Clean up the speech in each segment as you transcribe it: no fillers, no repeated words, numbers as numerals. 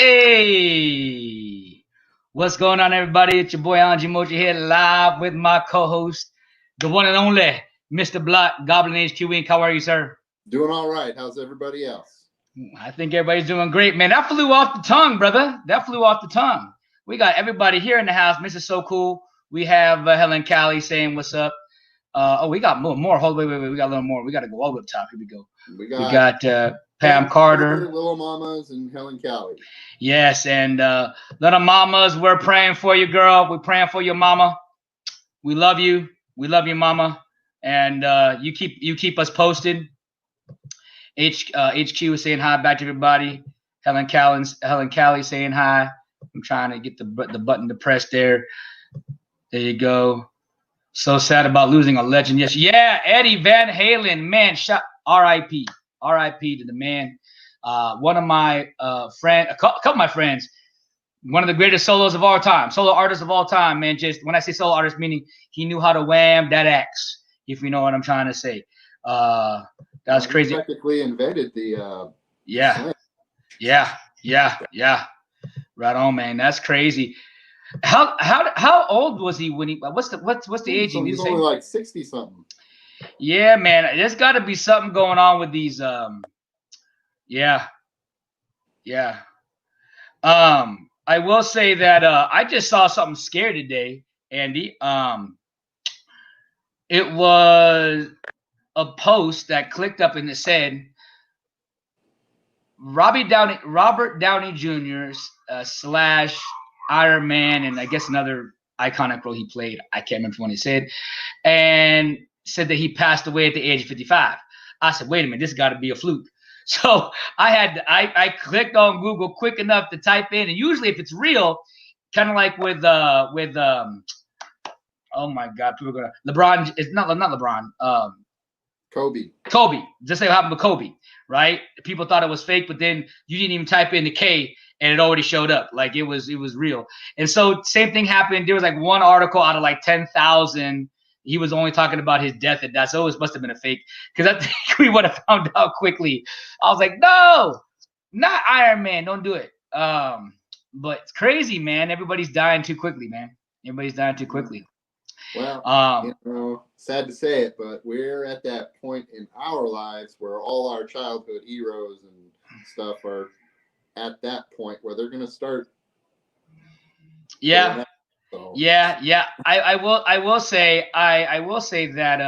Hey, what's going on, everybody? It's your boy Anji Mochi here, live with my co-host, the one and only Mr. Block, Goblin HQ Inc. How are you, sir? Doing all right. How's everybody else? I think everybody's doing great, man. That flew off the tongue, brother. That flew off the tongue. We got everybody here in the house. Mr. So Cool. We have Helen Callie saying what's up. We got more. Hold, wait. We got a little more. We got to go all the way up top. Here we go. We got Pam Carter, Little Mamas, and Helen Callie. Yes, and little mamas, we're praying for you, girl. We're praying for your mama. We love you. We love you, mama. And you keep us posted. HQ is saying hi back to everybody. Helen Callie saying hi. I'm trying to get the button to press there. There you go. So sad about losing a legend. Yes, yeah, Eddie Van Halen, man, R.I.P. R.I.P. to the man. One of my friends, a couple of my friends, one of the greatest solo artists of all time, man. Just when I say solo artist, meaning he knew how to wham that X, if you know what I'm trying to say. That's crazy. He practically invented the yeah. Right on, man. That's crazy. How old was he when he? What's the age? He's only like 60 something. Yeah, man. There's got to be something going on with these. Yeah. I will say that I just saw something scary today, Andy. It was a post that clicked up and it said Robert Downey Jr. / Iron Man, and I guess another iconic role he played. I can't remember when he said, and said that he passed away at the age of 55. I said, wait a minute, this got to be a fluke. So I clicked on Google quick enough to type in, and usually if it's real, kind of like with oh my God, people are gonna LeBron. It's not LeBron. Kobe. Just like what happened with Kobe, right? People thought it was fake, but then you didn't even type in the K, and it already showed up. Like it was real. And so same thing happened. There was like one article out of like 10,000. He was only talking about his death at that. So it must have been a fake, because I think we would have found out quickly. I was like, no, not Iron Man. Don't do it. But it's crazy, man. Everybody's dying too quickly, man. Everybody's dying too quickly. Well, sad to say it, but we're at that point in our lives where all our childhood heroes and stuff are at that point where they're going to start. Yeah. So. Yeah. I will say that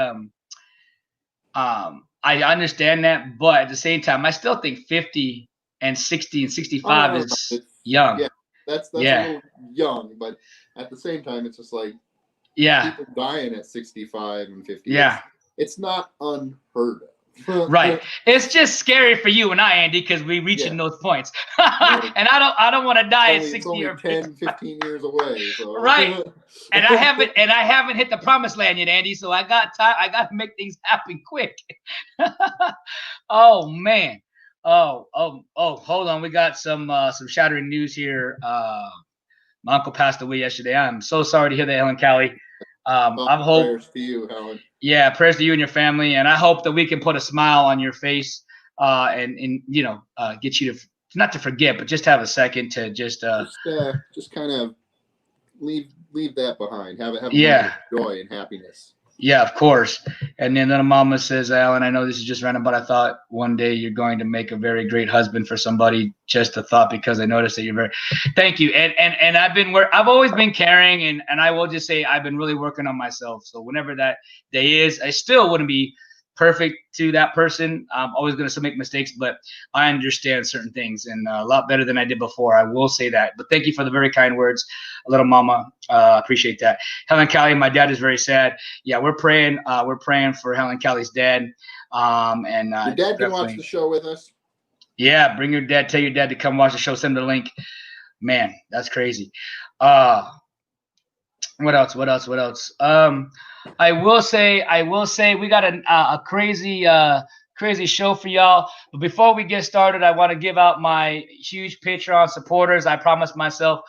I understand that, but at the same time, I still think 50 and 60 and 65 is young. Yeah, that's a little young, but at the same time, it's just like people dying at 65 and 50. Yeah, it's not unheard of. Right. It's just scary for you and I, Andy, because we're reaching those points. And I don't want to die at 60 or 10, 15 years away. So. Right. And I haven't hit the promised land yet, Andy. So I got time. I got to make things happen quick. Oh man. Oh, hold on. We got some shattering news here. My uncle passed away yesterday. I'm so sorry to hear that, Helen Callie. Prayers to you, Helen. Yeah, prayers to you and your family, and I hope that we can put a smile on your face, and get you to not to forget, but just have a second to just kind of leave that behind. Have joy and happiness. Yeah, of course. And then little mama says, Alan, I know this is just random, but I thought one day you're going to make a very great husband for somebody. Just a thought, because I noticed that you're very. Thank you. And I've always been caring, and I will just say I've been really working on myself. So whenever that day is, I still wouldn't be perfect to that person. I'm always going to make mistakes, but I understand certain things, and a lot better than I did before. I will say that. But thank you for the very kind words, little mama. Appreciate that. Helen Callie, my dad is very sad. Yeah, we're praying for Helen Callie's dad. And your dad can watch the show with us. Yeah, bring your dad. Tell your dad to come watch the show. Send him the link. Man, that's crazy. What else? I will say we got a crazy show for y'all. But before we get started, I want to give out my huge Patreon supporters. I promised myself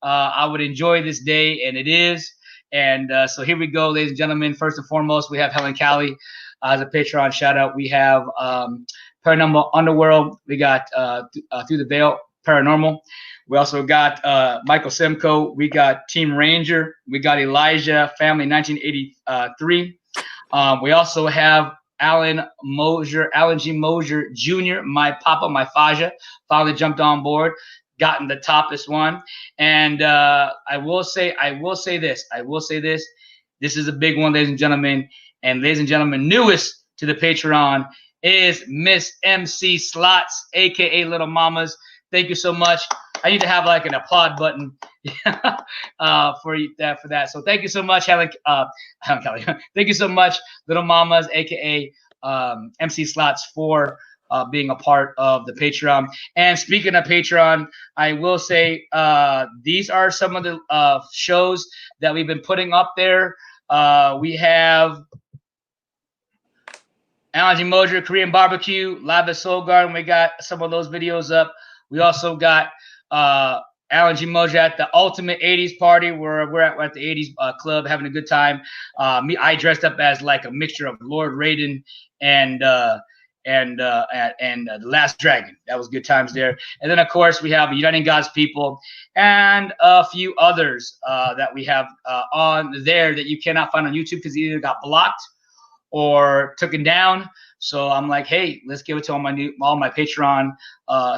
I would enjoy this day, and it is. And so here we go, ladies and gentlemen. First and foremost, we have Helen Callie as a Patreon shout out. We have Paranormal Underworld. We got Through the Veil. Paranormal. We also got Michael Simcoe. We got Team Ranger. We got Elijah Family 1983. We also have Alan G. Mosier Jr., my papa, my Faja, finally jumped on board, gotten the topless one. And I will say this. This is a big one, ladies and gentlemen. And ladies and gentlemen, newest to the Patreon is Miss MC Slots, aka Little Mamas. Thank you so much. I need to have like an applaud button for that. So thank you so much, Helen Kelly. Thank you so much, Little Mamas, aka MC Slots, for being a part of the Patreon. And speaking of Patreon, I will say these are some of the shows that we've been putting up there. We have Alan G. Mosier, Korean Barbecue, Live at Soul Garden. We got some of those videos up. We also got Alan G. Mosier at the Ultimate 80s Party, where we're at the 80s club having a good time. I dressed up as like a mixture of Lord Raiden and the Last Dragon. That was good times there. And then, of course, we have Uniting God's People and a few others that we have on there that you cannot find on YouTube because they either got blocked or taken down. So I'm like, hey, let's give it to all my Patreon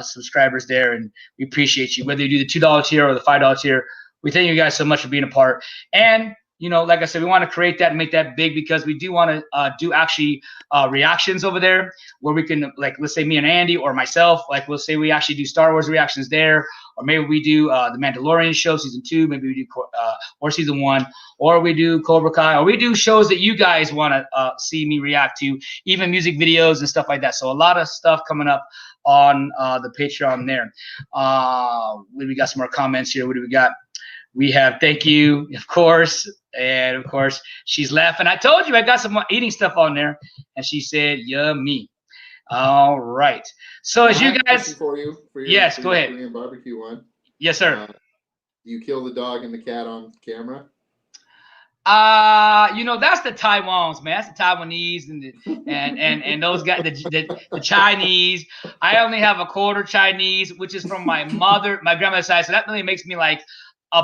subscribers there, and we appreciate you. Whether you do the $2 tier or the $5 tier, we thank you guys so much for being a part. And like I said, we want to create that and make that big because we do want to do actually reactions over there where we can, like, let's say me and Andy or myself, like we'll say we actually do Star Wars reactions there, or maybe we do the Mandalorian show season 2, maybe we do or season 1, or we do Cobra Kai, or we do shows that you guys want to see me react to, even music videos and stuff like that. So a lot of stuff coming up on the Patreon there. We got some more comments here. What do we got? We have thank you, of course. And of course, she's laughing. I told you I got some more eating stuff on there. And she said, yummy. All right. So as you guys. For your yes, go ahead. Korean barbecue one. Yes, sir. Do you kill the dog and the cat on camera? That's the Taiwans, man. That's the Taiwanese and those guys, the Chinese. I only have a quarter Chinese, which is from my grandmother's side. So that really makes me like a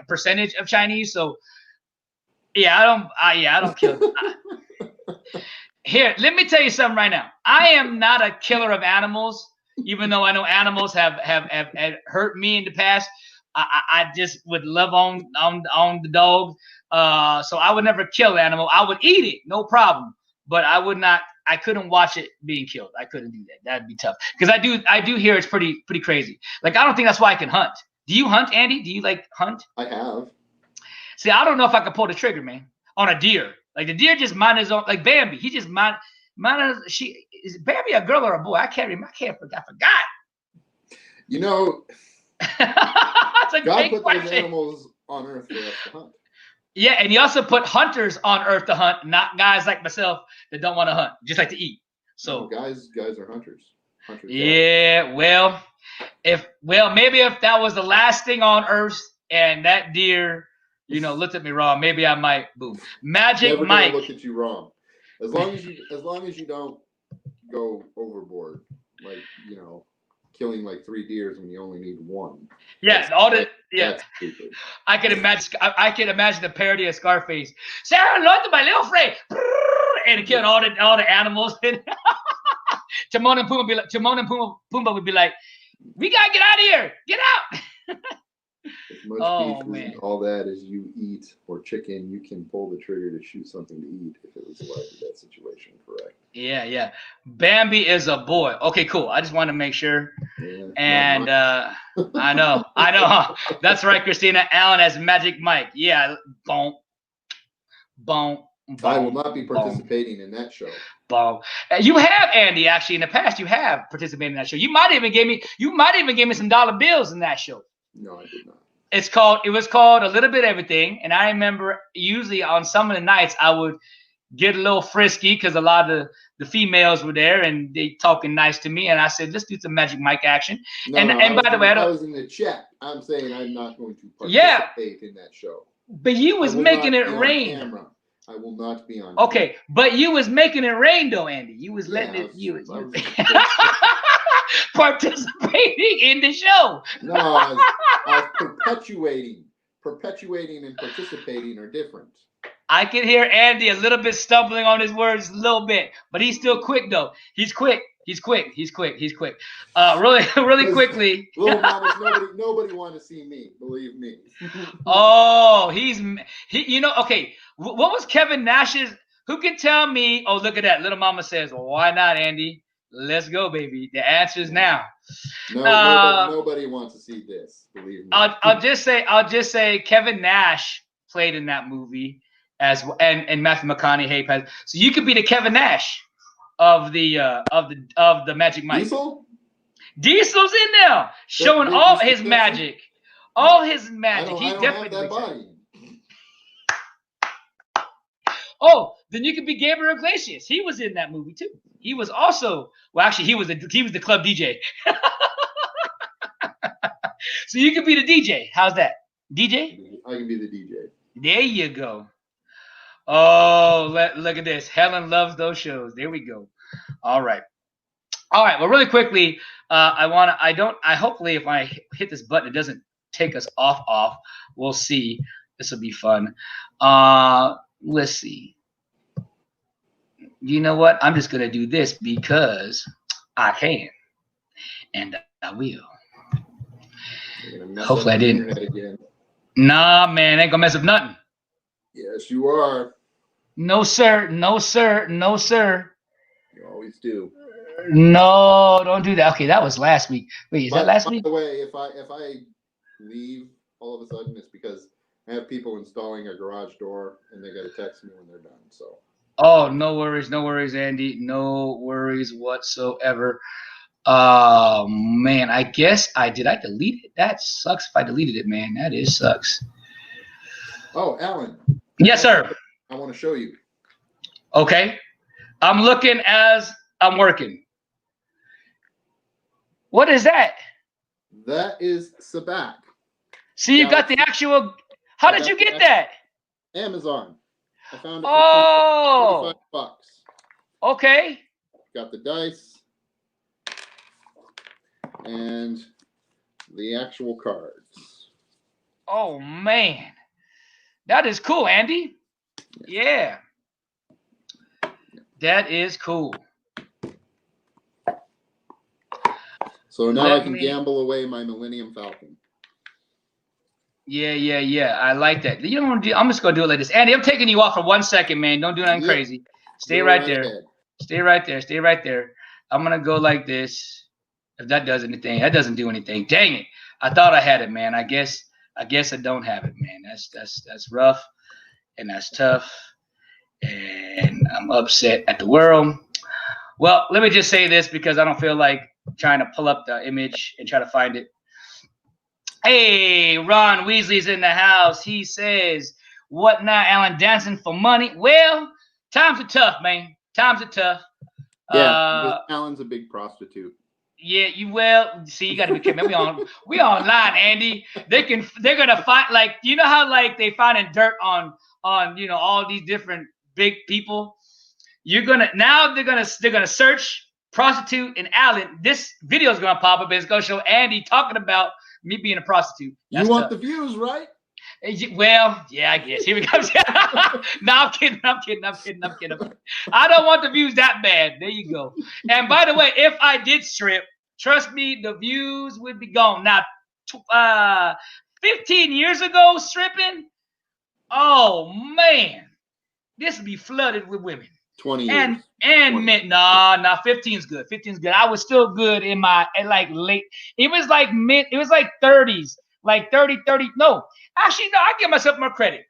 percentage of Chinese. So yeah, I don't kill. Here, let me tell you something right now. I am not a killer of animals, even though I know animals have hurt me in the past. I just would love on the dog. So I would never kill an animal. I would eat it, no problem. But I couldn't watch it being killed. I couldn't do that. That'd be tough. Because I do hear it's pretty crazy. Like, I don't think that's why I can hunt. Do you hunt, Andy? Do you like hunt? I have. See, I don't know if I could pull the trigger, man, on a deer. Like, the deer just mind his own. Like Bambi, he just mind. Is Bambi a girl or a boy? I forgot. That's a God great put those animals on Earth for us to hunt. Yeah, and he also put hunters on Earth to hunt, not guys like myself that don't want to hunt, just like to eat. So guys are hunters. Yeah, maybe if that was the last thing on Earth and that deer, looked at me wrong, maybe I might boom. Magic Never Mike. Look at you wrong. As long as you don't go overboard, like killing like 3 deers when you only need 1. Yeah, I can imagine the parody of Scarface. Say hello to my little friend, and killing all the animals. Timon and Pumbaa would be like, we gotta get out of here, get out. As much beef and all that as you eat, or chicken, you can pull the trigger to shoot something to eat if it was alive in that situation, correct? Yeah. Bambi is a boy. Okay, cool. I just want to make sure. Yeah, and I know. Huh? That's right, Christina. Allen as Magic Mike. Yeah. Boom. I will not be participating in that show. You have, Andy, actually in the past. You have participated in that show. You might even give me some dollar bills in that show. No, I did not. It was called A Little Bit Everything, and I remember usually on some of the nights I would get a little frisky because a lot of the females were there and they talking nice to me, and I said, let's do some Magic Mike action. By the way, I was in the chat. I'm saying I'm not going to participate in that show. But you was making it rain. I will not be on. Okay, but you was making it rain though, Andy. You was letting it. participating in the show. No, I was perpetuating and participating are different. I can hear Andy a little bit stumbling on his words a little bit, but he's still quick though. He's quick. Really quickly. Little mamas, nobody want to see me. Believe me. Oh, okay. What was Kevin Nash's? Who can tell me? Oh, look at that. Little mama says, well, why not, Andy? Let's go, baby. The answer's now. Nobody wants to see this. Believe me. I'll just say Kevin Nash played in that movie and Matthew McConaughey has. So you could be the Kevin Nash of the Magic Mike. Diesel's in there, showing all his magic. All his magic. He definitely have that body. Oh, then you could be Gabriel Iglesias. He was in that movie too. He was also he was the club DJ. So you could be the DJ. How's that? DJ? I can be the DJ. There you go. Oh, look at this. Helen loves those shows. There we go. All right. Well, really quickly, hopefully if I hit this button, it doesn't take us off. We'll see. This will be fun. Let's see. You know what? I'm just going to do this because I can. And I will. Hopefully I didn't. Nah, man, ain't gonna mess up nothing. Yes, you are. No, sir. You always do. No, don't do that. Okay, that was last week. Wait, is that last week? By the way, if I leave all of a sudden, it's because I have people installing a garage door and they got to text me when they're done. So. Oh, no worries, Andy. No worries whatsoever. Man, I guess I delete it? That sucks if I deleted it, man. That sucks. Oh, Alan. Yes, sir. I want to show you. Okay. I'm looking as I'm working. What is that? That is Sabac. See, you got the actual. How did you get that? Amazon. I found it for $25. Okay. Got the dice and the actual cards. Oh man, that is cool, Andy. Yeah, that is cool. So now I can gamble away my Millennium Falcon. Yeah. I like that. You don't I'm just gonna do it like this, Andy. I'm taking you off for 1 second, man. Don't do nothing crazy. Stay right there. Ahead. Stay right there. I'm gonna go like this. If that does anything, that doesn't do anything. Dang it! I thought I had it, man. I guess I don't have it, man. That's rough, and that's tough, and I'm upset at the world. Well, let me just say this because I don't feel like trying to pull up the image and try to find it. Hey, Ron Weasley's in the house. He says, "What now, Alan? Dancing for money?" Well, times are tough, man. Times are tough. Yeah, Alan's a big prostitute. Yeah, you got to be kidding me. We online, Andy. They're gonna find, like, you know how like they finding dirt on all these different big people. They're gonna search prostitute and Alan. This video is gonna pop up and it's gonna show Andy talking about me being a prostitute. That's you want tough. The views, right? Well, yeah, I guess. Here we go. No, I'm kidding. I don't want the views that bad. There you go. And by the way, if I did strip, trust me, the views would be gone. Now, 15 years ago, stripping, oh, man, this would be flooded with women. 20 years. And men, nah, 15's good. 15's good. I was still good in my, late, it was like 30s. Like 30, no. Actually, no, I give myself more credit.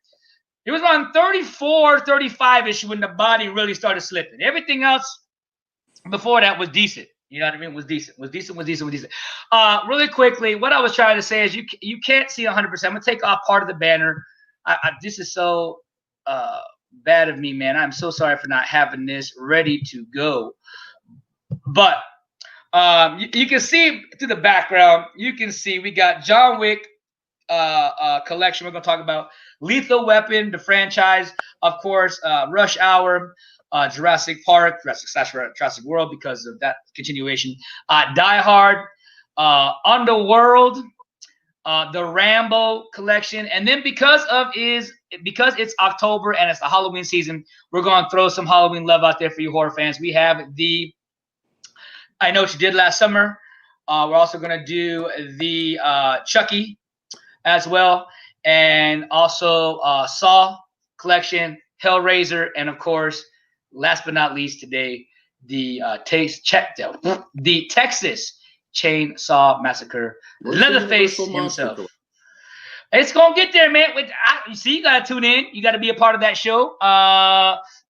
It was around 34, 35-ish when the body really started slipping. Everything else before that was decent. You know what I mean? Was decent. Really quickly, what I was trying to say is you can't see 100%. I'm going to take off part of the banner. This is so bad of me, man. I'm so sorry for not having this ready to go. But you can see through the background, you can see we got John Wick collection. We're going to talk about Lethal Weapon, the franchise, of course, Rush Hour, Jurassic Park, Jurassic World because of that continuation. Die Hard, Underworld, the Rambo collection, and then because it's October and it's the Halloween season, we're going to throw some Halloween love out there for you horror fans. We have the I Know What You Did Last Summer. We're also going to do the Chucky as well, and also Saw collection, Hellraiser, and of course, last but not least today, the Texas Chainsaw Massacre. Leatherface himself. It's gonna get there, man. You see, you gotta tune in. You gotta be a part of that show.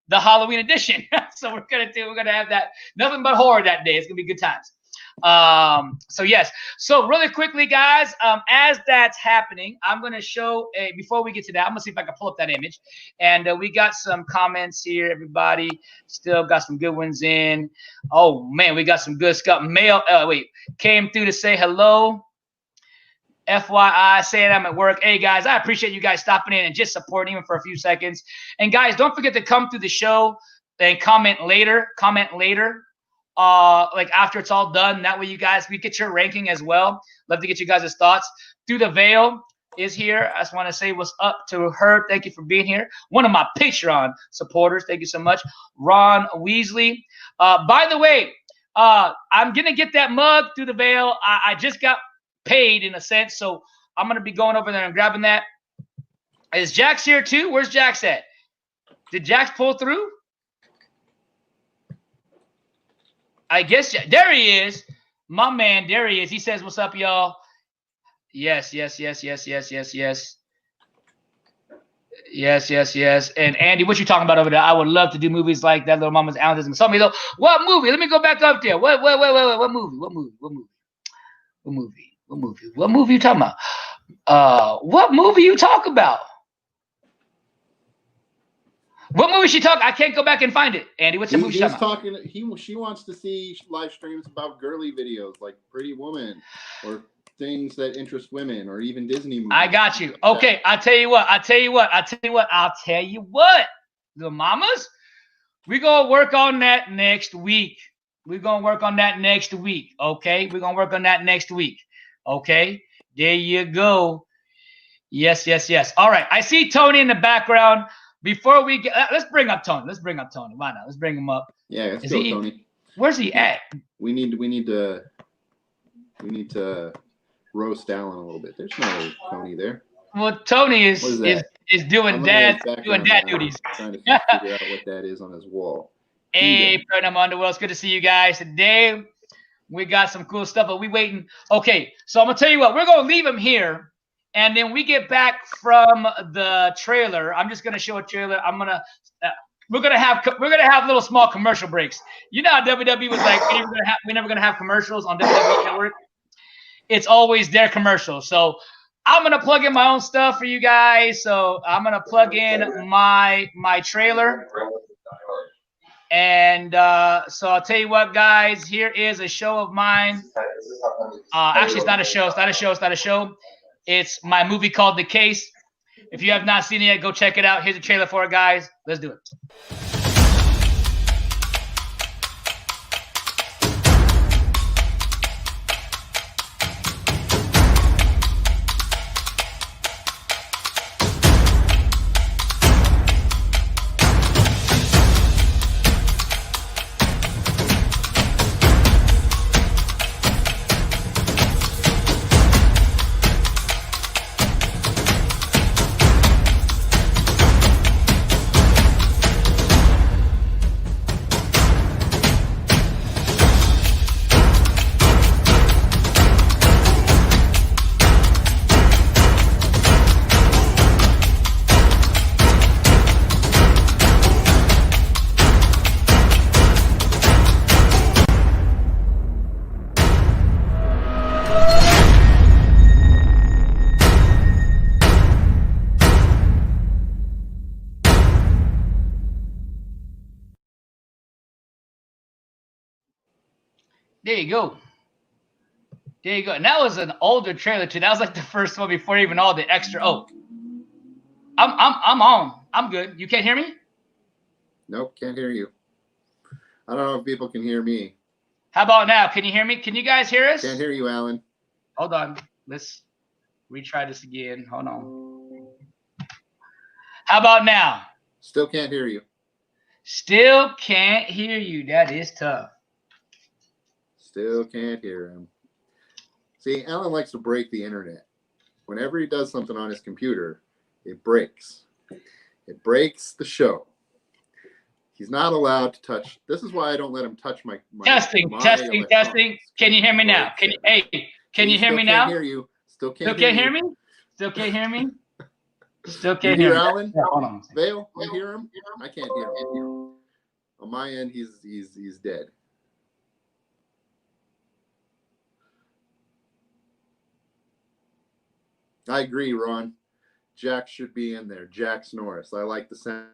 The Halloween edition. So we're gonna have that. Nothing but horror that day. It's gonna be good times. So yes. So really quickly, guys, as that's happening, I'm gonna show before we get to that, I'm gonna see if I can pull up that image. And we got some comments here. Everybody still got some good ones in. Oh man, we got some good stuff. Mail came through to say hello. FYI, saying I'm at work. Hey guys, I appreciate you guys stopping in and just supporting even for a few seconds. And guys, don't forget to come through the show and comment later. Like after it's all done. That way you guys, we get your ranking as well. Love to get you guys' thoughts. Through the Veil is here. I just want to say what's up to her. Thank you for being here. One of my Patreon supporters. Thank you so much. Ron Weasley. By the way, I'm going to get that mug Through the Veil. I just got paid in a sense, so I'm going to be going over there and grabbing that. Is Jax here too? Where's Jax at? Did Jax pull through? I guess there he is. My man, there he is. He says, what's up, y'all? Yes. Yes. And Andy, what you talking about over there? I would love to do movies like that. Little Mama's Autism. Somebody though, what movie? Let me go back up there. What movie? What movie you talking about? What movie you talk about? What movie she talk? I can't go back and find it. Andy, what's the movie she's talking about? She wants to see live streams about girly videos like Pretty Woman or things that interest women or even Disney movies. I got you. Okay, I'll tell you what. Little mamas, we're going to work on that next week. Okay? We're going to work on that next week. Okay? There you go. Yes. All right. I see Tony in the background. Before we get, let's bring up Tony. Why not? Let's bring him up. Yeah, let's go, Tony. Where's he at? We need to roast Alan a little bit. There's no Tony there. Well, Tony is doing dad duties. Trying to figure out what that is on his wall. Hey, Pernam Underworld, it's good to see you guys today. We got some cool stuff, but we waiting. Okay, so I'm gonna tell you what. We're gonna leave him here. And then we get back from the trailer. I'm just gonna show a trailer. We're gonna have little small commercial breaks. You know how WWE was like, we're never gonna have commercials on WWE Network. It's always their commercials. So I'm gonna plug in my own stuff for you guys. So I'm gonna plug in my trailer. And so I'll tell you what, guys. Here is a show of mine. Actually, it's not a show. It's my movie called The Case. If you have not seen it yet, go check it out. Here's a trailer for it, guys. Let's do it. There you go. And that was an older trailer too. That was like the first one before even all the extra. Oh, I'm on. I'm good. You can't hear me? Nope, can't hear you. I don't know if people can hear me. How about now? Can you hear me? Can you guys hear us? Can't hear you, Alan. Hold on. Let's retry this again. Hold on. How about now? Still can't hear you. Still can't hear you. That is tough. Still can't hear him. See, Alan likes to break the internet. Whenever he does something on his computer, it breaks. It breaks the show. He's not allowed to touch. This is why I don't let him touch my testing. Can you hear me now? Can you hear me now? Still can't hear you. Still can't hear me? Still can't hear me? Still can't hear me. Alan? Yeah, hold on. Vale, you hear him? I can't hear him. On my end, he's dead. I agree, Ron. Jack should be in there. Jax Norris. I like the sound.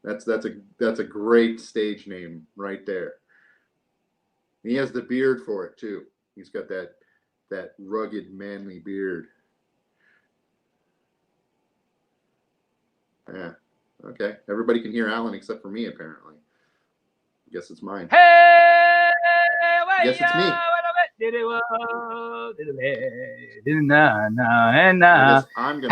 That's a great stage name right there. He has the beard for it too. He's got that rugged, manly beard. Yeah. Okay. Everybody can hear Alan except for me, apparently. I guess it's mine. Hey, guess it's me. I'm gonna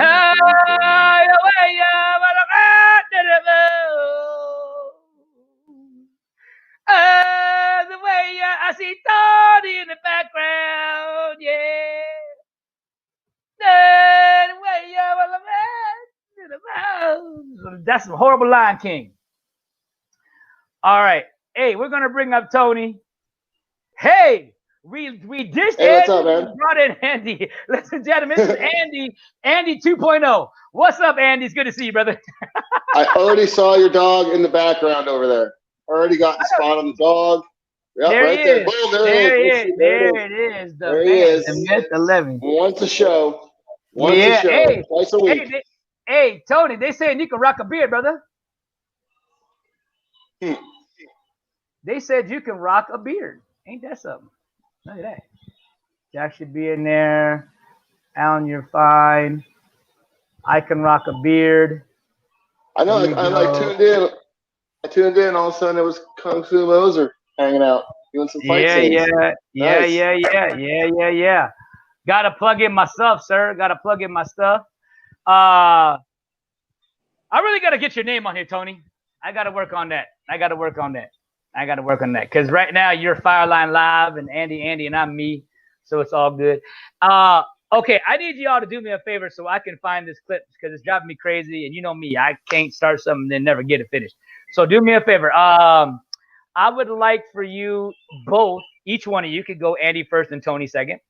have the way I see Tony in the background, yeah. That's some horrible Lion King. All right. Hey, we're gonna bring up Tony. Hey, we dished Hey, what's up, man? brought in Andy. Ladies and gentlemen, this is Andy 2.0. What's up, Andy? It's good to see you, brother. I already saw your dog in the background over there. Already got the spot on the dog. Yep, there right he there. is. Boom, there he is. There it is. There he is. The myth, the living. Once a show. Once a show. Hey, twice a week. Hey, Tony, they saying you can rock a beard, brother. They said you can rock a beard. Ain't that something? Look at that. Jack should be in there. Alan, you're fine. I can rock a beard. I know. I tuned in. I tuned in. All of a sudden, it was Kung Fu Moser hanging out, doing some fight scenes. Yeah. Got to plug in my stuff, sir. Got to plug in my stuff. I really got to get your name on here, Tony. I got to work on that. Because right now you're FireLine Live and Andy, and I'm me. So it's all good. Okay, I need y'all to do me a favor so I can find this clip because it's driving me crazy. And you know me, I can't start something and then never get it finished. So do me a favor. I would like for you both, each one of you could go Andy first and Tony second.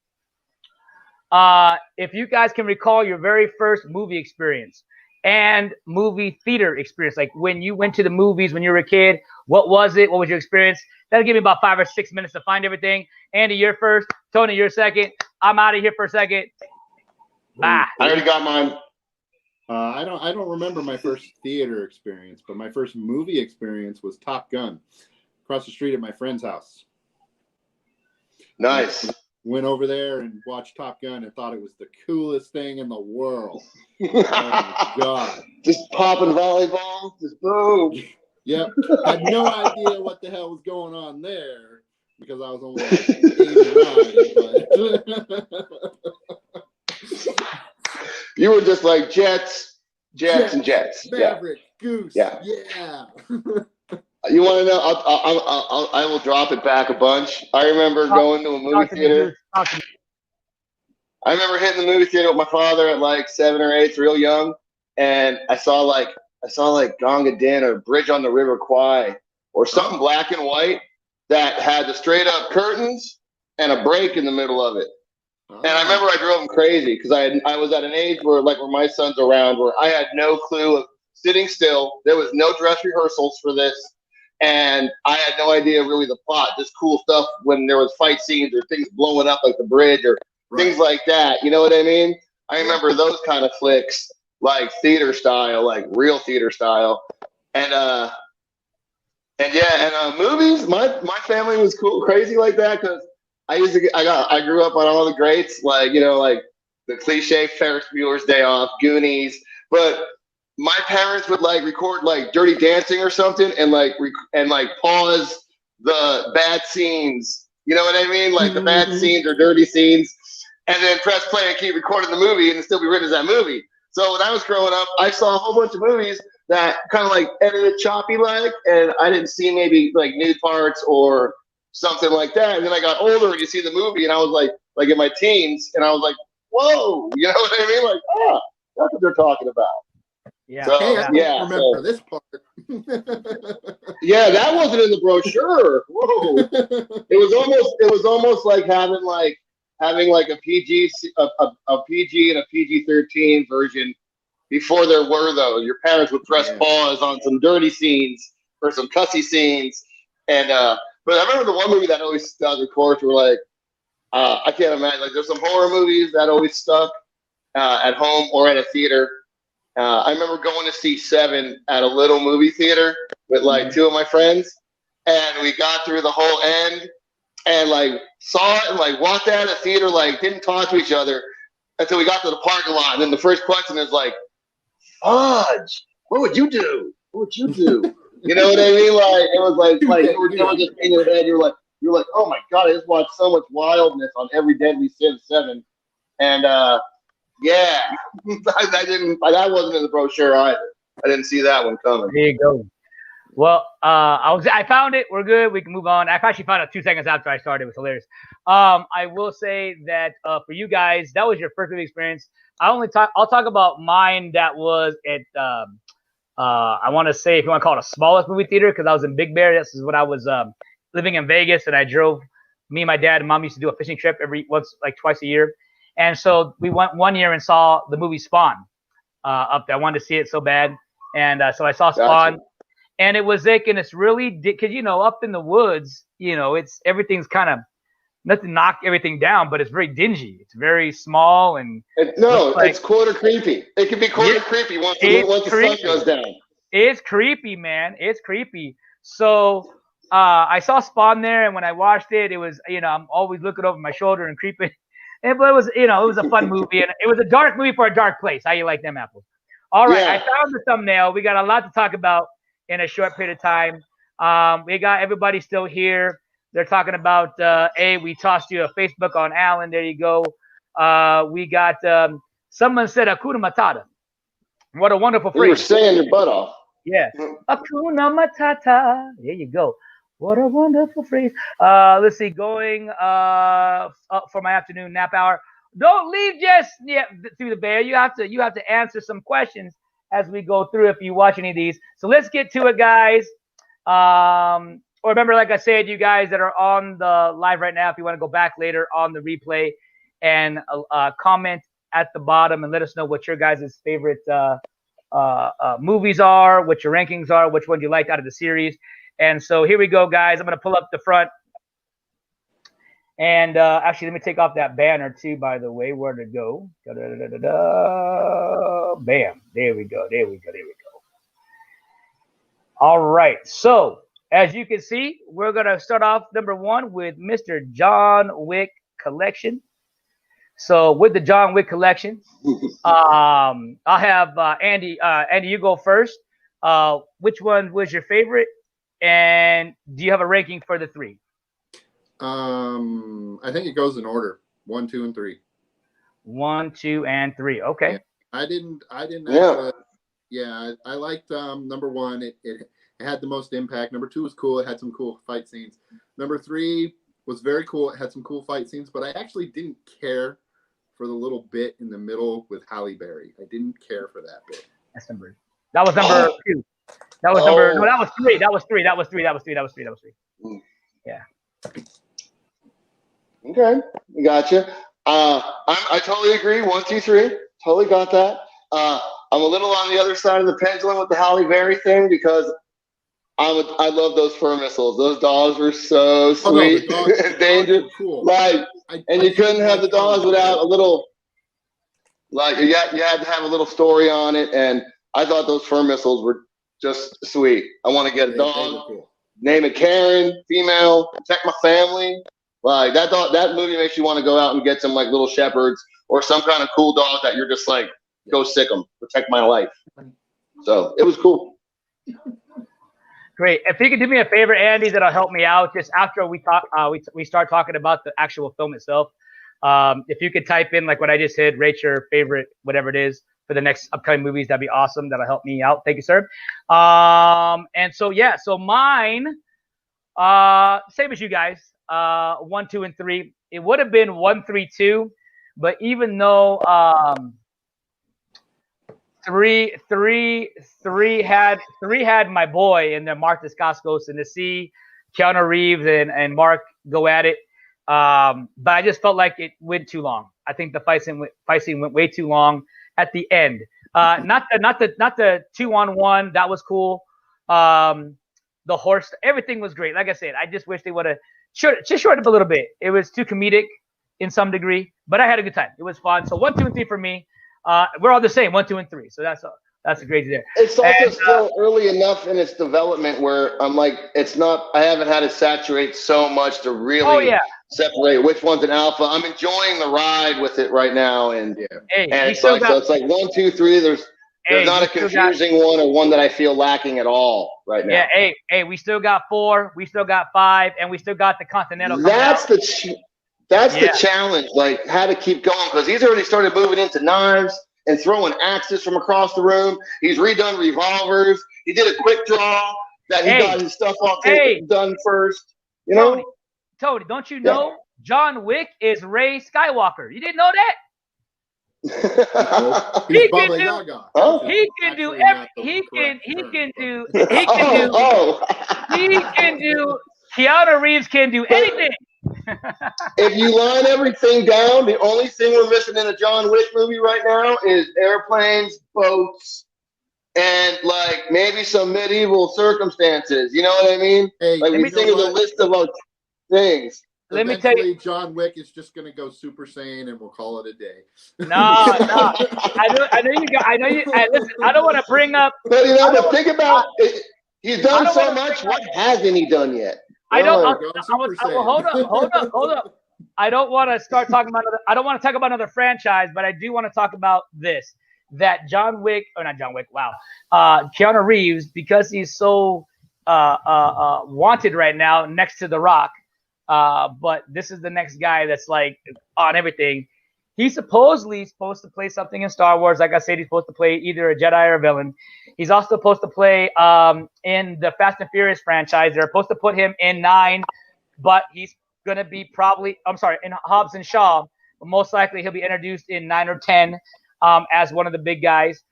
If you guys can recall your very first movie experience and movie theater experience, like when you went to the movies when you were a kid, what was it? What was your experience? That'll give me about 5 or 6 minutes to find everything. Andy, you're first. Tony, you're second. I'm out of here for a second. Bye. I already got mine. I don't remember my first theater experience, but my first movie experience was Top Gun, across the street at my friend's house. Nice. Went over there and watched Top Gun and thought it was the coolest thing in the world. Oh my God. Just popping volleyball. Just boom. Yep. Had no idea what the hell was going on there because I was only like 8 or 9. You were just like jets, and jets. Maverick, Goose. Yeah. You want to know? I will drop it back a bunch. I remember going to a movie theater. I remember hitting the movie theater with my father at like 7 or 8, real young, and I saw like Gonga Din or Bridge on the River Kwai or something black and white that had the straight up curtains and a break in the middle of it. And I remember I drove him crazy because I was at an age where my son's around where I had no clue of sitting still. There was no dress rehearsals for this. And I had no idea really the plot, just cool stuff when there was fight scenes or things blowing up like the bridge or things like that. You know what I mean? I remember those kind of flicks, like theater style, like real theater style. And movies, my family was cool, crazy like that because I grew up on all the greats, like the cliche Ferris Bueller's Day Off, Goonies, but my parents would like record like Dirty Dancing or something, and like pause the bad scenes. You know what I mean? Like the bad scenes or dirty scenes, and then press play and keep recording the movie, and still be written as that movie. So when I was growing up, I saw a whole bunch of movies that kind of like edited choppy like, and I didn't see maybe like nude parts or something like that. And then I got older and you see the movie, and I was like in my teens, and I was like, whoa, you know what I mean? Like, that's what they're talking about. Yeah. So, hey, I don't remember this part. Yeah, that wasn't in the brochure. Whoa. It was almost like having like a PG and a PG-13 version before there were those. Your parents would press pause on some dirty scenes or some cussy scenes, and but I remember the one movie that always stuck. Of course, were like I can't imagine. Like there's some horror movies that always stuck at home or at a theater. I remember going to see Seven at a little movie theater with like two of my friends, and we got through the whole end and like saw it and like walked out of the theater, like didn't talk to each other until we got to the parking lot. And then the first question is like, Fudge, what would you do? What would you do? You know what I mean? Like it was like it was just in your head. You're like, oh my God, I just watched so much wildness on Every Deadly Sin 7. And yeah, that wasn't in the brochure either. I didn't see that one coming. There you go. Well, I found it. We're good. We can move on. I actually found it 2 seconds after I started. It was hilarious. I will say that for you guys, that was your first movie experience. I'll talk about mine. That was at I want to say, if you want to call it a smallest movie theater, because I was in Big Bear. This is when I was living in Vegas, and I drove. Me and my dad and mom used to do a fishing trip twice a year. And so we went one year and saw the movie Spawn up there. I wanted to see it so bad. And so I saw Spawn. Gotcha. And it was like, and it's really, because, up in the woods, everything's kind of, nothing knocked everything down, but it's very dingy. It's very small. And it's quarter creepy. It can be quarter creepy once the sun goes down. It's creepy, man. It's creepy. So I saw Spawn there. And when I watched it, it was, I'm always looking over my shoulder and creeping. But it was, it was a fun movie, and it was a dark movie for a dark place. How you like them apples? All right, I found the thumbnail. We got a lot to talk about in a short period of time. We got everybody still here. They're talking about, we tossed you a Facebook on Alan. There you go. We got, someone said Hakuna Matata. What a wonderful phrase. You were saying your butt off. Yeah. Hakuna Matata. There you go. What a wonderful phrase. Let's see, going up for my afternoon nap hour. Don't leave just through the bear. You have to answer some questions as we go through if you watch any of these. So let's get to it, guys. Or remember, like I said, you guys that are on the live right now, if you want to go back later on the replay and comment at the bottom and let us know what your guys' favorite movies are, what your rankings are, which ones you liked out of the series. And so here we go, guys. I'm going to pull up the front. And actually, let me take off that banner, too, by the way. Where'd it go? Bam. There we go. All right. So, as you can see, we're going to start off number 1 with Mr. John Wick Collection. So, with the John Wick Collection, I'll have Andy. Andy, you go first. Which one was your favorite? And do you have a ranking for the 3? I think it goes in order: 1, 2, and 3. 1, 2, and 3. Okay. Yeah. I didn't. I liked number 1. It had the most impact. Number 2 was cool. It had some cool fight scenes. Number 3 was very cool. It had some cool fight scenes, but I actually didn't care for the little bit in the middle with Halle Berry. I didn't care for that bit. That was number 2. That was number. No, that was 3. That was 3. Yeah. Okay, gotcha. I totally agree. 1, 2, 3. Totally got that. I'm a little on the other side of the pendulum with the Halle Berry thing because I love those fur missiles. Those dogs were so sweet and dangerous. Cool. And you couldn't have the dogs without a little. You had to have a little story on it, and I thought those fur missiles were just sweet. I want to get a dog, name it Karen, female, protect my family. That movie makes you want to go out and get some little shepherds or some kind of cool dog that you're just go sick them, protect my life. So it was cool. Great. If you could do me a favor, Andy, that'll help me out. Just after we talk, we start talking about the actual film itself. If you could type in like what I just said, rate your favorite, whatever it is, for the next upcoming movies, that'd be awesome. That'll help me out. Thank you, sir. And so yeah, so mine, same as you guys. 1, 2, and 3. It would have been 1, 3, 2, but even though three had my boy in there, Mark Dacascos, and to see Keanu Reeves and Mark go at it. But I just felt like it went too long. I think the fight scene went way too long at the end. Not the 2-on-1. That was cool. The horse, everything was great. Like I said, I just wish they would have shortened up a little bit. It was too comedic in some degree, but I had a good time. It was fun. So 1, 2, and 3 for me. We're all the same, 1, 2, and 3. So that's a crazy there. It's also still early enough in its development where I'm like, I haven't had it saturate so much to really separate which one's an alpha. I'm enjoying the ride with it right now, and it's like so it's like 1, 2, 3. There's not a confusing one or one that I feel lacking at all right now. Yeah, hey, we still got 4, we still got 5, and we still got the Continental. That's the challenge, like how to keep going, because he's already started moving into knives and throwing axes from across the room. He's redone revolvers. He did a quick draw that he got his stuff all done first. You know, Tony, don't you know John Wick is Rey Skywalker? You didn't know that? He can do Keanu Reeves can do anything. If you line everything down, the only thing we're missing in a John Wick movie right now is airplanes, boats, and like maybe some medieval circumstances. You know what I mean? Hey, like we think of the list of things. Let me tell you, John Wick is just going to go Super Saiyan, and we'll call it a day. No. I know you got. I know you. Listen, I don't want to bring up. But think about it. He's done so much. What hasn't he done yet? Hold up. I don't want to start talking about another. I don't want to talk about another franchise, but I do want to talk about this. That Keanu Reeves, because he's so wanted right now next to The Rock. But this is the next guy that's like on everything. He's supposedly supposed to play something in Star Wars. Like I said, he's supposed to play either a Jedi or a villain. He's also supposed to play in the Fast and Furious franchise. They're supposed to put him in 9, but he's going to be in Hobbs and Shaw. But most likely he'll be introduced in 9 or 10 as one of the big guys.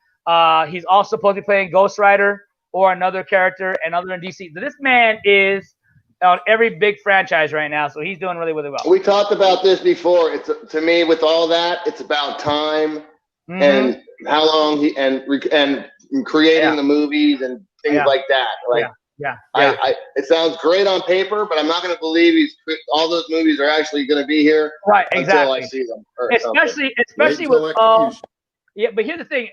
He's also supposed to be playing Ghost Rider or another character, and other in DC. So this man is on every big franchise right now, so he's doing really, really well. We talked about this before. It's to me, with all that, it's about time and how long and creating the movies and things like that. Like, it sounds great on paper, but I'm not going to believe all those movies are actually going to be here until I see them. Especially with but here's the thing,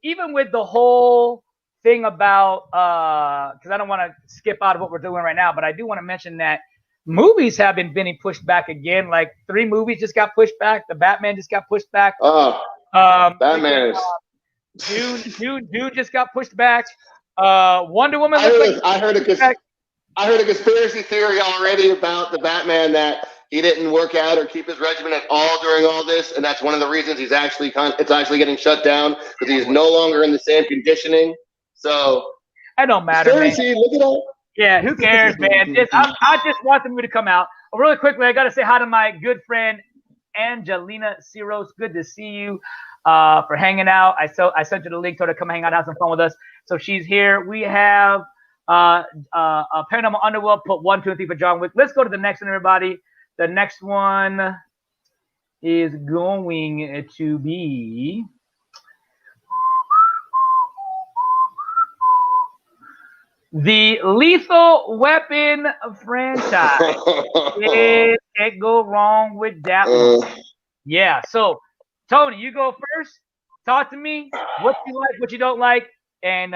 even with the whole thing about because I don't want to skip out of what we're doing right now, but I do want to mention that movies have been getting pushed back again. Like 3 movies just got pushed back. The Batman just got pushed back. Batman Dude just got pushed back. Wonder Woman. I heard a conspiracy theory already about the Batman that he didn't work out or keep his regimen at all during all this, and that's one of the reasons it's actually getting shut down, because he's no longer in the same conditioning. So it don't matter, man. Look it up. Yeah, who cares, man? I just want the movie to come out. Really quickly, I got to say hi to my good friend Angelina Ciros. Good to see you for hanging out. I sent you the link, told her to come hang out, have some fun with us. So she's here. We have Paranormal Underworld. Put 1, 2, and 3 for John Wick. Let's go to the next one, everybody. The next one is going to be the Lethal Weapon franchise. Can't go wrong with that one. Yeah. So, Tony, you go first. Talk to me. What you like, what you don't like, and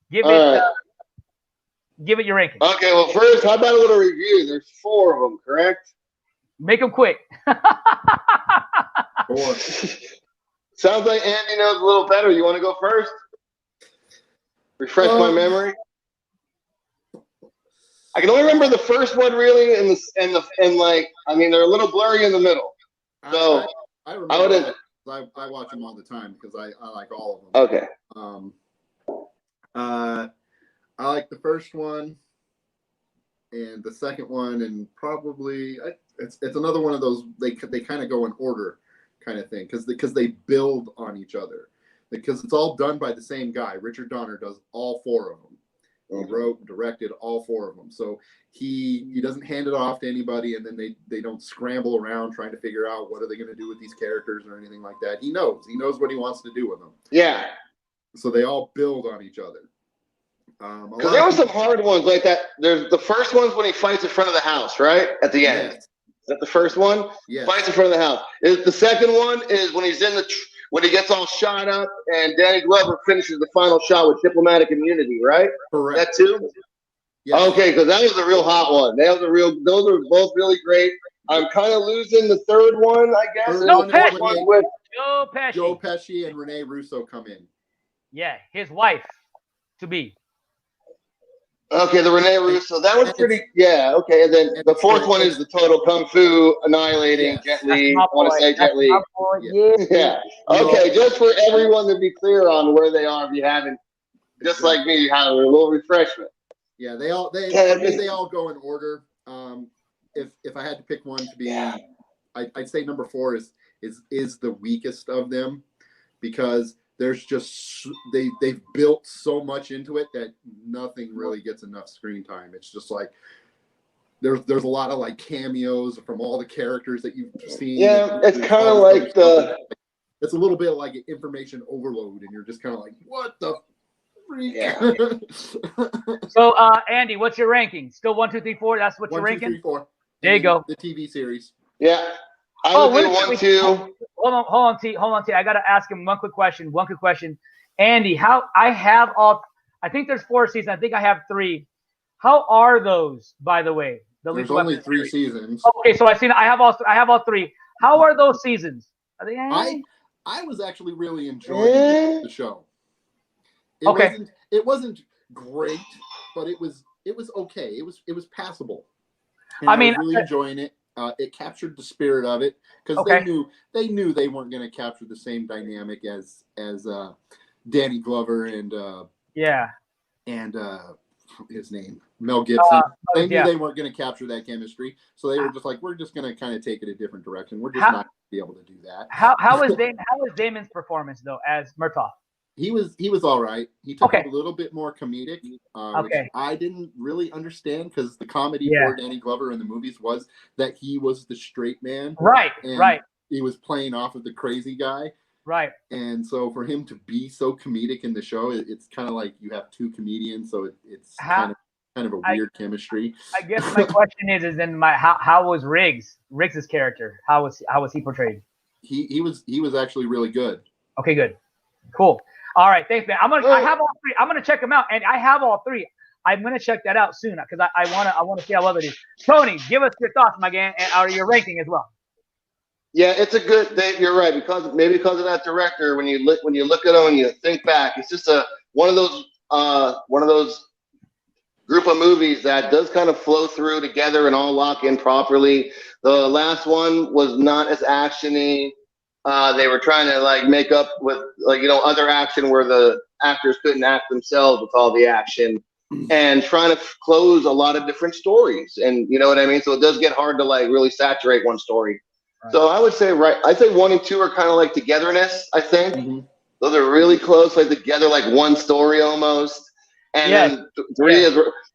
give it your ranking. Okay. Well, first, how about a little review? There's 4 of them, correct? Make them quick. 4. Sounds like Andy knows a little better. You want to go first? Refresh my memory. I can only remember the first one really, and like, I mean, they're a little blurry in the middle. So I remember. I watch them all the time because I like all of them. Okay. I like the first one and the second one, and probably it's another one of those they kind of go in order kind of thing because they build on each other, because it's all done by the same guy. Richard Donner does all 4 of them. He wrote and directed all 4 of them, so he doesn't hand it off to anybody, and then they don't scramble around trying to figure out what are they going to do with these characters or anything like that. He knows what he wants to do with them. Yeah. So they all build on each other. Because there were some hard ones like that. There's the first one's when he fights in front of the house, right? At the end. Yes. Is that the first one? Yes. Fights in front of the house. The second one is when he's when he gets all shot up and Danny Glover finishes the final shot with diplomatic immunity, right? Correct. That too? Yes. Okay, because that was a real hot one. Those are both really great. I'm kind of losing the third one, I guess. Joe Pesci. Joe Pesci and Rene Russo come in. Yeah, his wife to be. Okay, the Rene Russo. That was pretty. Yeah. Okay, and then the fourth one is the total kung fu annihilating Jet Li. I want to say Jet Li. Yeah. Okay, just for everyone to be clear on where they are, if you haven't, just like me, you have a little refreshment. Yeah, they all go in order. If I had to pick one to be, I'd say number 4 is the weakest of them, because there's just they've built so much into it that nothing really gets enough screen time. It's just like there's a lot of like cameos from all the characters that you've seen. Yeah, it's kind of like it's a little bit like information overload, and you're just kind of like, what the freak? Yeah. So Andy, what's your ranking? Still 1, 2, 3, 4? That's what you're ranking? 1, 2, 3, 4. There you go. The TV series. Yeah. I would do 1, 2. Hold on, T. I gotta ask him one quick question. Andy, I think there's 4 seasons. I think I have 3. How are those, by the way? There's only 3 seasons. Okay, so I have all 3. How are those seasons? Are they? I was actually really enjoying the show. It wasn't great, but it was okay. It was passable. And I was really enjoying it. It captured the spirit of it, because they knew they weren't going to capture the same dynamic as Danny Glover and his name, Mel Gibson. They knew they weren't going to capture that chemistry, so they were just like, we're just going to kind of take it a different direction. We're just not going to be able to do that. How was Damon's performance though as Murtaugh? He was all right. He took it a little bit more comedic, which I didn't really understand, because the comedy for Danny Glover in the movies was that he was the straight man. Right. He was playing off of the crazy guy. Right. And so for him to be so comedic in the show, it's kind of like you have 2 comedians, so it's kind of a weird chemistry. I guess my question is then how was Riggs's character? How was he portrayed? He was actually really good. Okay, good. Cool. All right, thanks, man. I have all 3. I'm gonna check them out, and I have all 3. I'm gonna check that out soon, because I wanna see how well it is. Tony, give us your thoughts, my man, or your ranking as well. Yeah, it's a good thing. You're right, because of that director. When you look at him and you think back, it's just one of those group of movies that does kind of flow through together and all lock in properly. The last one was not as actiony. They were trying to like make up with other action where the actors couldn't act themselves with all the action, and trying to close a lot of different stories. And you know what I mean? So it does get hard to like really saturate one story. Right. So I would say I'd say 1 and 2 are kind of like togetherness. I think those are really close, like together, like one story almost. And then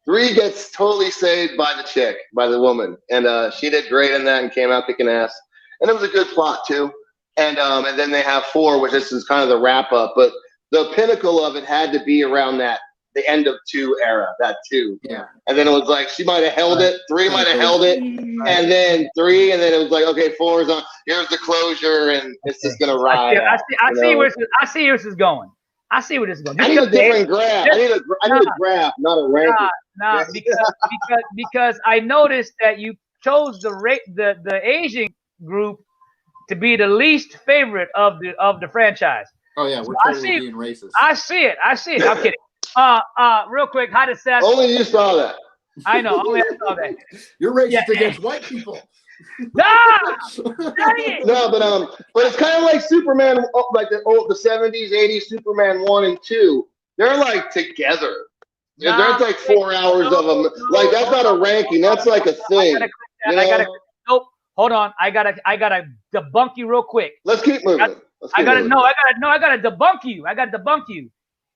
3 gets totally saved by the woman, and she did great in that and came out kicking ass. And it was a good plot too. And then they have 4, which is kind of the wrap up. But the pinnacle of it had to be around the end of 2 era, that 2. Yeah. And then it was like she might have held it, 3 might have held it, and then 3, and then it was like, okay, 4 is on. Here's the closure, and it's just gonna ride. I see where this is going. I see where this is going. I need a different graph. I need a graph, not a ranking. Because I noticed that you chose the Asian group to be the least favorite of the franchise. Oh yeah, we're totally being racist. I see it. I'm kidding. Real quick, hi to Seth. Only you saw that. I know. Only I saw that. You're racist against white people. No, but it's kind of like Superman, like the 70s, 80s Superman 1 and 2. They're like together. There's like 4 hours of them. Like that's not a ranking. That's like a thing. Nope. Hold on. I gotta debunk you real quick. Let's keep moving. I gotta debunk you. I gotta debunk you.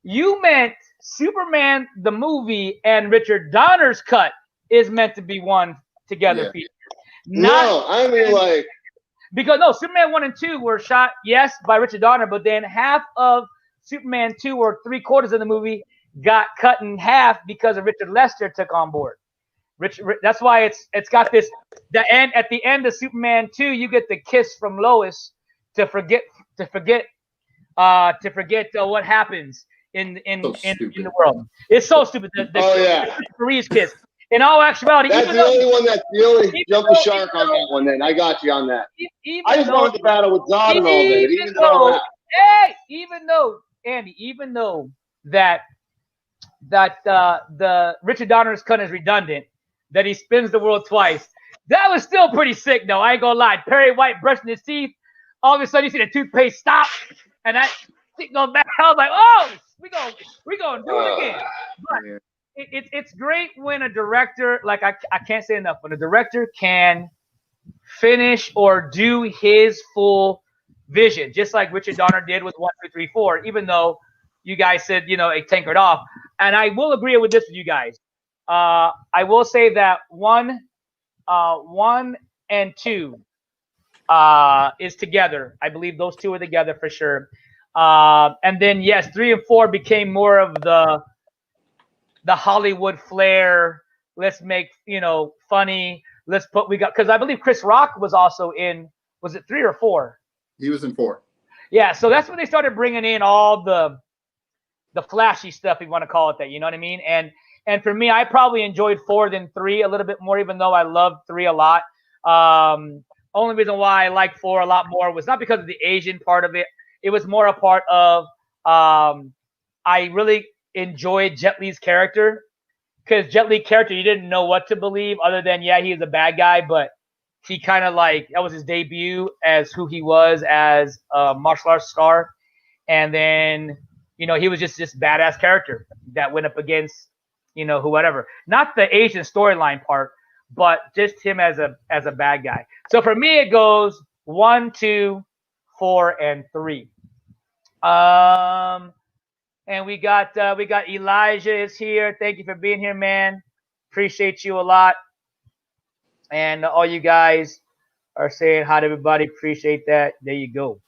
You meant Superman the movie and Richard Donner's cut is meant to be one together feature. No, I mean like because no, Superman 1 and 2 were shot, yes, by Richard Donner, but then half of Superman 2 or 3/4 of the movie got cut in half because of Richard Lester took on board. That's why it's got this at the end of Superman 2, you get the kiss from Lois to forget what happens in the world. It's so stupid. The Reeves kiss. In all actuality, that's the only one that's the only jump the shark on that one. Then I got you on that. I just wanted to battle with Zod and all that. Even though that the Richard Donner's cut is redundant, that he spins the world twice. That was still pretty sick, though. I ain't gonna lie. Perry White brushing his teeth. All of a sudden, you see the toothpaste stop, and that thing goes back. I was like, "Oh, we gonna do it again." But it's great when a director, like I can't say enough, when a director can finish or do his full vision, just like Richard Donner did with 1, 2, 3, 4. Even though you guys said it tinkered off, and I will agree with this with you guys. I will say that 1 and 2 is together. I believe those two are together for sure. And then yes, 3 and 4 became more of the Hollywood flair. Let's make funny. Because I believe Chris Rock was also in. Was it 3 or 4? He was in 4. Yeah, so that's when they started bringing in all the flashy stuff, if you want to call it that. You know what I mean? And for me, I probably enjoyed 4 than 3 a little bit more, even though I loved 3 a lot. Only reason why I like 4 a lot more was not because of the Asian part of it. It was more a part of I really enjoyed Jet Li's character, because Jet Li's character, you didn't know what to believe other than he was a bad guy, but he kind of that was his debut as who he was as a martial arts star, and then he was just this badass character that went up against whoever. Not the Asian storyline part, but just him as a bad guy. So for me, it goes 1, 2, 4, and 3. And we got Elijah is here. Thank you for being here, man. Appreciate you a lot. And all you guys are saying hi to everybody. Appreciate that. There you go.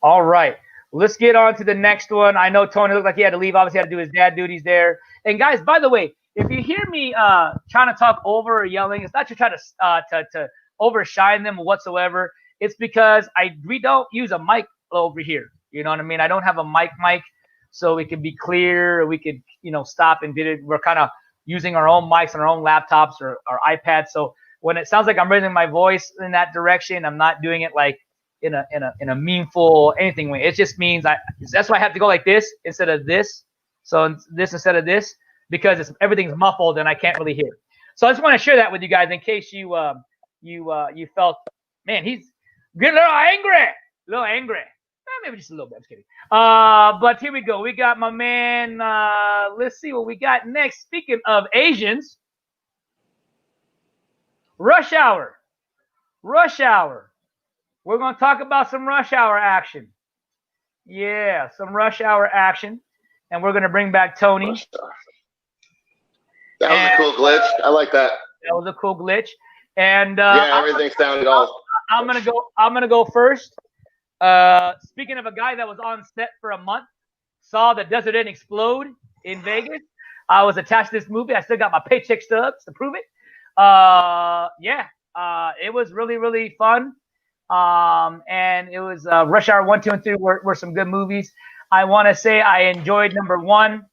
All right. Let's get on to the next one. I know Tony looked like he had to leave. Obviously, he had to do his dad duties there. And guys, by the way, if you hear me trying to talk over or yelling, it's not to try to overshine them whatsoever. It's because we don't use a mic over here. You know what I mean? I don't have a mic, so it can be clear. We could, stop and did it. We're kind of using our own mics on our own laptops or our iPads. So when it sounds like I'm raising my voice in that direction, I'm not doing it like in a meaningful anything way. It just means that's why I have to go like this instead of this. So this instead of this, because everything's muffled and I can't really hear. So I just want to share that with you guys in case you felt, man, he's getting a little angry. Maybe just a little bit. I'm just kidding. But here we go. We got my man. Let's see what we got next. Speaking of Asians, Rush Hour. We're going to talk about some Rush Hour action. Yeah, some Rush Hour action. And we're going to bring back Tony. That was a cool glitch. I like that. That was a cool glitch. And everything sounded off. I'm gonna go first. Speaking of a guy that was on set for a month, saw the Desert Inn explode in Vegas. I was attached to this movie. I still got my paycheck stubs to prove it. It was really, really fun. And it was Rush Hour 1, 2, and 3 were some good movies. I want to say I enjoyed number 1,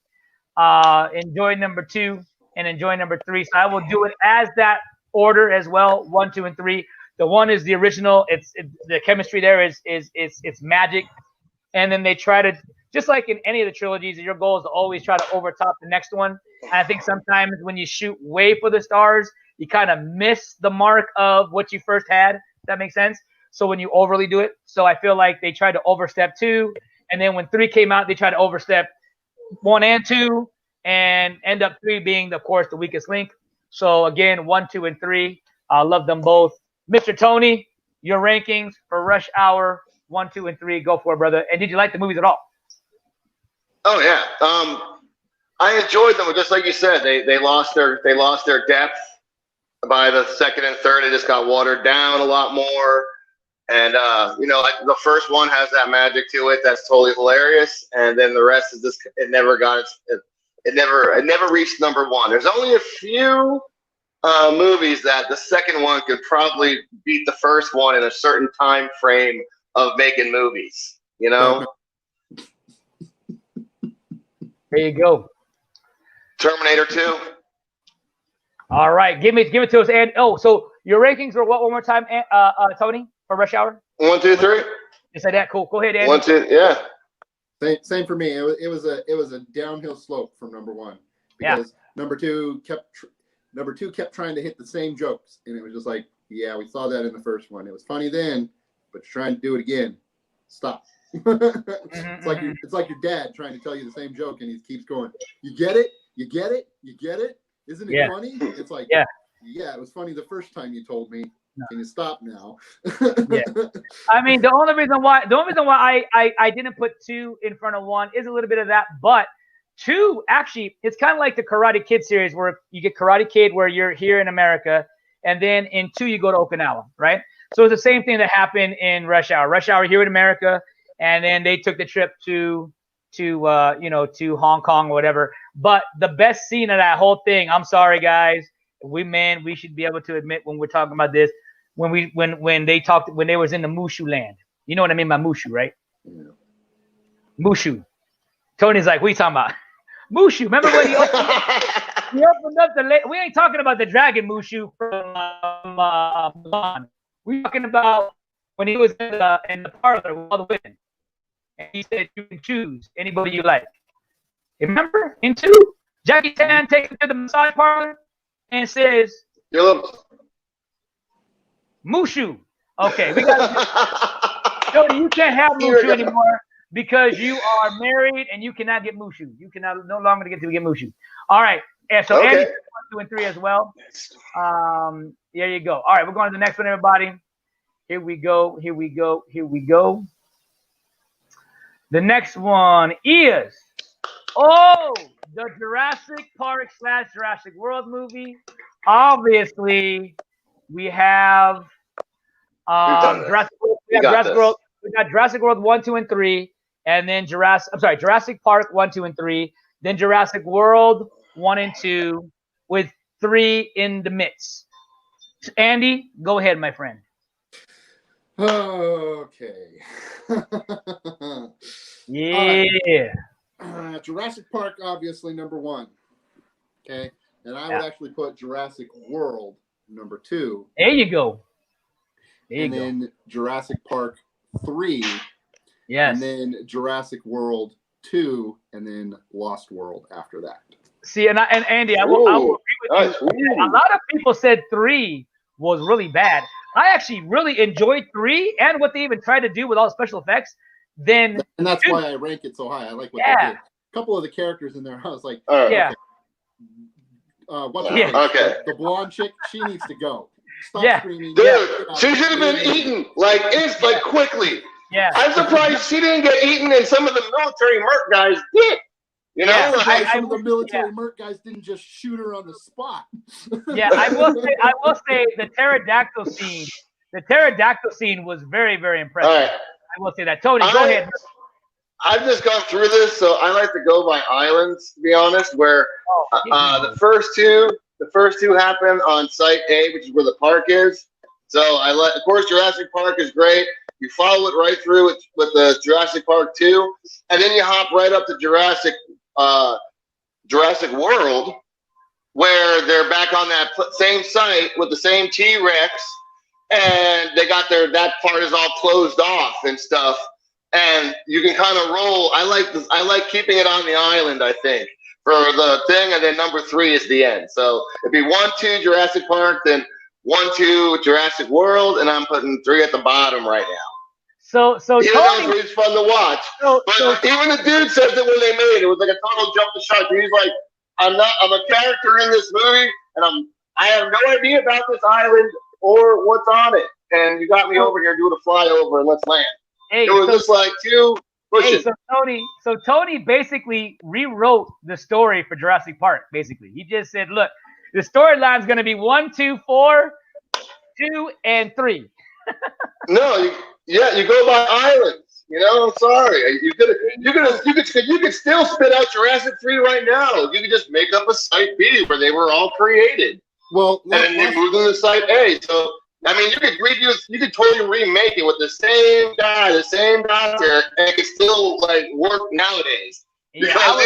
enjoyed number 2, and enjoyed number 3. So I will do it as that order as well, 1, 2, and 3. The 1 is the original. The chemistry there is magic, and then they try to just like in any of the trilogies, your goal is to always try to overtop the next one. And I think sometimes when you shoot way for the stars, you kind of miss the mark of what you first had. If that makes sense. So when you overly do it, so I feel like they tried to overstep 2, and then when 3 came out, they tried to overstep 1 and 2, and end up 3 being, of course, the weakest link. So again, 1, 2, and 3, I love them both. Mr. Tony, your rankings for Rush Hour 1, 2, and 3. Go for it, brother. And did you like the movies at all? Oh yeah, I enjoyed them, but just like you said, they lost their depth by the second and third. It just got watered down a lot more, and like the first one has that magic to it that's totally hilarious, and then the rest is just it never reached number 1. There's only a few movies that the second one could probably beat the first one in a certain time frame of making movies. There you go. Terminator 2. All right, give it to us. And so your rankings were what? One more time, Tony, for Rush Hour. 1, 2, 3. You said that. Cool. Go ahead, Andy. 1, 2. Yeah. Same for me. It was a downhill slope from number 1 because number two kept trying to hit the same jokes, and it was just like, yeah, we saw that in the first one. It was funny then, but you're trying to do it again. Stop. It's like your dad trying to tell you the same joke, and he keeps going. You get it? You get it? You get it? Isn't it funny? It's like, yeah, it was funny the first time you told me. No. Can you stop now? Yeah. I mean, the only reason why I didn't put 2 in front of 1 is a little bit of that, but 2 actually, it's kind of like the Karate Kid series where you get Karate Kid where you're here in America, and then in 2 you go to Okinawa, right? So it's the same thing that happened in Rush Hour. Rush Hour here in America, and then they took the trip to Hong Kong or whatever. But the best scene of that whole thing, I'm sorry guys, we should be able to admit when we're talking about this, when they was in the Mushu land. You know what I mean by Mushu, right? Yeah. Mushu. Tony's like, what are you talking about? Mushu. Remember when he opened up the we ain't talking about the dragon Mushu from Mulan. We're talking about when he was in the parlor with all the women. And he said, you can choose anybody you like. Remember in 2, Jackie Chan takes him to the massage parlor and says, Mushu. Okay, we got Jody, you can't have Mushu anymore because you are married and you cannot get Mushu. You cannot no longer get Mushu. All right. And so Andy 1, 2, and 3 as well. There you go. All right, we're going to the next one, everybody. Here we go. The next one is the Jurassic Park / Jurassic World movie. Obviously, we have Jurassic World. We got Jurassic World 1, 2, and 3, and then Jurassic Park 1, 2, and 3, then Jurassic World 1 and 2, with 3 in the midst. Andy, go ahead, my friend. Okay. Yeah. Jurassic Park, obviously number 1. Okay, and I would actually put Jurassic World number 2. There you go. Then Jurassic Park 3. Yes. And then Jurassic World 2, and then Lost World after that. See, and Andy, I will agree with you. A lot of people said 3 was really bad. I actually really enjoyed 3 and what they even tried to do with all the special effects. And that's why I rank it so high. I like what they did. A couple of the characters in there, I was like, okay. The blonde chick, she needs to go. Stop screaming. Dude, she should have been eaten quickly. Yeah. I'm surprised she didn't get eaten and some of the military merc guys did. Some of the military merc guys didn't just shoot her on the spot. Yeah, I will say the pterodactyl scene was very, very impressive. All right. I will say that. Tony, go ahead. I've just gone through this, so I like to go by islands, to be honest, where the first two happen on Site A, which is where the park is. So of course, Jurassic Park is great. You follow it right through with the Jurassic Park 2, and then you hop right up to Jurassic World, where they're back on that same site with the same T-Rex, and they got that part is all closed off and stuff. and you can kind of roll. I like keeping it on the island, I think, for the thing, and then number 3 is the end. So it'd be 1, 2 Jurassic Park, then 1, 2 Jurassic World, and I'm putting 3 at the bottom right now. So even Tony, though it's fun to watch, but even the dude says that when they made it, it was like a total jump the shark. He's like, I'm a character in this movie, and I have no idea about this island or what's on it. And you got me over here doing a flyover and let's land. Hey, it was just like too pushing. Hey, so Tony basically rewrote the story for Jurassic Park. Basically, he just said, "Look, the storyline is going to be 1, 2, 4, 2, and 3." No, you go by islands. You know, I'm sorry. You could still spit out Jurassic 3 right now. You could just make up a Site B where they were all created. Well, and then you move them to Site A. So I mean, you could totally remake it with the same guy, the same doctor, and it could still like work nowadays. Because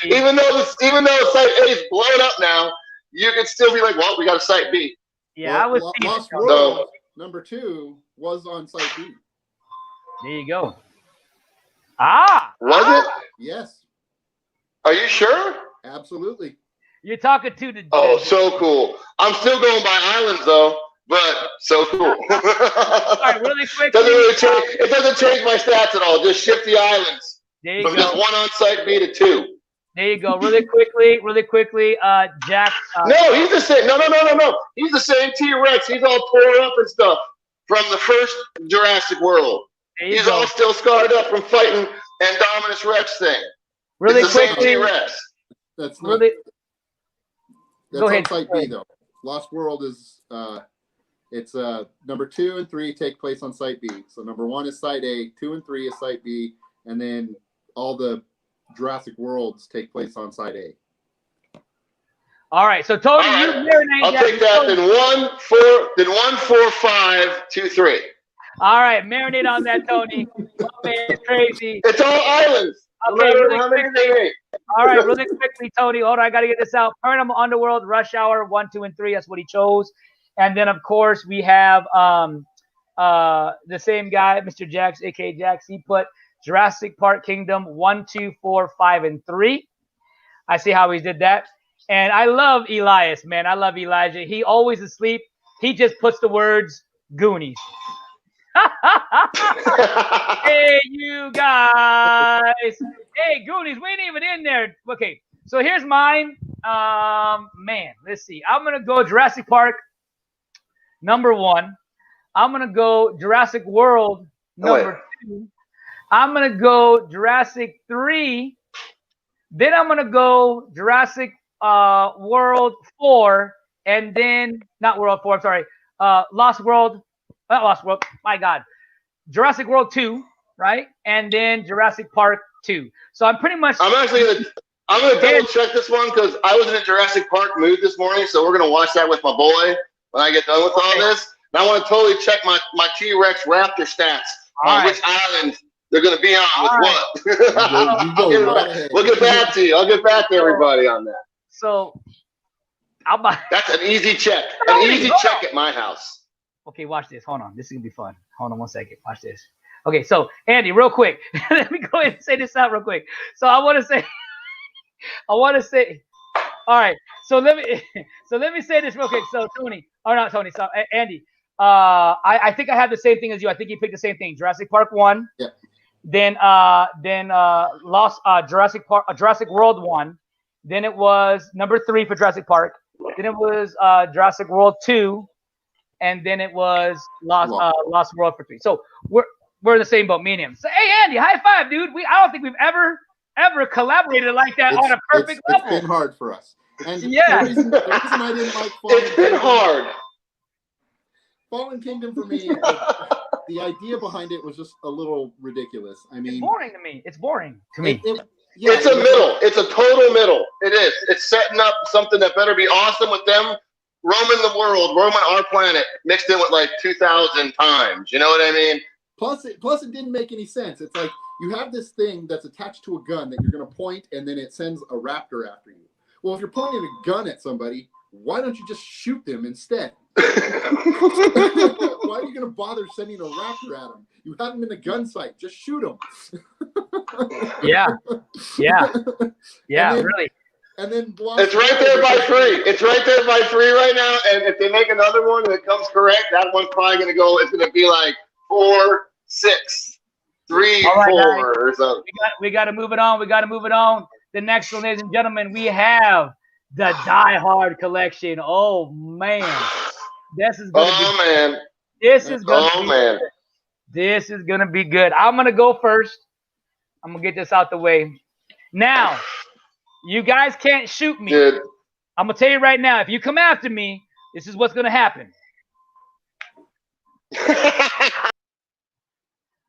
even though Site A is blown up now, you could still be like, well, we got a Site B. Yeah, well, Lost World number 2 was on Site B. There you go. Was it? Yes. Are you sure? Absolutely. You're talking to the. Oh, so cool. I'm still going by islands though, but so cool. All right, really quick. It doesn't change my stats at all. Just shift the islands from just 1 on Site B to 2. There you go. Really quickly. Jack. No, he's the same. No. He's the same T-Rex. He's all tore up and stuff from the first Jurassic World. He's all still scarred up from fighting Indominus Rex thing. Really it's the quickly. Same T-Rex. That's not. Really. That's on Site B though. Lost World is it's number 2 and 3 take place on Site B. So number 1 is Site A, 2 and 3 is Site B, and then all the Jurassic Worlds take place on Site A. All right, so Tony, right. you marinate. I'll take that. Then 1, 4, 5, 2, 3. All right, marinate on that, Tony. Oh, man, it's crazy. It's all islands. Okay, no how many they make. All right, really quickly, Tony. Hold on, I got to get this out. Paranormal Underworld, Rush Hour, 1, 2, and 3. That's what he chose. And then, of course, we have the same guy, Mr. Jax, a.k.a. Jax. He put Jurassic Park Kingdom 1, 2, 4, 5, and 3. I see how he did that. And I love Elias, man. I love Elijah. He always asleep. He just puts the words Goonies. Hey, you guys. Hey, Goonies, we ain't even in there. Okay, so here's mine. Man, let's see. I'm going to go Jurassic Park, number 1. I'm going to go Jurassic World, number 2. I'm going to go Jurassic 3. Then I'm going to go Jurassic World 4. And then, not World 4, I'm sorry. Lost World. Not Lost World. My God. Jurassic World 2, right? And then Jurassic Park 2. So I'm pretty much. I'm gonna double check this one because I was in a Jurassic Park mood this morning, so we're gonna watch that with my boy when I get done with all this. And I want to totally check my T-Rex Raptor stats on which island they're gonna be on with what. We'll get back to you. I'll get back to everybody on that. So that's an easy check. An easy check at my house. Okay, watch this. Hold on. This is going to be fun. Hold on 1 second. Watch this. Okay, so, Andy, real quick. Let me go ahead and say this out real quick. So, I want to say, all right. So, let me say this real quick. So, Andy, I think I have the same thing as you. I think you picked the same thing. Jurassic Park 1. Yeah. Then Jurassic World 1. Then it was number 3 for Jurassic Park. Then it was Jurassic World 2. And then it was Lost World for 3. So we're in the same boat, me and him. So hey, Andy, high five, dude. I don't think we've ever collaborated like that on a perfect level. It's been hard for us. And yeah. The reason I didn't like it's been hard. Fallen Kingdom for me, the idea behind it was just a little ridiculous. I mean, it's boring to me. It's boring to me. It's a middle. It's a total middle. It is. It's setting up something that better be awesome with them. Roaming the world, roaming our planet, mixed in with like 2,000 times. You know what I mean? Plus, it didn't make any sense. It's like you have this thing that's attached to a gun that you're going to point, and then it sends a raptor after you. Well, if you're pointing a gun at somebody, why don't you just shoot them instead? Why are you going to bother sending a raptor at him? You have him in a gunfight. Just shoot him. Yeah. Then, really. And then it's right there by 3. It's right there by 3 right now. And if they make another one and it comes correct, that one's probably going to go. It's going to be like 4, 6, 3, All right, 4 or something. We got to move it on. We got to move it on. The next one, ladies and gentlemen, we have the Die Hard collection. Oh man, this is gonna man. This is gonna oh be man. Good. This is gonna be good. I'm gonna go first. I'm gonna get this out the way. Now, you guys can't shoot me. Dude. I'm gonna tell you right now. If you come after me, this is what's gonna happen.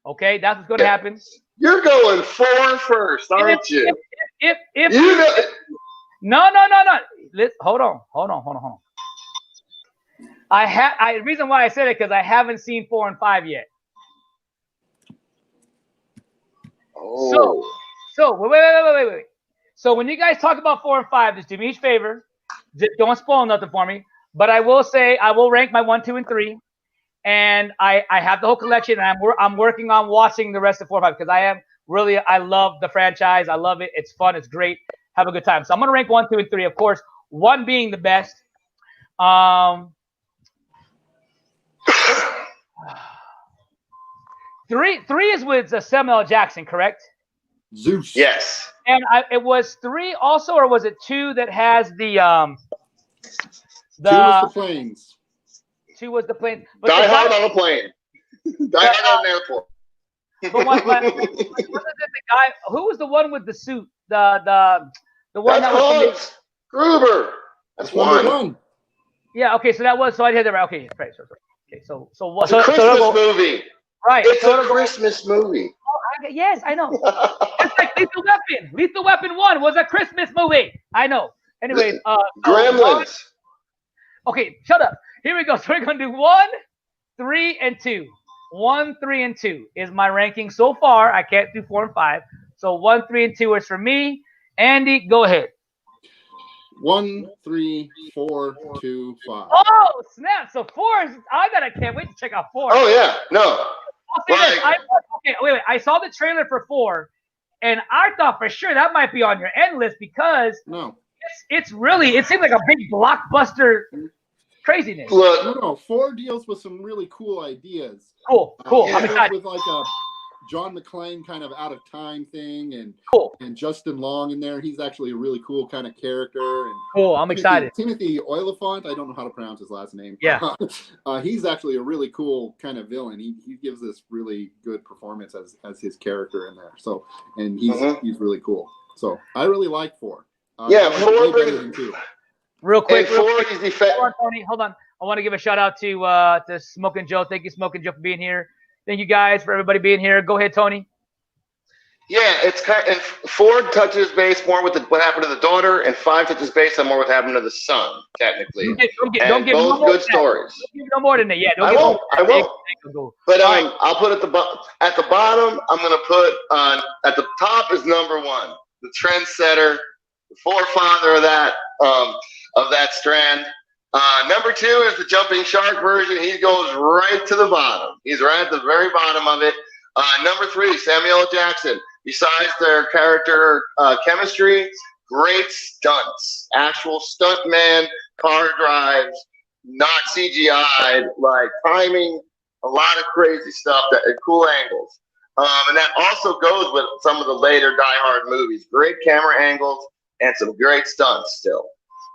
Okay, that's what's gonna happen. You're going 4 first, aren't you? If you know, no. Hold on. The reason why I said it because I haven't seen 4 and 5 yet. Oh. So wait. So when you guys talk about 4 and 5, just do me a favor. Just don't spoil nothing for me. But I will say I will rank my 1, 2, and 3, and I have the whole collection. And I'm working on watching the rest of 4 and 5 because I love the franchise. I love it. It's fun. It's great. Have a good time. So I'm gonna rank 1, 2, and 3. Of course, 1 being the best. 3 is with Samuel L. Jackson, correct? Zeus. Yes. And it was 3 also, or was it 2 that has the 2 was the planes. 2 was the plane. Die Hard on a plane. Die Hard on an airport. But what was it, the guy? Who was the one with the suit? The one that was Gruber. That's one. Yeah. Okay. So that was. So I did that right. Okay. Right. Okay. So it's a Christmas movie. Right. It's a Christmas movie. Oh, yes, I know. It's like Lethal Weapon. Lethal Weapon 1 was a Christmas movie. I know. Anyways, Gremlins. Okay, shut up. Here we go. So we're gonna do 1, 3, and 2. 1, 3, and 2 is my ranking so far. I can't do 4 and 5. So 1, 3, and 2 is for me. Andy, go ahead. 1, 3, 4, 2, 5. Oh snap! So 4 is. I can't wait to check out 4. Oh yeah, no. Wait. I saw the trailer for 4, and I thought for sure that might be on your end list because it's really. It seems like a big blockbuster craziness. Look, no. 4 deals with some really cool ideas. Cool. I'm excited. With like a John McClane kind of out of time thing, and Justin Long in there. He's actually a really cool kind of character. And cool. I'm excited. Timothy Oliphant. I don't know how to pronounce his last name. Yeah. He's actually a really cool kind of villain. He gives this really good performance as his character in there. So, and he's really cool. So I really like 4. 4 better than 2. Real quick. Hold on, Tony. Hold on. I want to give a shout out to Smoking Joe. Thank you, Smoking Joe, for being here. Thank you guys for everybody being here. Go ahead, Tony. Yeah, it's kind of, and 4 touches base more with what happened to the daughter, and 5 touches base on more what happened to the son, technically. Don't get both good stories. Don't give no more than that. Yeah, I won't. But I'll put at the bottom. I'm gonna put at the top is number 1, the trendsetter, the forefather of that strand. Number 2 is the jumping shark version. He goes right to the bottom. He's right at the very bottom of it. Number 3, Samuel L. Jackson. Besides their character chemistry, great stunts. Actual stuntman, car drives, not CGI'd, like timing, a lot of crazy stuff and cool angles. And that also goes with some of the later Die Hard movies. Great camera angles and some great stunts still.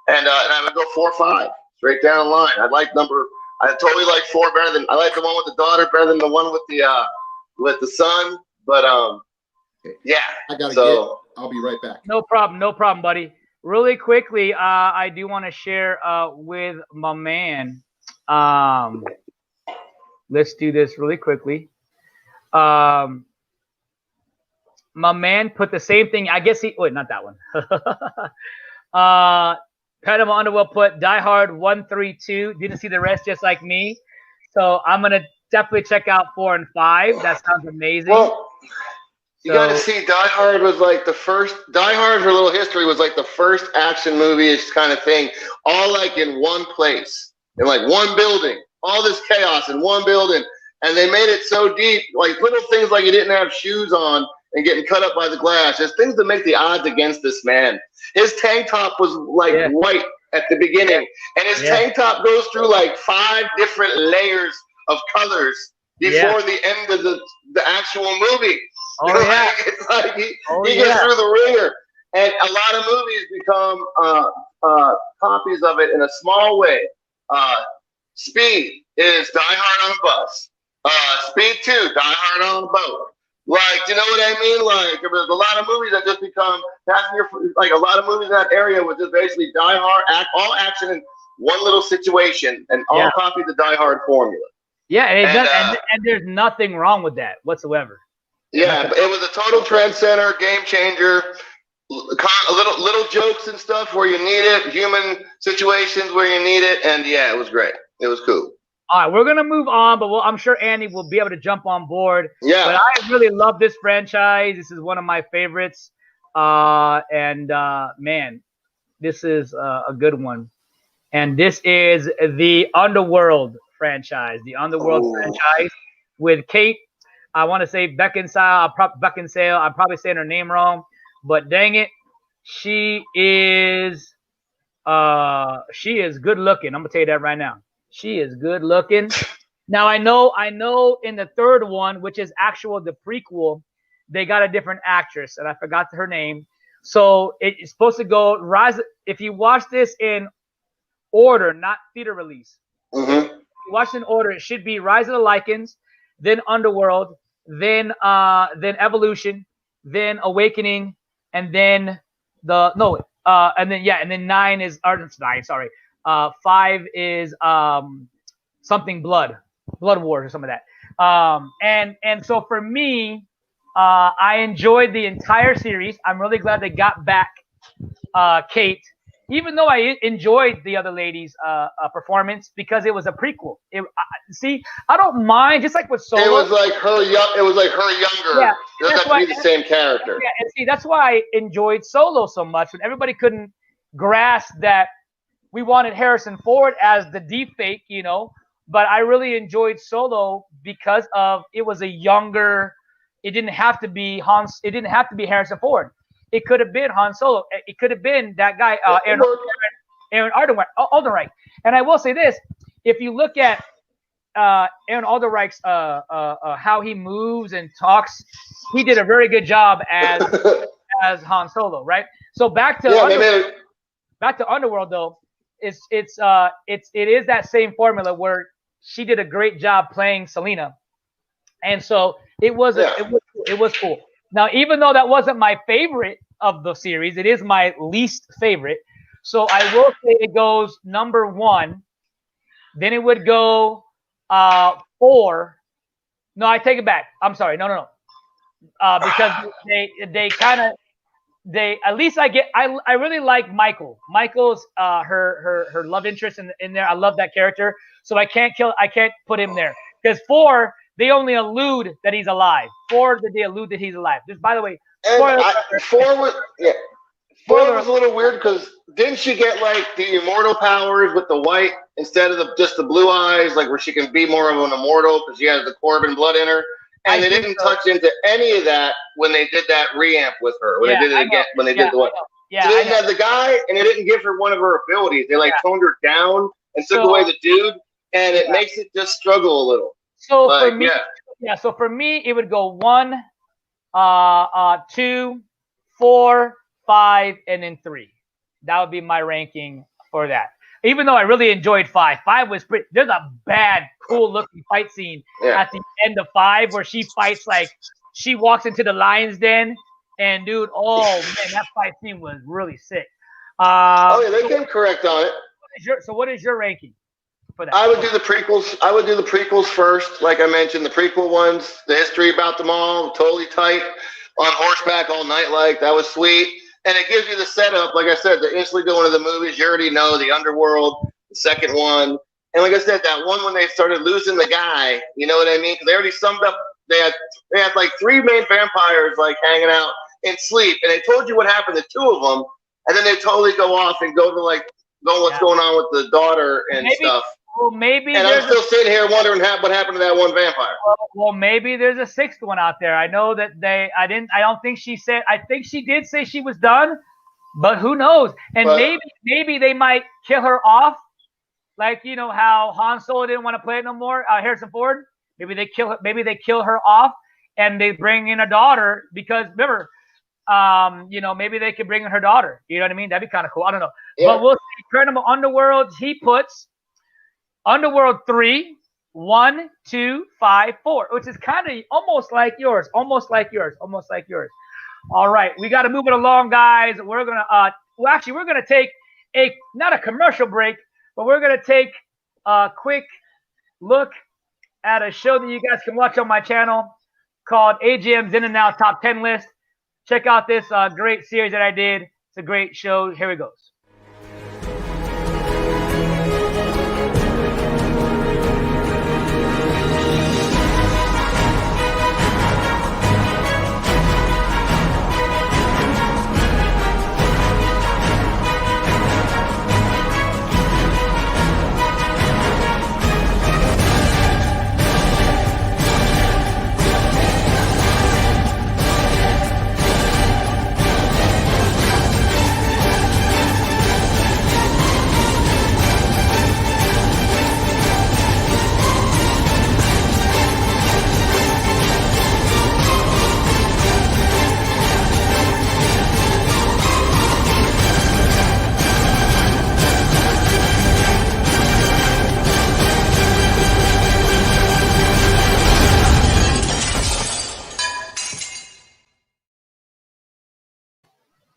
And I would go 4, 5. Straight down the line. I totally like 4 better than. I like the one with the daughter better than the one with the son. But yeah. I'll be right back. No problem, buddy. Really quickly, I do want to share with my man. Let's do this really quickly. My man put the same thing. I guess not that one. Panama Underworld put Die Hard 1, 3, 2. Didn't see the rest, just like me. So I'm gonna definitely check out 4 and 5. That sounds amazing. Well, you gotta see, Die Hard was like the first. Die Hard, for a little history, was like the first action movie-ish kind of thing, all like in one place, in like one building, all this chaos in one building, and they made it so deep, like little things like he didn't have shoes on and getting cut up by the glass. There's things that make the odds against this man. His tank top was like white at the beginning, and his tank top goes through like 5 different layers of colors before the end of the actual movie. Oh yeah, it's like he gets through the ringer, and a lot of movies become copies of it in a small way. Speed is Die Hard on a bus. Speed 2, Die Hard on a boat. Like, you know what I mean? Like, there's a lot of movies that just become passenger. Like, a lot of movies in that area was just basically Die Hard, all action in one little situation, and all copied the Die Hard formula. Yeah, and there's nothing wrong with that whatsoever. Yeah, it was a total trend center, game changer. Little jokes and stuff where you need it, human situations where you need it, and yeah, it was great. It was cool. All right, we're gonna move on, but I'm sure Andy will be able to jump on board. Yeah. But I really love this franchise. This is one of my favorites. Man, this is a good one. And this is the Underworld franchise. The Underworld franchise with Kate. I want to say Beckinsale. I'm probably saying her name wrong, but dang it, she is good looking. I'm gonna tell you that right now. She is good looking. Now I know in the third one, which is the prequel, they got a different actress, and I forgot her name. So it's supposed to go Rise. If you watch this in order, not theater release, if you watch in order, it should be Rise of the Lycans, then Underworld, then Evolution, then Awakening, and then and then 9 is 9. Sorry. 5 is something Blood Wars or some of that. And so for me, I enjoyed the entire series. I'm really glad they got back Kate, even though I enjoyed the other lady's performance because it was a prequel. I don't mind, just like with Solo. It was like her younger. Yeah, it doesn't have to be the same character. Yeah, and see, that's why I enjoyed Solo so much when everybody couldn't grasp that we wanted Harrison Ford as the deep fake, but I really enjoyed Solo because of it was a younger. It didn't have to be It didn't have to be Harrison Ford. It could have been Han Solo. It could have been that guy, Aaron Alderreich. And I will say this: if you look at Aaron Alderreich's how he moves and talks, he did a very good job as Han Solo, right? So back to Underworld though. It is that same formula where she did a great job playing Selena, and so it was cool. Now, even though that wasn't my favorite of the series, it is my least favorite. So I will say it goes number 1. Then it would go 4. No, I take it back. I'm sorry. No. Because they at least I really like Michael. Michael's her love interest in there. I love that character. So I can't put him there. Because 4, they only allude that he's alive. 4, they allude that he's alive. Just by the way, 4 was a little weird because didn't she get like the immortal powers with the white instead of just the blue eyes, like where she can be more of an immortal because she has the Corbin blood in her? And they didn't touch into any of that when they did that reamp with her. When they did it again, when they did the one. Yeah, so they didn't have the guy, and they didn't give her one of her abilities. They toned her down and took away the dude, and it makes it just struggle a little. So for me, it would go 1, 2, 4, 5, and then 3. That would be my ranking for that. Even though I really enjoyed 5. 5 was pretty. There's a bad, cool-looking fight scene at the end of 5 where she fights like she walks into the lion's den, and dude, oh man, that fight scene was really sick. They came correct on it. So what is your ranking for that? I would do the prequels first. Like I mentioned, the prequel ones, the history about them all, totally tight, on horseback all night, like that was sweet. And it gives you the setup, like I said, to instantly go into the movies. You already know the Underworld, the second one. And like I said, that one when they started losing the guy, you know what I mean? Because they already summed up, they had like 3 main vampires like hanging out in sleep. And they told you what happened to 2 of them. And then they totally go off and go to what's going on with the daughter and stuff. Well, maybe. And I'm still sitting here wondering what happened to that one vampire. Well, maybe there's a sixth one out there. I know that I don't think she said. I think she did say she was done, but who knows? And maybe they might kill her off, like how Han Solo didn't want to play it no more. Harrison Ford. Maybe they kill her. Maybe they kill her off, and they bring in a daughter because remember. Maybe they could bring in her daughter. You know what I mean? That'd be kind of cool. I don't know. Yeah. But we'll see. Incredible Underworld. He puts Underworld 3, 1, 2, 5, 4, which is kind of almost like yours. Almost like yours. All right. We got to move it along, guys. We're going to, we're going to take not a commercial break, but we're going to take a quick look at a show that you guys can watch on my channel called AGM's In and Out Top 10 List. Check out this great series that I did. It's a great show. Here it goes.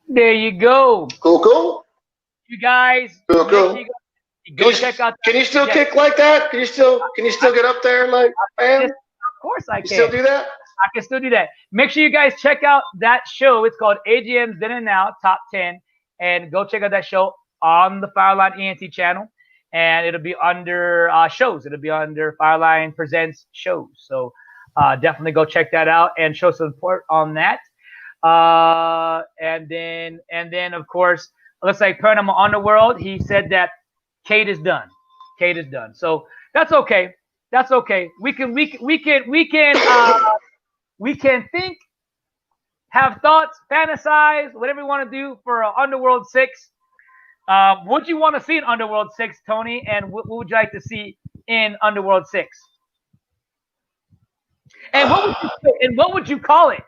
There you go. Cool. You guys. Cool. Go check out. Can you still kick like that? Can you still get up there like man? Of course I can. You still do that? I can still do that. Make sure you guys check out that show. It's called AGM's In and Out Top 10, and go check out that show on the FIRELINE ENT channel, and it'll be under shows. It'll be under FIRELINE Presents shows. So definitely go check that out and show some support on that. And then of course, let's say Paranormal Underworld. He said that Kate is done. So that's okay. We can think, have thoughts, fantasize, whatever you want to do for Underworld 6. What do you want to see in Underworld 6, Tony? And what would you like to see in Underworld 6? And what would you call it?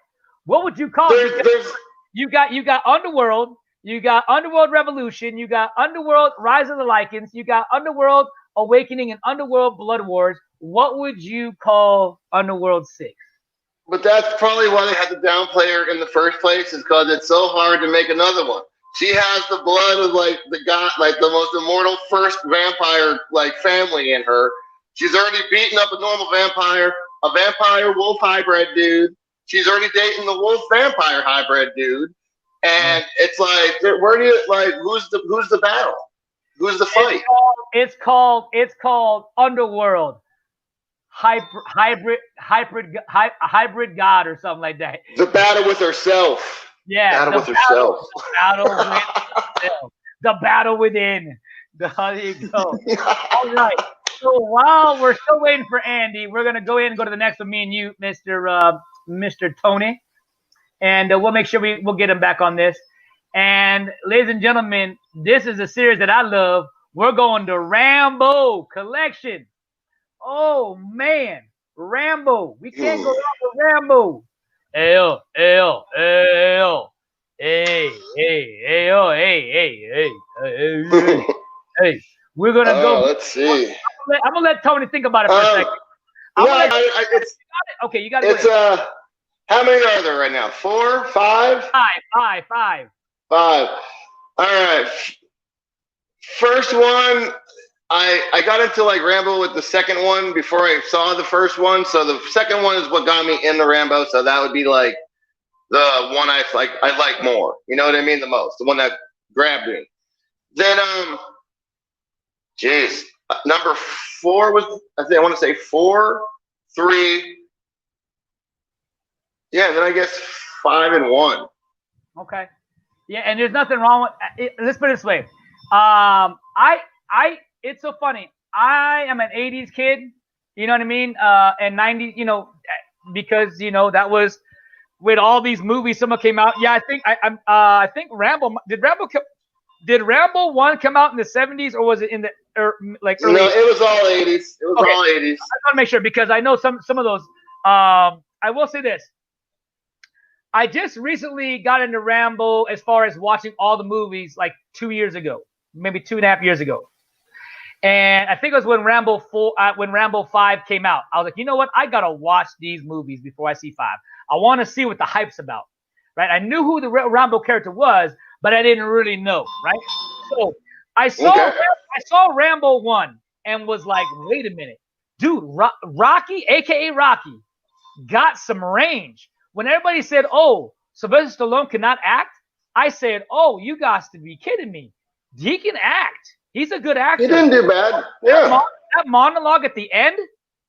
What would you call it? You got Underworld, you got Underworld Revolution, you got Underworld Rise of the Lycans, you got Underworld Awakening, and Underworld Blood Wars. What would you call Underworld 6? But that's probably why they had to downplay her in the first place, is because it's so hard to make another one. She has the blood of like the god, like the most immortal first vampire like family in her. She's already beaten up a normal vampire, a vampire wolf hybrid dude. She's already dating the wolf vampire hybrid dude, and it's like, where do you like? Who's the battle? Who's the fight? It's called Underworld hybrid god or something like that. The battle with herself. Yeah, battle with herself. The battle within. There you go. All right. So while we're still waiting for Andy, we're gonna go in and go to the next one. Me and you, Mr. Tony, and we'll make sure we'll get him back on this. And ladies and gentlemen, this is a series that I love. We're going to Rambo Collection. Oh man, Rambo! We can't go wrong with Rambo. Hey, we're gonna go. Let's see. I'm gonna let Tony think about it for a second. Okay, you got it. It's how many are there right now? 4, 5? 5. 5. All right. First one, I got into like Rambo with the second one before I saw the first one. So the second one is what got me into Rambo. So that would be like the one I like more. You know what I mean? The most, the one that grabbed me. Then number 4 was, I want to say 4, 3. Yeah, then I guess 5 and 1. Okay. Yeah, and there's nothing wrong with it. Let's put it this way. It's so funny. I am an '80s kid. You know what I mean? And '90s. You know, because that was with all these movies. Someone came out. Yeah, I think I think Rambo. Did Rambo 1 come out in the '70s or was it in the early? No, it was all '80s. It was Okay. all '80s. I want to make sure because I know some of those. I will say this. I just recently got into Rambo as far as watching all the movies like 2 years ago, maybe 2.5 years ago. And I think it was when Rambo 5 came out. I was like, you know what? I gotta watch these movies before I see 5. I want to see what the hype's about, right? I knew who the Rambo character was, but I didn't really know, right? So I saw Rambo 1 and was like, wait a minute, dude, Rocky, aka Rocky, got some range. When everybody said, "Oh, Sylvester Stallone cannot act," I said, "Oh, you guys to be kidding me! He can act. He's a good actor." He didn't do bad. Yeah. That monologue at the end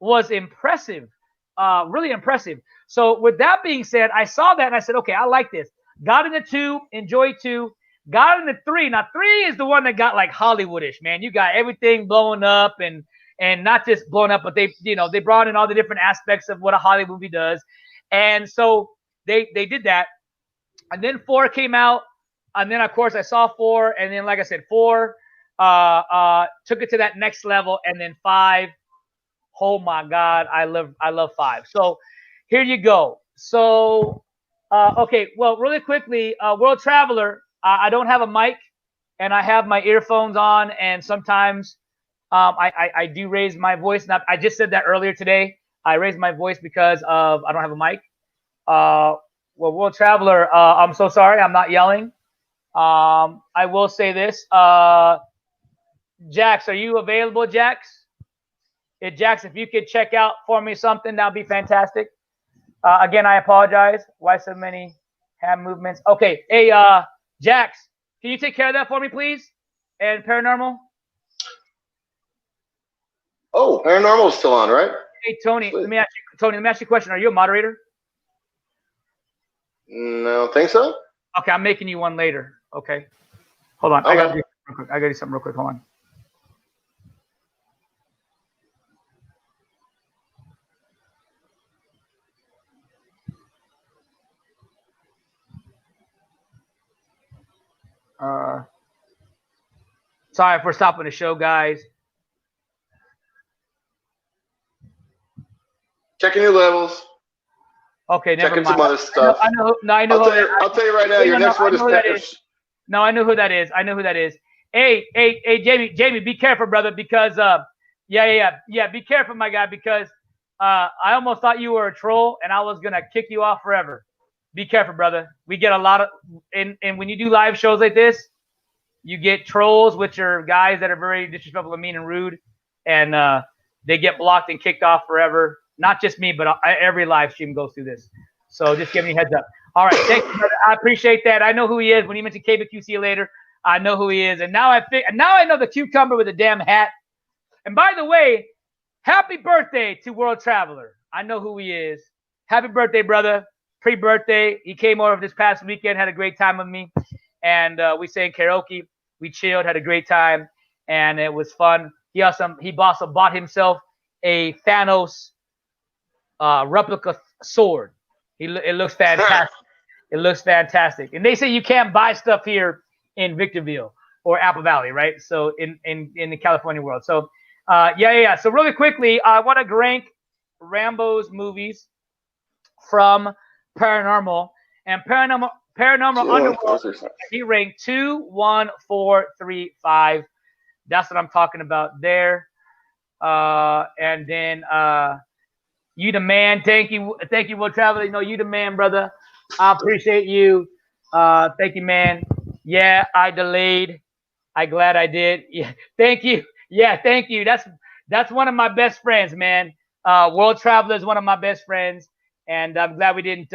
was impressive, really impressive. So with that being said, I saw that and I said, "Okay, I like this." Got into 2, enjoyed 2. Got into 3. Now 3 is the one that got like Hollywoodish, man. You got everything blowing up and not just blowing up, but they brought in all the different aspects of what a Hollywood movie does. And so they did that. And then 4 came out. And then, of course, I saw 4. And then, like I said, 4 took it to that next level. And then 5, oh, my God, I love 5. So here you go. So, okay, well, really quickly, World Traveler, I don't have a mic. And I have my earphones on. And sometimes I do raise my voice. Now, I just said that earlier today. I raised my voice because of I don't have a mic. Well, World Traveler, I'm so sorry. I'm not yelling. I will say this. Jax, are you available, Jax? Jax, if you could check out for me something, that'd be fantastic. Again, I apologize. Why so many hand movements? Okay. Hey, Jax, can you take care of that for me, please? And Paranormal? Oh, Paranormal's still on, right? Hey, Tony, let me ask you a question. Are you a moderator? No, think so. Okay, I'm making you one later. Okay. Hold on. Okay. I gotta do something real quick. Hold on. Sorry for stopping the show, guys. Checking your levels. Okay, never Checking mind. some other stuff. I know. I'll tell you right now. Your next word is peppers. No, I know who that is. Hey, Jamie, be careful, brother, because be careful, my guy, because I almost thought you were a troll and I was gonna kick you off forever. Be careful, brother. We get a lot of and when you do live shows like this, you get trolls, which are guys that are very disrespectful and mean and rude, and they get blocked and kicked off forever. Not just me, but every live stream goes through this. So just give me a heads up. All right, thank you, brother. I appreciate that. I know who he is. When you mentioned KBQ, see you later. I know who he is, and now I know the cucumber with the damn hat. And by the way, happy birthday to World Traveler. I know who he is. Happy birthday, brother. Pre-birthday. He came over this past weekend, had a great time with me, and we sang karaoke. We chilled, had a great time, and it was fun. He also bought himself a Thanos replica sword. It looks fantastic. It looks fantastic. And they say you can't buy stuff here in Victorville or Apple Valley, right? So in the California world. So So really quickly, I want to rank Rambo's movies from Paranormal. And Paranormal Underworld, he ranked 2, 1, 4, 3, 5. That's what I'm talking about there. And then you the man. Thank you, World Traveler. You know, you the man, brother. I appreciate you. Thank you, man. Yeah, I delayed. I'm glad I did. Yeah, thank you. Yeah, thank you. That's one of my best friends, man. World Traveler is one of my best friends, and I'm glad we didn't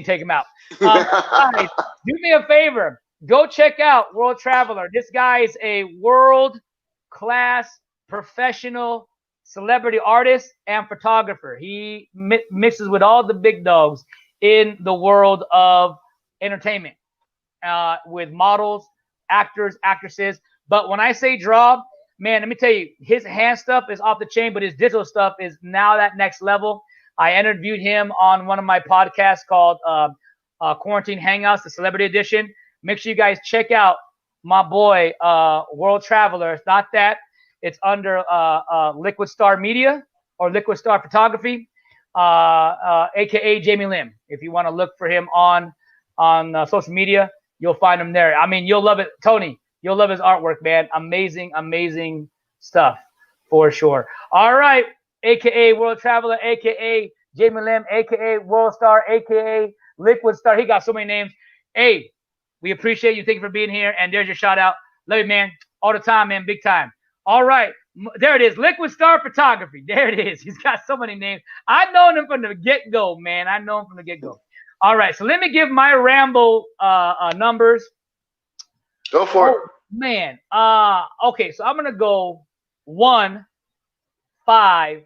take him out. Guys, do me a favor. Go check out World Traveler. This guy is a world-class professional celebrity artist and photographer. He mixes with all the big dogs in the world of entertainment, with models, actors, actresses. But when I say draw, man, let me tell you, his hand stuff is off the chain, but his digital stuff is now that next level. I interviewed him on one of my podcasts called Quarantine Hangouts, the Celebrity Edition. Make sure you guys check out my boy, World Traveler. It's not that. It's under Liquid Star Media or Liquid Star Photography, a.k.a. Jamie Lim. If you want to look for him on social media, you'll find him there. I mean, you'll love it. Tony, you'll love his artwork, man. Amazing, amazing stuff for sure. All right, a.k.a. World Traveler, a.k.a. Jamie Lim, a.k.a. World Star, a.k.a. Liquid Star. He got so many names. Hey, we appreciate you. Thank you for being here. And there's your shout out. Love you, man. All the time, man. Big time. All right. There it is. Liquid Star Photography. There it is. He's got so many names. I've known him from the get-go, man. I know him from the get-go. All right. So let me give my Rambo numbers. Go for it. Man. Okay. So I'm going to go 1, 5,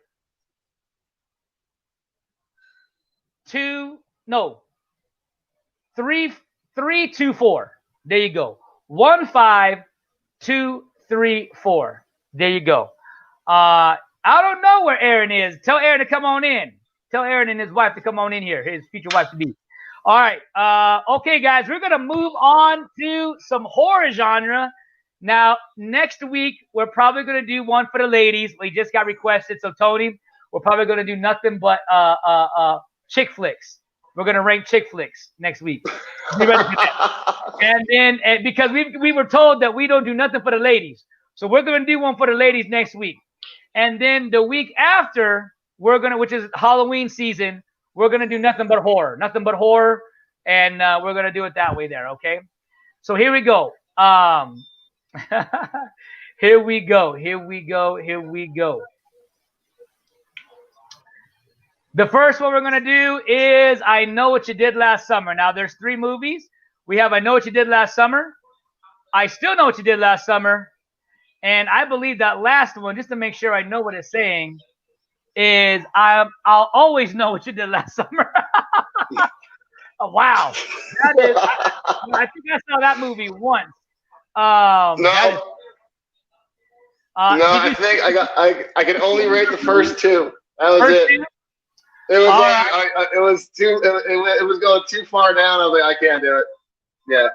2, no, 3, 2, 4. There you go. 1, 5, 2, 3, 4. There you go. I don't know where Aaron is. Tell Aaron to come on in. Tell Aaron and his wife to come on in here. His future wife to be. All right. Okay, guys, we're gonna move on to some horror genre. Now, next week we're probably gonna do one for the ladies. We just got requested, so Tony, we're probably gonna do nothing but chick flicks. We're gonna rank chick flicks next week. Be ready for that. And then, because we were told that we don't do nothing for the ladies, so we're gonna do one for the ladies next week. And then the week after, which is Halloween season, we're gonna do nothing but horror, and we're gonna do it that way there. Okay. So here we go. Here we go. The first one we're going to do is I Know What You Did Last Summer. Now, there's 3 movies. We have I Know What You Did Last Summer, I Still Know What You Did Last Summer, and I believe that last one, just to make sure I know what it's saying, is I'll Always Know What You Did Last Summer. Oh, wow. That is, I think I saw that movie once. No. I think I can only rate the first 2. That was it. 2? It was it was too. It was going too far down. I was like, I can't do it. Yeah.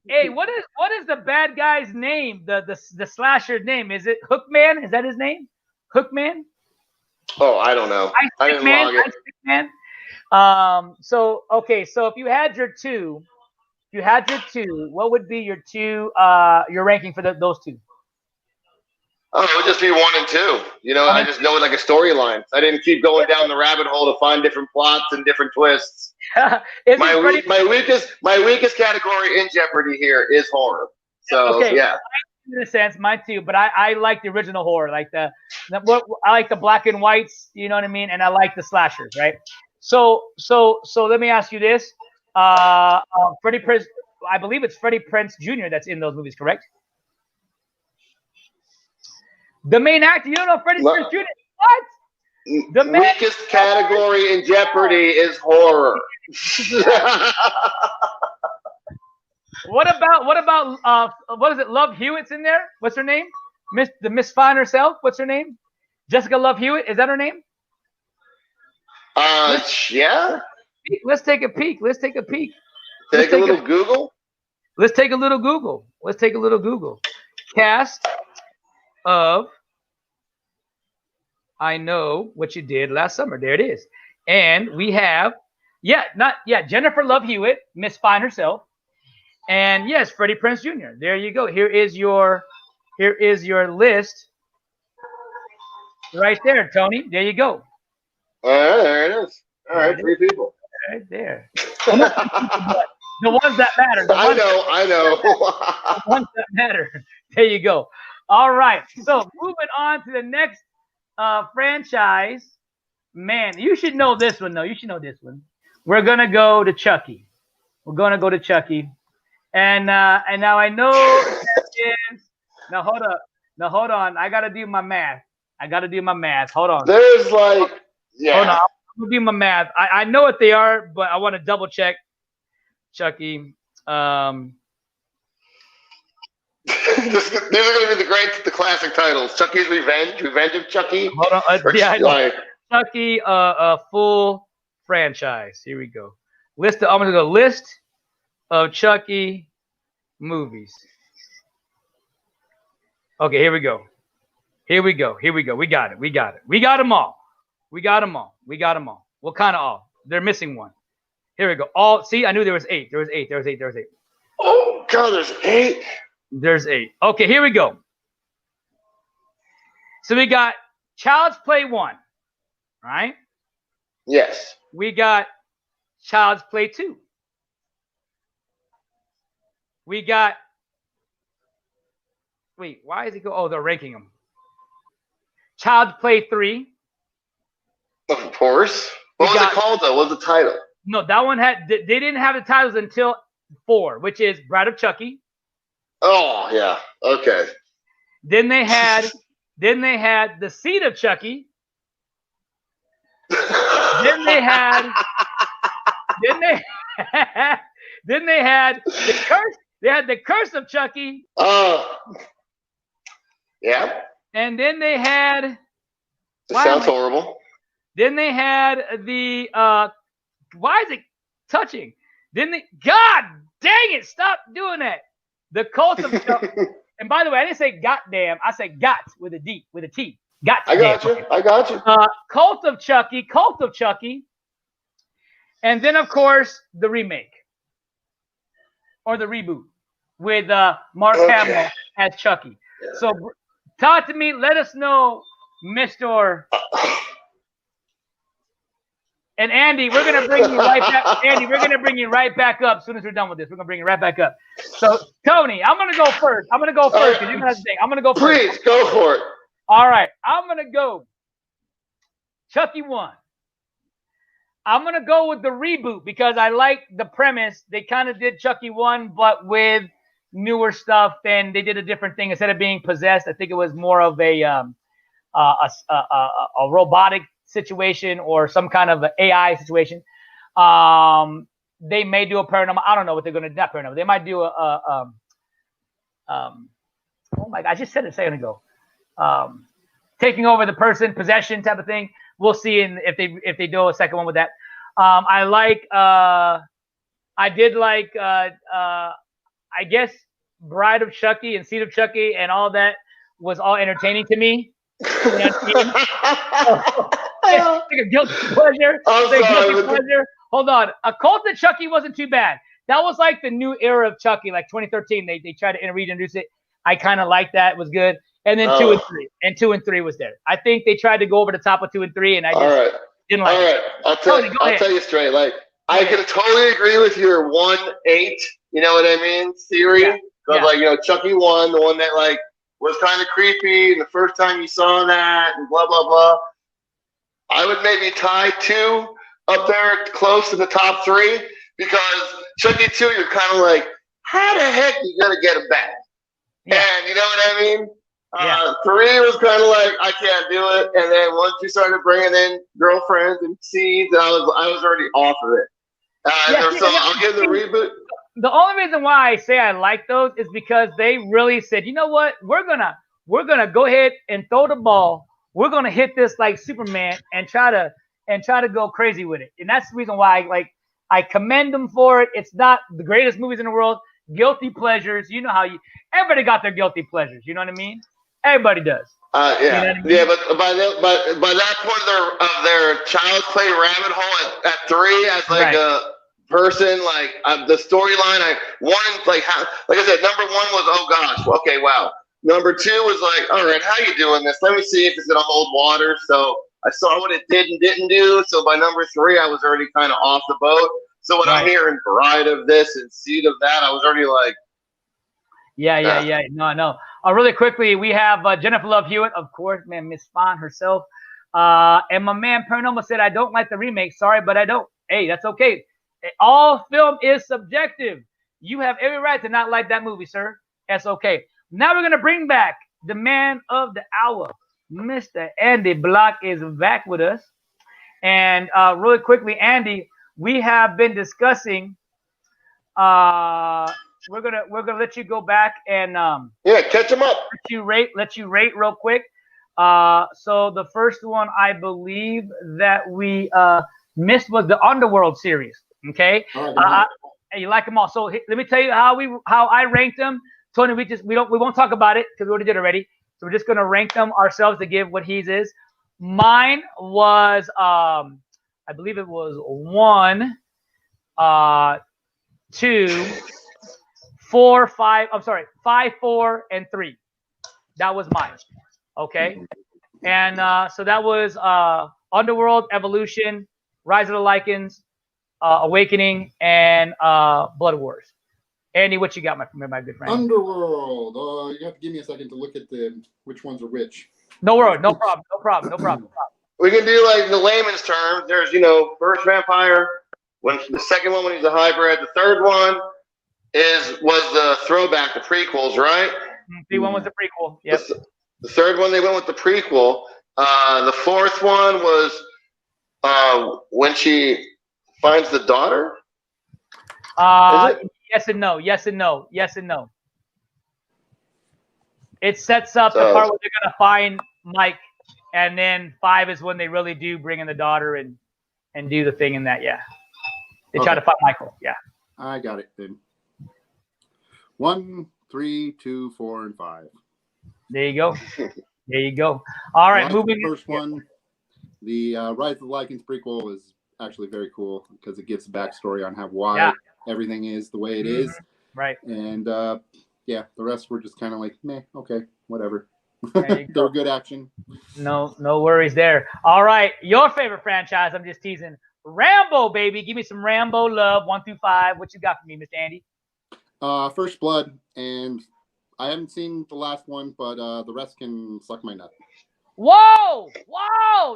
Hey, what is the bad guy's name? The slasher's name? Is it Hookman? Is that his name? Hookman? Oh, I don't know. I didn't log it. So okay. So if you had your 2, what would be your 2? Your ranking for those 2? Oh, it would just be 1 and 2. You know, I just know it like a storyline. I didn't keep going down the rabbit hole to find different plots and different twists. my weakest category in Jeopardy here is horror. So okay. Yeah. In a sense, mine too. But I like the original horror, like I like the black and whites. You know what I mean? And I like the slashers, right? So let me ask you this: Freddie Prinze, I believe it's Freddie Prinze Jr. that's in those movies, correct? The main actor, you don't know Freddie Prinze Jr. What? The weakest category in Jeopardy is horror. What about what is it? Love Hewitt's in there? What's her name? Miss Fine herself. What's her name? Jessica Love Hewitt. Is that her name? Yeah. Let's take a peek. Take a little Google. Let's take a little Google. Cast of I Know What You Did Last Summer. There it is. And we have, Jennifer Love Hewitt, Miss Fine herself. And yes, Freddie Prinze Jr. There you go. Here is your list. Right there, Tony. There you go. All right, there it is. All right, 3 people. Right there. The ones that matter. I know. The ones that matter. There you go. All right. So moving on to the next franchise. Man, you should know this one, though. You should know this one. We're going to go to Chucky. And now I know that is. Now, hold on. I got to do my math. Hold on. There's like, yeah. Hold on. I'm going to do my math. I know what they are, but I want to double check. Chucky. These are going to be the classic titles: Chucky's Revenge, Revenge of Chucky. Hold on. Yeah, I know. Chucky, full franchise. Here we go. I'm gonna go list of Chucky movies. Okay, here we go. We got it. We got them all. Well, kind of all. They're missing one. Here we go. All. See, I knew there was 8. There was 8. Oh God, there's 8. There's 8. Okay, here we go. So we got Child's Play 1, right? Yes. We got Child's Play 2. We got. Wait, why is it go? Oh, they're ranking them. Child's Play 3. Of course. What was it called though? What was the title? No, that one they didn't have the titles until 4, which is Bride of Chucky. Oh yeah. Okay. Then they had The Seed of Chucky. then they had the curse. They had the Curse of Chucky. Oh. Yeah. And then they had. This sounds horrible. Then they had the. Why is it touching? God dang it! Stop doing that. The Cult of Chucky. And by the way, I didn't say goddamn. I said got with a D, with a T. Got. I got you. Cult of Chucky. And then, of course, the remake. Or the reboot with Mark Hamill as Chucky. Yeah. So talk to me. Let us know, Mr. And Andy, we're going to bring you right back. Andy, we're going to bring you right back up as soon as we're done with this. We're going to bring you right back up. So, Tony, I'm going to go first. I'm going to go first. Right. You're gonna have to think. I'm going to go first. Please, go for it. All right. I'm going to go Chucky 1. I'm going to go with the reboot because I like the premise. They kind of did Chucky 1, but with newer stuff, and they did a different thing. Instead of being possessed, I think it was more of a robotic situation or some kind of AI situation. They may do a paranormal. I don't know what they're going to do. Not paranormal. They might do oh my God, I just said it a second ago. Taking over the person, possession type of thing. We'll see if they do a second one with that. I guess Bride of Chucky and Seed of Chucky and all that was all entertaining to me. It's like a guilty pleasure. Hold on. A Cult of Chucky wasn't too bad. That was like the new era of Chucky, like 2013. They tried to reintroduce it. I kind of liked that. It was good. And then 2 and 3. And 2 and 3 was there. I think they tried to go over the top of 2 and 3, and I just didn't like it. I'll tell you straight. Like, I can totally agree with your 1-8, you know what I mean, theory. Because, like, you know, Chucky 1, the one that, like, was kind of creepy, and the first time you saw that, and blah, blah, blah. I would maybe tie 2 up there close to the top 3, because Chucky 2, you're kind of like, how the heck are you going to get him back? Yeah. And you know what I mean? 3 was kind of like, I can't do it. And then once you started bringing in girlfriends and seeds, I was already off of it. So I'll give the reboot. The only reason why I say I like those is because they really said, you know what, we're gonna go ahead and throw the ball. We're gonna hit this like Superman and try to go crazy with it. And that's the reason why I commend them for it. It's not the greatest movies in the world. Guilty pleasures. You know how everybody got their guilty pleasures. You know what I mean? Everybody does. Yeah, you know what I mean? Yeah, but by that point of their Child's Play rabbit hole at 3 as like a person, like the storyline, I wanted like I said, number 1 was oh gosh, okay, wow. Number 2 was like, all right, how you doing this? Let me see if it's gonna hold water. So I saw what it did and didn't do. So by number 3, I was already kind of off the boat. So when I'm hearing Bride of this and Seed of that, I was already like, yeah. No. Really quickly, we have Jennifer Love Hewitt, of course, man, Miss Fawn herself. And my man Paranormal said, I don't like the remake. Sorry, but I don't. Hey, that's okay. All film is subjective. You have every right to not like that movie, sir. That's okay. Now we're going to bring back the man of the hour. Mr. Andy Block is back with us. And really quickly, Andy, we have been discussing we're gonna let you go back and yeah, catch them up. let you rate real quick. So the first one I believe that we missed was the Underworld series. Okay, you like them all. So let me tell you how I ranked them. Tony, we won't talk about it because we already did already. So we're just gonna rank them ourselves to give what his is. Mine was I believe it was 1, 2, 4, 5. I'm sorry, 5, 4, and 3. That was mine. Okay, and so that was Underworld, Evolution, Rise of the Lycans, Awakening, and Blood Wars. Andy, what you got, my good friend? Underworld. You have to give me a second to look at which ones are which. No worries, no problem. We can do like the layman's terms. There's, first vampire, when the second one when he's a hybrid. The third one was the throwback, the prequels, right? The one was the prequel. Yep. The third one they went with the prequel. The fourth one was when she finds the daughter. Yes and no. It sets up the part where they're gonna find Mike, and then 5 is when they really do bring in the daughter and do the thing in that. Yeah, they try to find Michael. Yeah, I got it then. 1, 3, 2, 4, and 5. There you go. All right, moving. The first one, the Rise of the Lycans prequel is actually very cool because it gives a backstory on why everything is the way it is. Right. And the rest were just kind of like, meh, okay, whatever. They're good action. No worries there. All right, your favorite franchise? I'm just teasing. Rambo, baby. Give me some Rambo love. 1 through 5. What you got for me, Mr. Andy? First Blood, and I haven't seen the last one, but the rest can suck my nut. Whoa,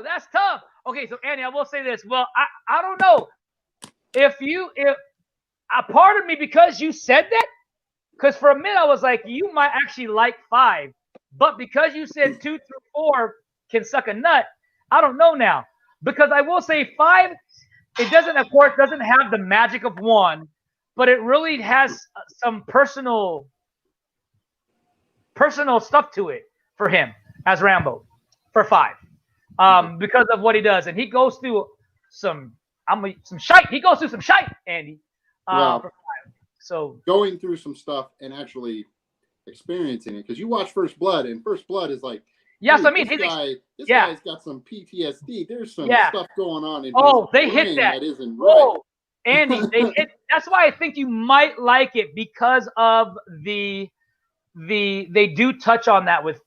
that's tough. Okay, so Andy, I will say this. Well, I don't know if a part of me, because you said that, because for a minute I was like, you might actually like 5, but because you said 2 through 4 can suck a nut, I don't know now. Because I will say 5, it doesn't have the magic of 1, but it really has some personal stuff to it for him as Rambo for 5, because of what he does, and he goes through some shite. He goes through some shite, Andy. For 5. So going through some stuff and actually experiencing it, because you watch First Blood, and First Blood is like, yes, hey, I mean, this guy's got some PTSD. There's some stuff going on in they his hit brain that isn't right. Andy, they hit. That's why I think you might like it, because of they do touch on that with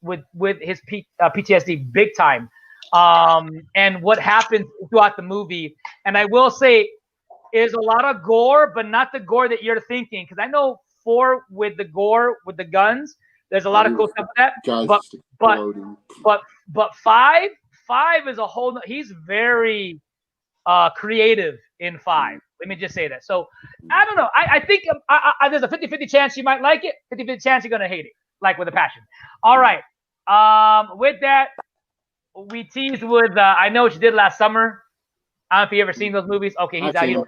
his PTSD big time, and what happens throughout the movie. And I will say, is a lot of gore, but not the gore that you're thinking. Because I know 4 with the gore with the guns, there's a lot of cool stuff with that. But 5 is a whole. He's very creative in 5. Let me just say that. So I don't know. I think there's a 50-50 chance you might like it. 50-50 chance you're gonna hate it, like with a passion. All right. With that, we teased with. I know what you did last summer. I don't know if you ever seen those movies. Okay, he's out here.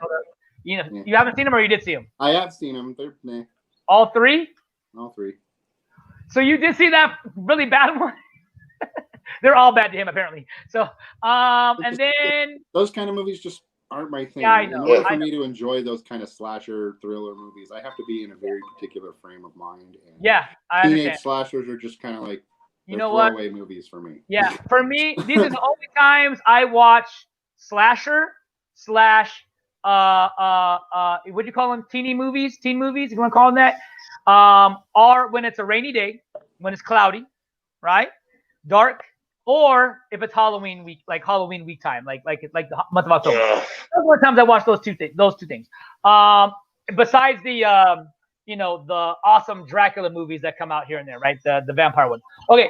You haven't seen them, or you did see them? I have seen them. They're meh. All 3? All 3. So you did see that really bad one? They're all bad to him, apparently. So, and then those kind of movies just aren't my thing. Yeah, I know. In order for me to enjoy those kind of slasher thriller movies, I have to be in a very particular frame of mind. And I teenage understand. slashers are just kind of like throwaway movies for me. Yeah, for me, these are the only times I watch slasher / what do you call them? Teen movies, if you want to call them that. Or when it's a rainy day, when it's cloudy, right? Dark, or if it's Halloween week, like Halloween week time, like the month of October. Those are the times I watch those two things. Besides the the awesome Dracula movies that come out here and there, right? The vampire one. Okay.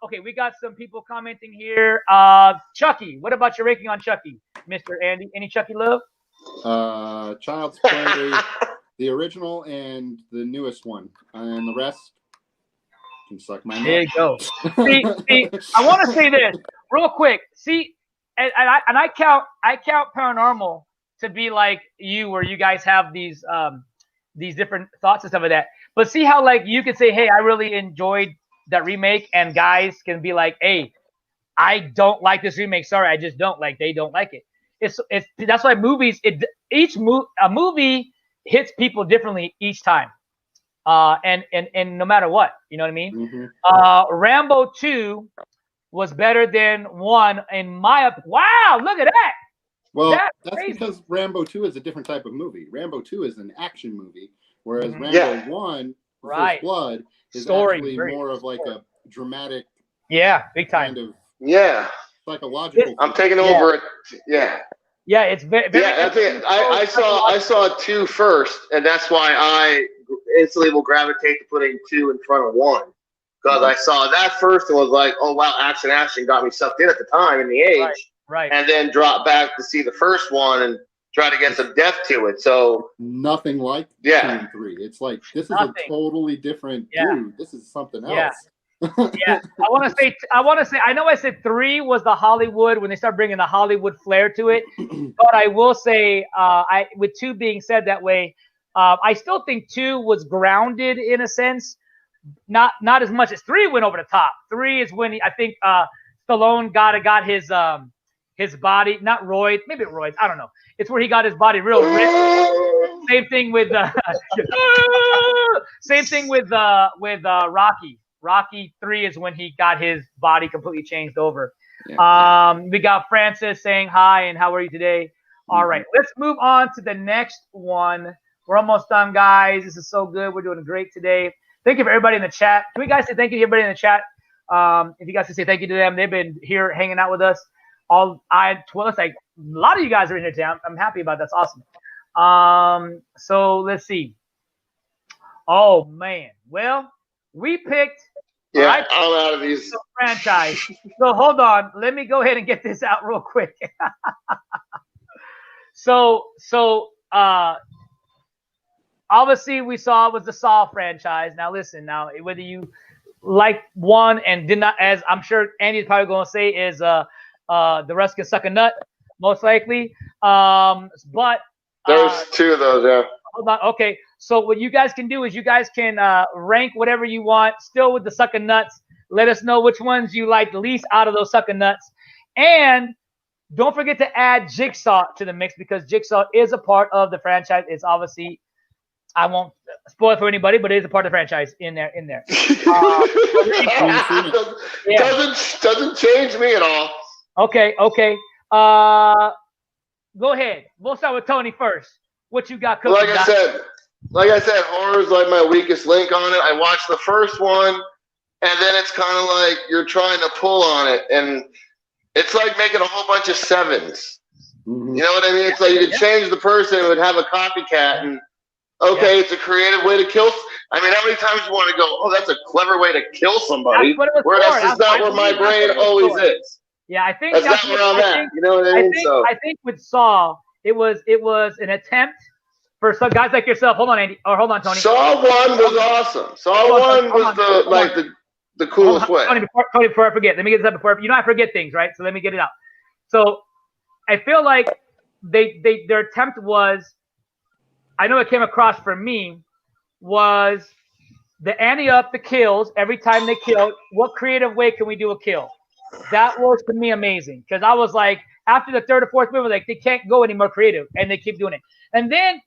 Okay, we got some people commenting here. Chucky, what about your ranking on Chucky, Mr. Andy? Any Chucky love? Child's Play, the original and the newest one, and the rest can suck my nut. There you go. see, I want to say this real quick. See, and I count paranormal to be like you, where you guys have these these different thoughts and stuff like that. But see how like you could say, hey, I really enjoyed that remake, and guys can be like, hey, I don't like this remake. Sorry, I just don't like. They don't like it. It's that's why movies. A movie hits people differently each time. And no matter what, you know what I mean. Rambo 2 was better than 1 in my. Wow, look at that. Well, that's because Rambo 2 is a different type of movie. Rambo 2 is an action movie, whereas Rambo 1, First Blood, is actually more of like a dramatic. Yeah, big time. Kind of psychological. I'm taking over it. Yeah. Yeah, it's very. Yeah, I saw 2 first, and that's why I instantly will gravitate to putting 2 in front of 1, because I saw that first and was like, oh wow, action got me sucked in at the time in the age, right. And then drop back to see the first one and try to get some depth to it. So nothing like 2 and 3. It's like this is a totally different dude. This is something else. Yeah, I want to say. I know I said 3 was the Hollywood when they start bringing the Hollywood flair to it, but I will say, with 2 being said that way, I still think 2 was grounded in a sense, not as much as 3 went over the top. 3 is when I think Stallone got his body, not roids, maybe roids, I don't know. It's where he got his body real ripped. Same thing with Rocky. Rocky 3 is when he got his body completely changed over. We got Francis saying hi and how are you today? All right, let's move on to the next one. We're almost done, guys. This is so good. We're doing great today. Thank you for everybody in the chat. Can we guys say thank you to everybody in the chat? If you guys can say thank you to them, they've been here hanging out with us. It's like a lot of you guys are in here today. I'm happy about that. That's awesome. So let's see. Oh man. Well, we picked. Yeah, I'm out of these franchise. So hold on. Let me go ahead and get this out real quick. So obviously we saw it was the Saw franchise. Now listen, whether you like 1 and did not, as I'm sure Andy's probably going to say, is the rest can suck a nut, most likely. But there's 2 of those, yeah. Hold on. Okay. So what you guys can do is you guys can rank whatever you want, still with the sucking nuts. Let us know which ones you like the least out of those sucking nuts. And don't forget to add Jigsaw to the mix, because Jigsaw is a part of the franchise. It's obviously, I won't spoil it for anybody, but it is a part of the franchise in there. Doesn't change me at all. Okay. Go ahead. We'll start with Tony first. What you got cooking? Like I said, horror is like my weakest link on it. I watched the first one, and then it's kind of like you're trying to pull on it, and it's like making a whole bunch of 7s. You know what I mean? It's like you could change the person and would have a copycat, and it's a creative way to kill. I mean, how many times you want to go, oh, that's a clever way to kill somebody, where that's just not where my brain always is. Yeah, I think that's not where I'm at. You know what I mean? I think with Saw, it was an attempt for some guys like yourself. Hold on, Andy, or hold on, Tony. Saw 1 was awesome. Saw 1 was the coolest way. Tony, before I forget, let me get this up before I forget things, right? So let me get it out. So I feel like their attempt was, I know it came across for me, was the ante up the kills every time they killed. What creative way can we do a kill? That was to me amazing, because I was like, after the 3rd or 4th movie, like they can't go any more creative, and they keep doing it. And then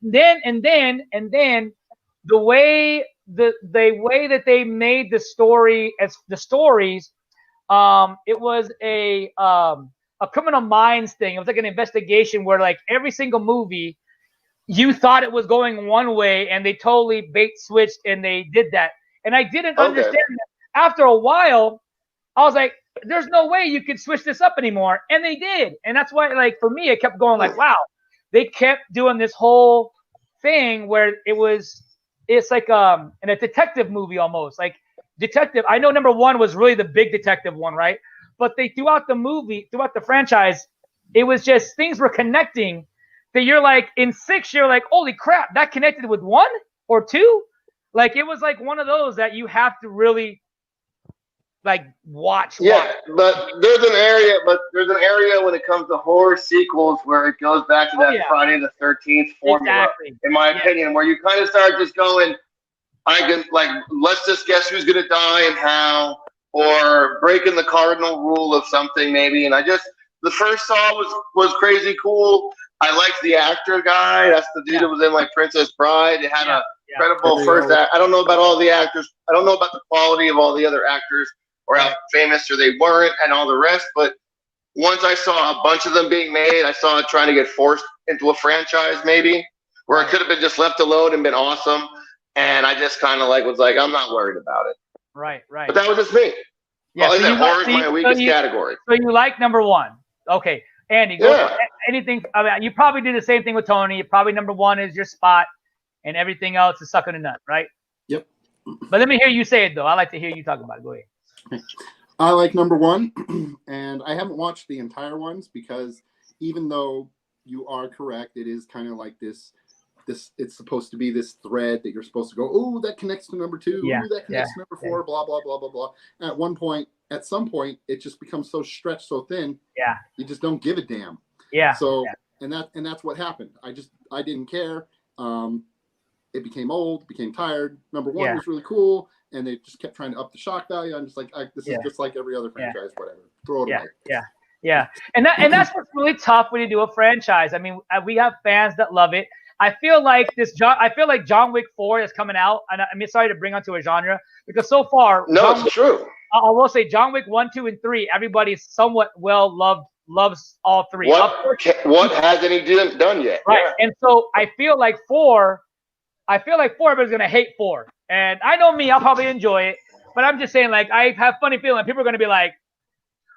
the way that they made the story as the stories, it was a Criminal Minds thing. It was like an investigation where like every single movie, you thought it was going one way, and they totally bait switched and they did that. And I didn't understand that. After a while, I was like, there's no way you could switch this up anymore. And they did. And that's why, like, for me, it kept going like, wow, they kept doing this whole thing where it's like in a detective movie almost. Like detective, I know number 1 was really the big detective one, right? But they throughout the franchise, it was just things were connecting that you're like, in 6, you're like, holy crap, that connected with 1 or 2. Like it was like one of those that you have to really like watch. Yeah, but there's an area when it comes to horror sequels where it goes back to that Friday the 13th formula, in my opinion, where you kind of start just going, I can like, let's just guess who's gonna die and how, or breaking the cardinal rule of something maybe. And the first Saw was crazy cool. I liked the actor guy. That's the dude that was in like Princess Bride. It had a incredible first act. I don't know about all the actors. I don't know about the quality of all the other actors or how famous or they weren't and all the rest. But once I saw a bunch of them being made, I saw it trying to get forced into a franchise maybe, where it could have been just left alone and been awesome. And I just kind of was like, I'm not worried about it. Right. But that was just me. Yeah, horror is my weakest category. So you like number one. Okay. Andy, go anything. I mean, you probably do the same thing with Tony. Probably number one is your spot, and everything else is sucking a nut, right? Yep. But let me hear you say it, though. I like to hear you talk about it. Go ahead. I like number one, and I haven't watched the entire ones because even though you are correct, it is kind of like this. It's supposed to be this thread that you're supposed to go, oh, that connects to number two. Yeah. Ooh, that connects to number four. Blah blah blah blah blah. And at some point, it just becomes so stretched, so thin. Yeah. You just don't give a damn. Yeah. So and that's what happened. I didn't care. It became old, became tired. Number one was really cool, and they just kept trying to up the shock value. I'm just like, this is just like every other franchise, whatever. Throw it away. Yeah. And that's what's really tough when you do a franchise. I mean, we have fans that love it. I feel like John Wick 4 is coming out, and I'm sorry to bring onto a genre because so far, it's true. I will say John Wick 1, 2, and 3. Everybody's somewhat loves all three. What hasn't he done yet? Right, and so I feel like 4. Everybody's gonna hate 4, and I know me, I'll probably enjoy it, but I'm just saying, like, I have funny feeling people are gonna be like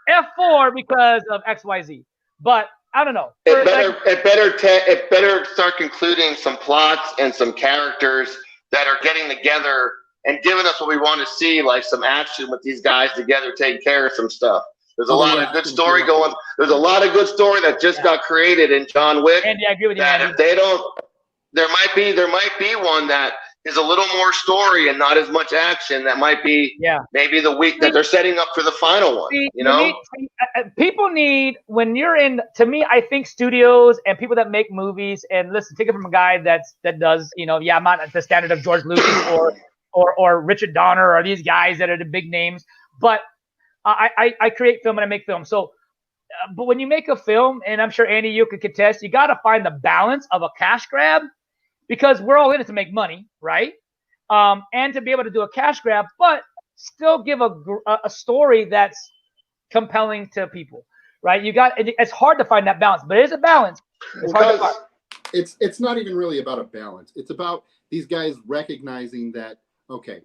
F4 because of XYZ, but. I don't know. It better start concluding some plots and some characters that are getting together and giving us what we want to see, like some action with these guys together taking care of some stuff. There's a lot of good story going. There's a lot of good story that just got created in John Wick. Andy, I agree with you. That if they don't, there might be one that is a little more story and not as much action. That might be maybe the week that they're setting up for the final one. People need, when you're in, to me, I think studios and people that make movies, and listen, take it from a guy that does, I'm not at the standard of George Lucas or Richard Donner or these guys that are the big names, but I create film and I make film. So, but when you make a film, and I'm sure Andy, you could contest, you got to find the balance of a cash grab. Because we're all in it to make money, right? And to be able to do a cash grab, but still give a story that's compelling to people, right? It's hard to find that balance, but it is a balance. It's not even really about a balance. It's about these guys recognizing that, okay,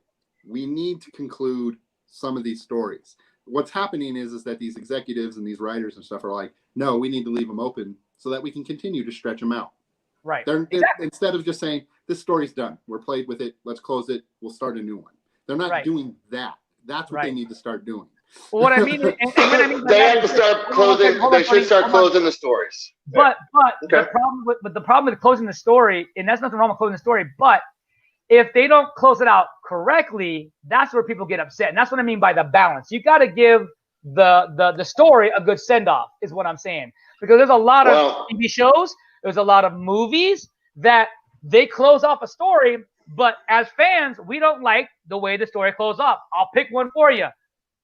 we need to conclude some of these stories. What's happening is that these executives and these writers and stuff are like, no, we need to leave them open so that we can continue to stretch them out. Right. Instead of just saying, this story's done. We're played with it. Let's close it. We'll start a new one. They're not doing that. That's what they need to start doing. Well, what I mean is, they have to start closing. They should start closing the stories. But the problem with closing the story, and that's nothing wrong with closing the story, but if they don't close it out correctly, that's where people get upset. And that's what I mean by the balance. You got to give the story a good send-off, is what I'm saying. Because there's a lot of TV shows, there's a lot of movies that they close off a story, but as fans, we don't like the way the story closed off. I'll pick one for you.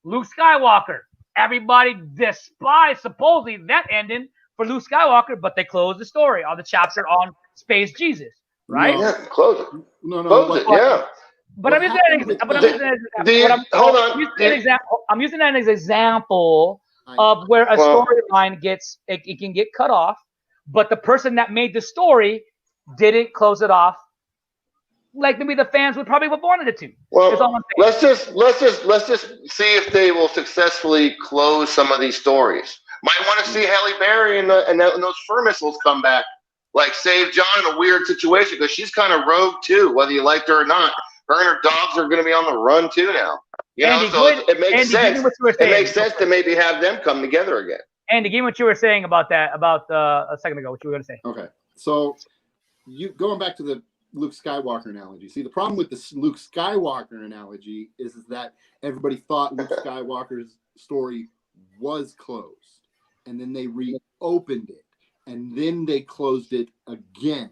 Luke Skywalker. Everybody despised supposedly that ending for Luke Skywalker, but they closed the story on the chapter on Space Jesus, right? Yeah, close it. No. Close it, yeah. But I'm using that as an example of where a storyline it can get cut off, but the person that made the story didn't close it off like maybe the fans would probably have wanted it to. Well, let's just see if they will successfully close some of these stories. Might want to see Halle Berry and those fur missiles come back, like save John in a weird situation, because she's kind of rogue too, whether you liked her or not. Her and her dogs are going to be on the run too now. It makes sense. It makes sense to maybe have them come together again. Andy, give me what you were saying about that a second ago. What you were going to say? Okay, so going back to Luke Skywalker analogy. See, the problem with the Luke Skywalker analogy is that everybody thought Luke Skywalker's story was closed, and then they reopened it, and then they closed it again.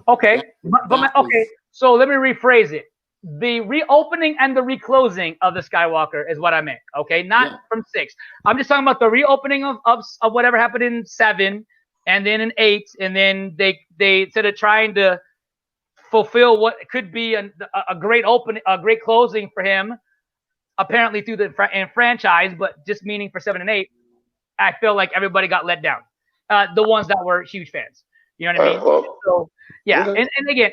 Okay, okay. So let me rephrase it. The reopening and the reclosing of the Skywalker is what I meant. Okay, not from 6. I'm just talking about the reopening of whatever happened in 7, and then in 8, and then they instead of trying to fulfill what could be a great great closing for him, apparently through the franchise, but just meaning for 7 and 8, I feel like everybody got let down. The ones that were huge fans, you know what I mean? Well, so yeah, and again,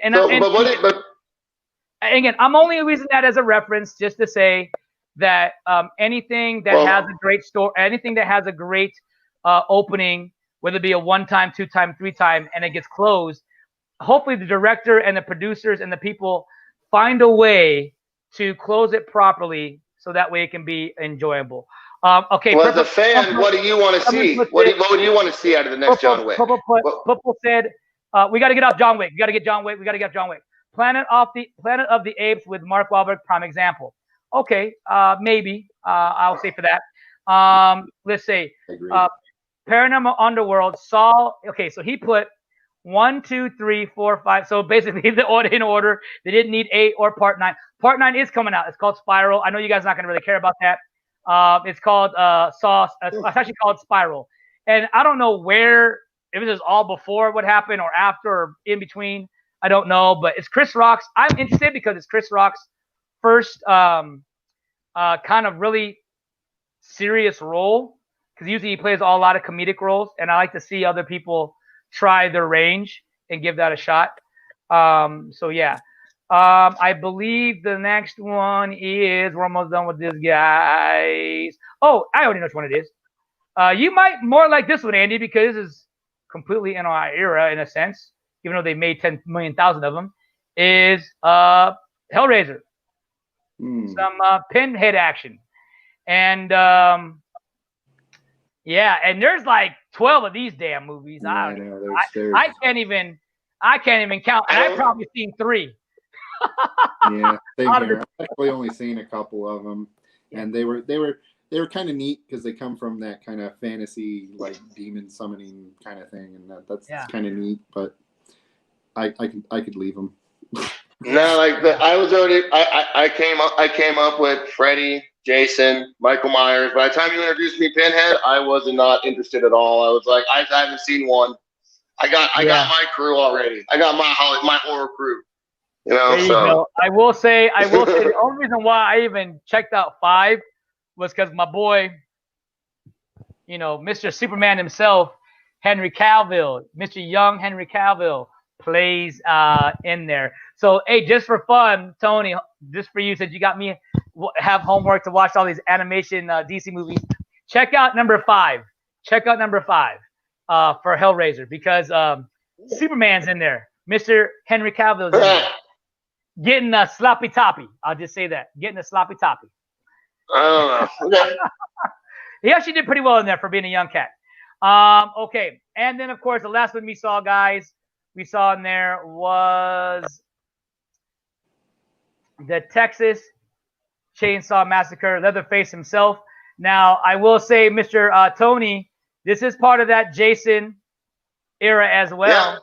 again, I'm only using that as a reference just to say that anything that has a great story, anything that has a great opening, whether it be a 1-time, 2-time, 3-time, and it gets closed, hopefully the director and the producers and the people find a way to close it properly so that way it can be enjoyable. Okay. Well, as a fan, what do you want to see? What would you want to see out of the next John Wick? Purple said, we got to get off John Wick. We got to get John Wick. We got to get John Wick. Planet of the Apes with Mark Wahlberg, prime example. Okay, maybe I'll say for that. Let's say Paranormal Underworld. Saw. Okay, so he put 1, 2, 3, 4, 5. So basically, the order in order. They didn't need 8 or Part 9. Part 9 is coming out. It's called Spiral. I know you guys are not going to really care about that. It's called it's actually called Spiral. And I don't know where, if it was all before what happened or after or in between. I don't know, but it's Chris Rock's. I'm interested because it's Chris Rock's first kind of really serious role, because usually he plays a lot of comedic roles, and I like to see other people try their range and give that a shot. So yeah. I believe the next one is, we're almost done with this, guys. Oh, I already know which one it is. You might more like this one, Andy, because this is completely in our era in a sense, even though they made 10 million thousand of them, is Hellraiser. Some pinhead action. And yeah, and there's like 12 of these damn movies. I can't even count, and I've probably seen 3. Yeah, same here. I've actually only seen a couple of them, and they were kind of neat because they come from that kind of fantasy, like demon summoning kind of thing, and that's kind of neat. But I could leave them. No, I came up with Freddy, Jason, Michael Myers. By the time you introduced me Pinhead, I was not interested at all. I was like, I haven't seen one. I got my crew already. I got my horror crew. You know, there you go. I will say the only reason why I even checked out 5 was because my boy, you know, Mr. Superman himself, Henry Cavill, Mr. Young Henry Cavill, plays in there. So hey, just for fun, Tony, just for you, since you got me have homework to watch all these animation DC movies, check out number 5. Check out number 5 for Hellraiser, because Superman's in there. Mr. Henry Cavill's in there. Getting a sloppy toppy. I'll just say that. Getting a sloppy toppy. I don't know. Okay. He actually did pretty well in there for being a young cat. Okay. And then, of course, the last one we saw in there was the Texas Chainsaw Massacre, Leatherface himself. Now, I will say, Mr. Tony, this is part of that Jason era as well. Yeah.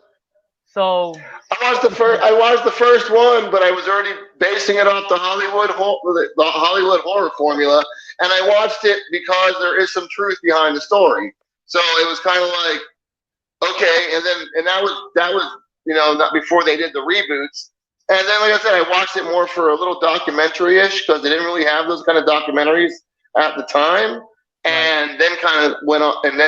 So I watched the first one, but I was already basing it off the Hollywood horror formula, and I watched it because there is some truth behind the story. So it was kind of like, okay, and that was you know, not before they did the reboots. And then, like I said, I watched it more for a little documentary-ish, because they didn't really have those kind of documentaries at the time. And then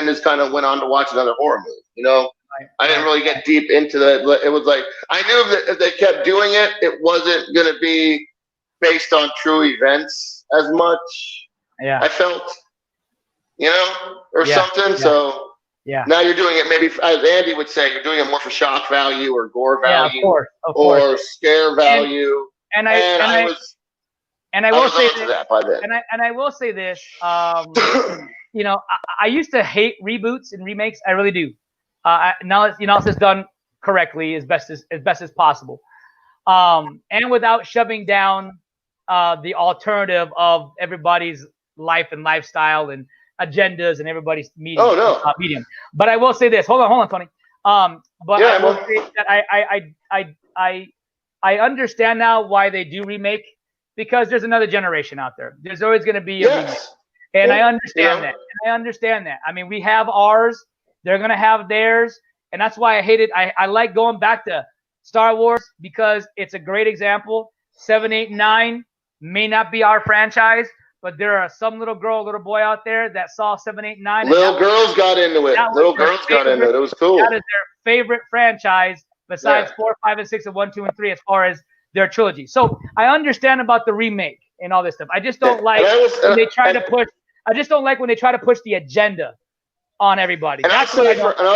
just kind of went on to watch another horror movie, you know. I didn't really get deep into that. It was like, I knew that if they kept doing it, it wasn't going to be based on true events as much. Yeah. I felt, you know, or something. Yeah. So now you're doing it, maybe, as Andy would say, you're doing it more for shock value or gore value, of course. Or scare value. And I will say this, you know, I used to hate reboots and remakes. I really do. Now it's done correctly as best as possible. and without shoving down the alternative of everybody's life and lifestyle and agendas and everybody's meeting. Oh no. Medium. But I will say this. Hold on, Tony. But Yeah, I will say that I understand now why they do remake, because there's another generation out there. There's always going to be a remake, and I understand that. And I understand that. I mean, we have ours. They're going to have theirs, and that's why I hate it. I like going back to Star Wars because it's a great example. 7, 8, 9 may not be our franchise, but there are some little girl, little boy out there that saw 7, 8, 9. Little girls got into it. Little girls got into it. It was cool. That is their favorite franchise besides 4, 5, and 6, and 1, 2, and 3 as far as their trilogy. So I understand about the remake and all this stuff. I just don't like when they try to push. I just don't like when they try to push the agenda on everybody. And I'll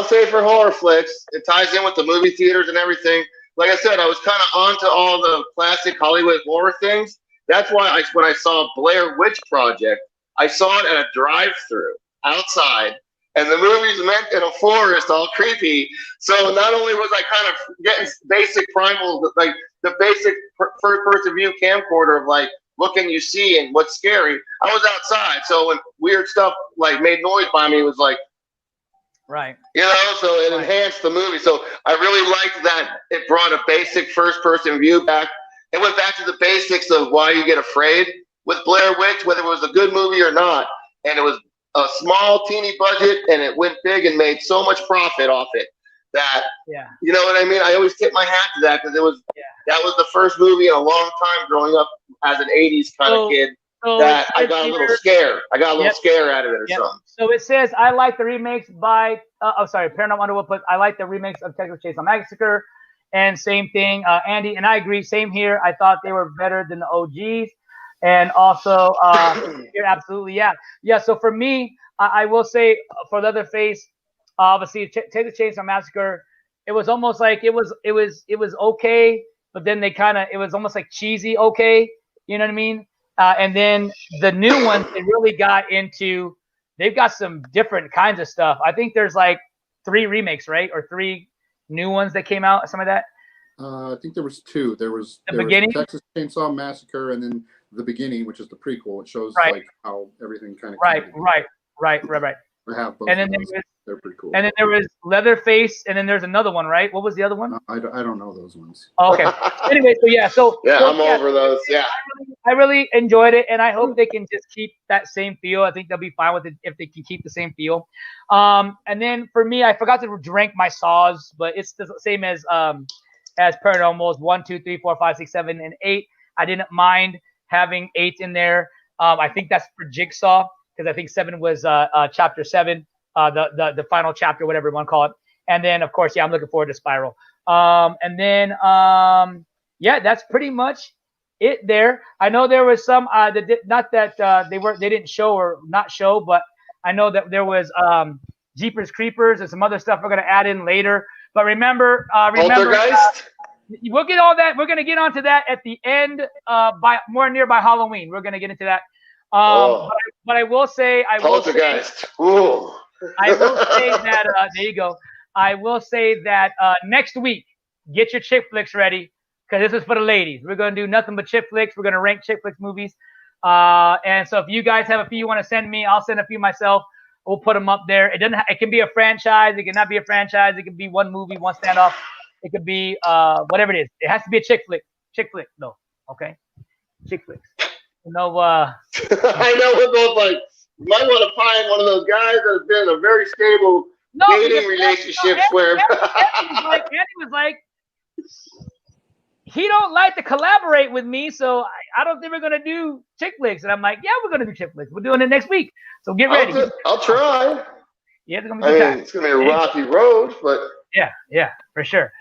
say for horror flicks, it ties in with the movie theaters and everything. Like I said, I was kind of onto all the classic Hollywood horror things. That's why when I saw Blair Witch Project, I saw it at a drive-thru outside, and the movie's meant in a forest, all creepy. So not only was I kind of getting basic primal, like the basic first-person view camcorder of like, what can you see and what's scary, I was outside. So when weird stuff like made noise by me, it was like, right. You know, so it enhanced the movie. So I really liked that it brought a basic first-person view back. It went back to the basics of why you get afraid with Blair Witch, whether it was a good movie or not. And it was a small, teeny budget, and it went big and made so much profit off it that, you know what I mean? I always tip my hat to that because it was that was the first movie in a long time growing up as an 80s kind of kid that I got a little scare. I got a little scare out of it or something. So it says, I like the remakes by, Paranormal Underworld, but I like the remakes of Texas Chainsaw Massacre. And same thing, Andy, and I agree. Same here. I thought they were better than the OGs. And also, you're absolutely, yeah. So for me, I will say for Leatherface, obviously, Texas Chainsaw Massacre, it was almost like it was okay, but then it was almost like cheesy okay. You know what I mean? And then the new ones, they really got into. They've got some different kinds of stuff. I think there's like 3 remakes, right, or 3 new ones that came out, some of that. I think there was 2. There was beginning, Texas Chainsaw Massacre, and then the beginning, which is the prequel. It shows like how everything kind of right. I have both. And then they're pretty cool. And then there was Leatherface, and then there's another one, right? What was the other one? I don't know those ones. Oh, okay. Anyway, so I'm over those. Yeah. I really enjoyed it, and I hope they can just keep that same feel. I think they'll be fine with it if they can keep the same feel. And then for me, I forgot to rank my saws, but it's the same as Paranormals 1, 2, 3, 4, 5, 6, 7, and 8. I didn't mind having 8 in there. I think that's for Jigsaw because I think 7 was chapter 7, the final chapter, whatever you want to call it. And then of course, I'm looking forward to Spiral. And then that's pretty much it there. I know there was some not that they didn't show or not show, but I know that there was Jeepers Creepers and some other stuff we're gonna add in later. But remember, we'll get all that. We're gonna get onto that at the end, by Halloween. We're gonna get into that. But I will say, I will say that there you go. I will say that next week, get your chick flicks ready because this is for the ladies. We're gonna do nothing but chick flicks. We're gonna rank chick flicks movies. And so if you guys have a few you want to send me, I'll send a few myself. We'll put them up there. It can be a franchise. It cannot be a franchise. It can be one movie, one standoff. It could be whatever it is. It has to be a chick flick. Chick flick, no. Okay? Chick flicks. No. I know we're both like, you might want to find one of those guys that has been in a very stable dating relationship where Andy was like, he don't like to collaborate with me, so I don't think we're gonna do chick flicks. And I'm like, yeah, we're gonna do chick flicks. We're doing it next week, so get ready. I'll try. Yeah, it's gonna be good. It's gonna be a rocky road, but yeah, for sure.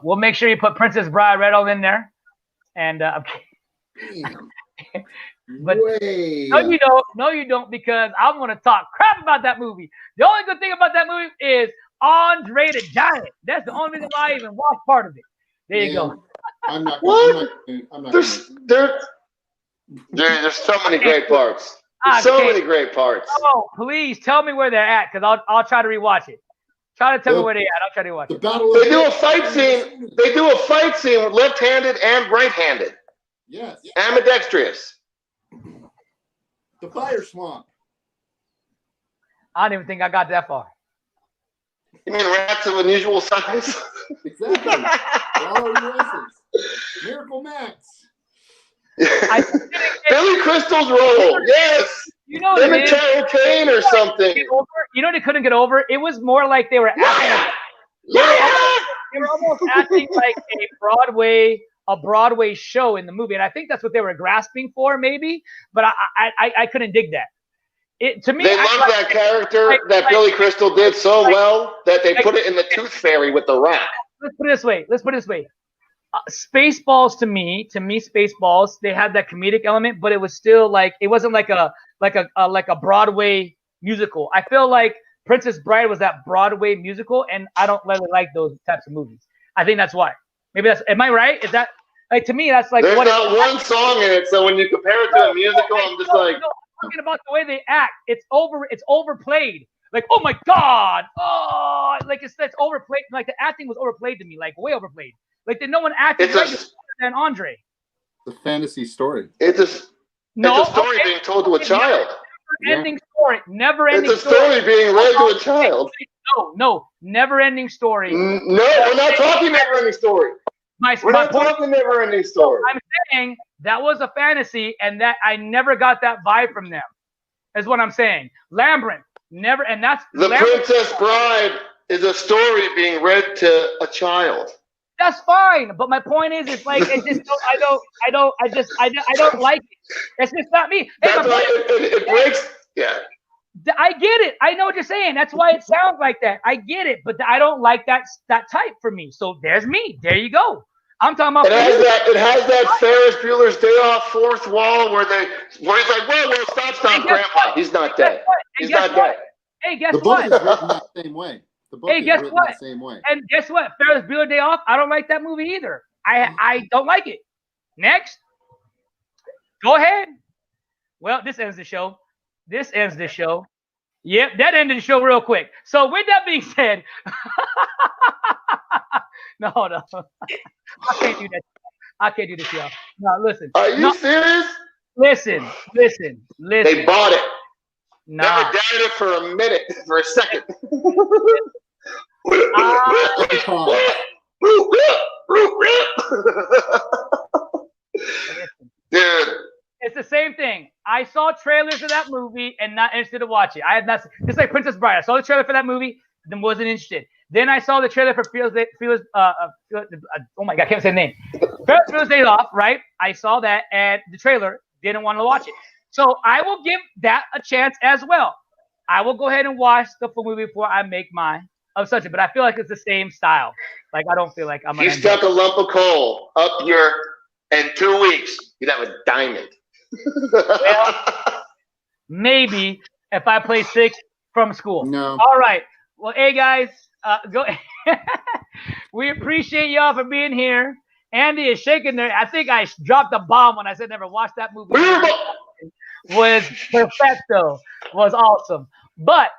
We'll make sure you put Princess Bride right all in there, and but no, you don't, because I'm gonna talk crap about that movie. The only good thing about that movie is Andre the Giant. That's the only reason why I even watched part of it. There you go. I'm not. There's so many great parts. There's so many great parts. Oh, please tell me where they're at, because I'll try to rewatch it. Try to tell me where they at. I'll try to watch The it. battle. They do a fight scene. They do a fight scene with left-handed and right-handed. Yes. Ambidextrous. The fire swamp. I don't even think I got that far. You mean rats of unusual size? Exactly. All US's. Miracle Max. Billy Crystal's role. Yes. You know Him and Carol Kane or something. You know they couldn't get over? It was more like they were acting. They were almost acting like a Broadway show in the movie, and I think that's what they were grasping for, maybe. But I couldn't dig that. To me, they loved that character that Billy Crystal did so well that they put it in the Tooth Fairy with the rat. Let's put it this way. Spaceballs to me, Spaceballs, they had that comedic element, but it was still like it wasn't like a Broadway musical. I feel like Princess Bride was that Broadway musical, and I don't really like those types of movies. I think that's why. Maybe that's. Am I right? Is that like to me? That's like there's not one song in it, so when you compare it to a musical, I'm just like. I'm talking about the way they act. It's overplayed. Like, oh my God, oh, like it's overplayed. Like the acting was overplayed to me, like way overplayed. Like no one acted better than Andre. The fantasy story. It's a story being told to a child. Never-ending story. Never-ending story. It's a story being read to a child. No, never-ending story. No, we're not talking never-ending story. We're not talking never-ending story. I'm saying that was a fantasy, and that I never got that vibe from them. Is what I'm saying. Labyrinth, never, and that's The Princess Bride is a story being read to a child. That's fine, but my point is, it's like it just I don't like it. It's just not me. That's why it breaks. Yeah. I get it. I know what you're saying. That's why it sounds like that. I get it, but I don't like that type for me. So there's me. There you go. I'm talking about. It has that Ferris Bueller's Day Off fourth wall where he's like, whoa, stop, Grandpa. He's not dead. He's not dead. Hey, guess what? The book is written that same way. Guess what? And guess what? Ferris Bueller Day Off. I don't like that movie either. I don't like it. Next. Go ahead. Well, this ends the show. Yep, that ended the show real quick. So with that being said, no. I can't do that. I can't do this, y'all. No, listen. Are you serious? Listen. They bought it. Nah. Never doubted it for a minute, for a second. Dude. It's the same thing. I saw trailers of that movie and not interested to watch it. I had not. Just like Princess Bride, I saw the trailer for that movie, then wasn't interested. Then I saw the trailer for oh my God, I can't say the name. Ferris Bueller's Day Off, right? I saw that and the trailer, didn't want to watch it. So I will give that a chance as well. I will go ahead and watch the full movie before I make my assumption, but I feel like it's the same style. Like I don't feel like I'm. You stuck a lump of coal up in 2 weeks, you'd have a diamond. Well, maybe if I play 6 from school. No. All right. Well, hey guys, go. We appreciate y'all for being here. Andy is shaking there. I think I dropped a bomb when I said never watched that movie. Was perfecto. Was awesome. But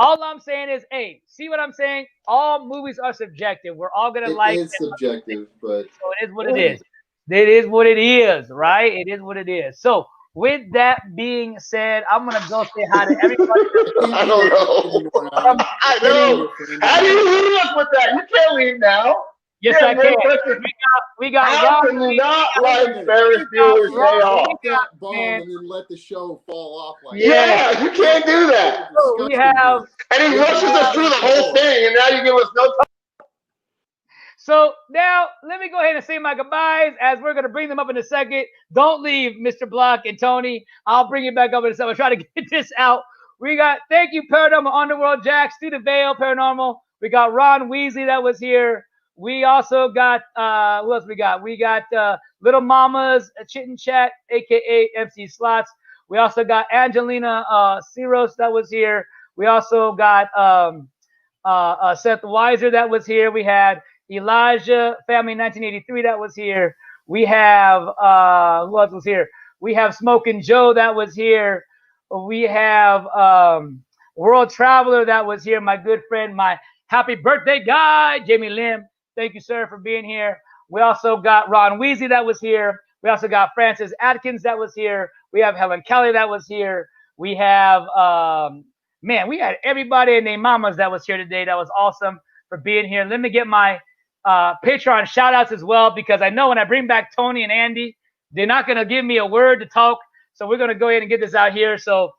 all I'm saying is, hey, see what I'm saying? All movies are subjective. We're all gonna like. It's subjective, but so it is what it is. It is what it is, right? It is what it is. So with that being said, I'm gonna go say hi to everybody. I don't know. I know. How do you leave us with that? You can't leave now. Yes, I can. We got How can you not like Ferris Bueller's Day Off? That bomb and then let the show fall off like that. You can't do that. So we have, and he rushes us through the whole thing, and now you give us no time. So now let me go ahead and say my goodbyes as we're going to bring them up in a second. Don't leave, Mr. Block and Tony. I'll bring you back up in a second. I'll try to get this out. We got, thank you, Paranormal Underworld, Jack, Student Vale, Paranormal. We got Ron Weasley that was here. We also got, who else we got? We got Little Mamas, Chit and Chat, a.k.a. MC Slots. We also got Angelina Ciros that was here. We also got Seth Weiser that was here. We had Elijah Family 1983 that was here. We have who else was here? We have Smoking Joe that was here. We have World Traveler that was here. My good friend, my Happy birthday, guy. Jamie Lim, thank you, sir, for being here. We also got Ron Weasley that was here. We also got Francis Atkins that was here. We have Helen Kelly that was here. We have, man, we had everybody and their mamas that was here today. That was awesome for being here. Let me get my Patreon shout outs as well, because I know when I bring back Tony and Andy, they're not going to give me a word to talk. So we're going to go ahead and get this out here. So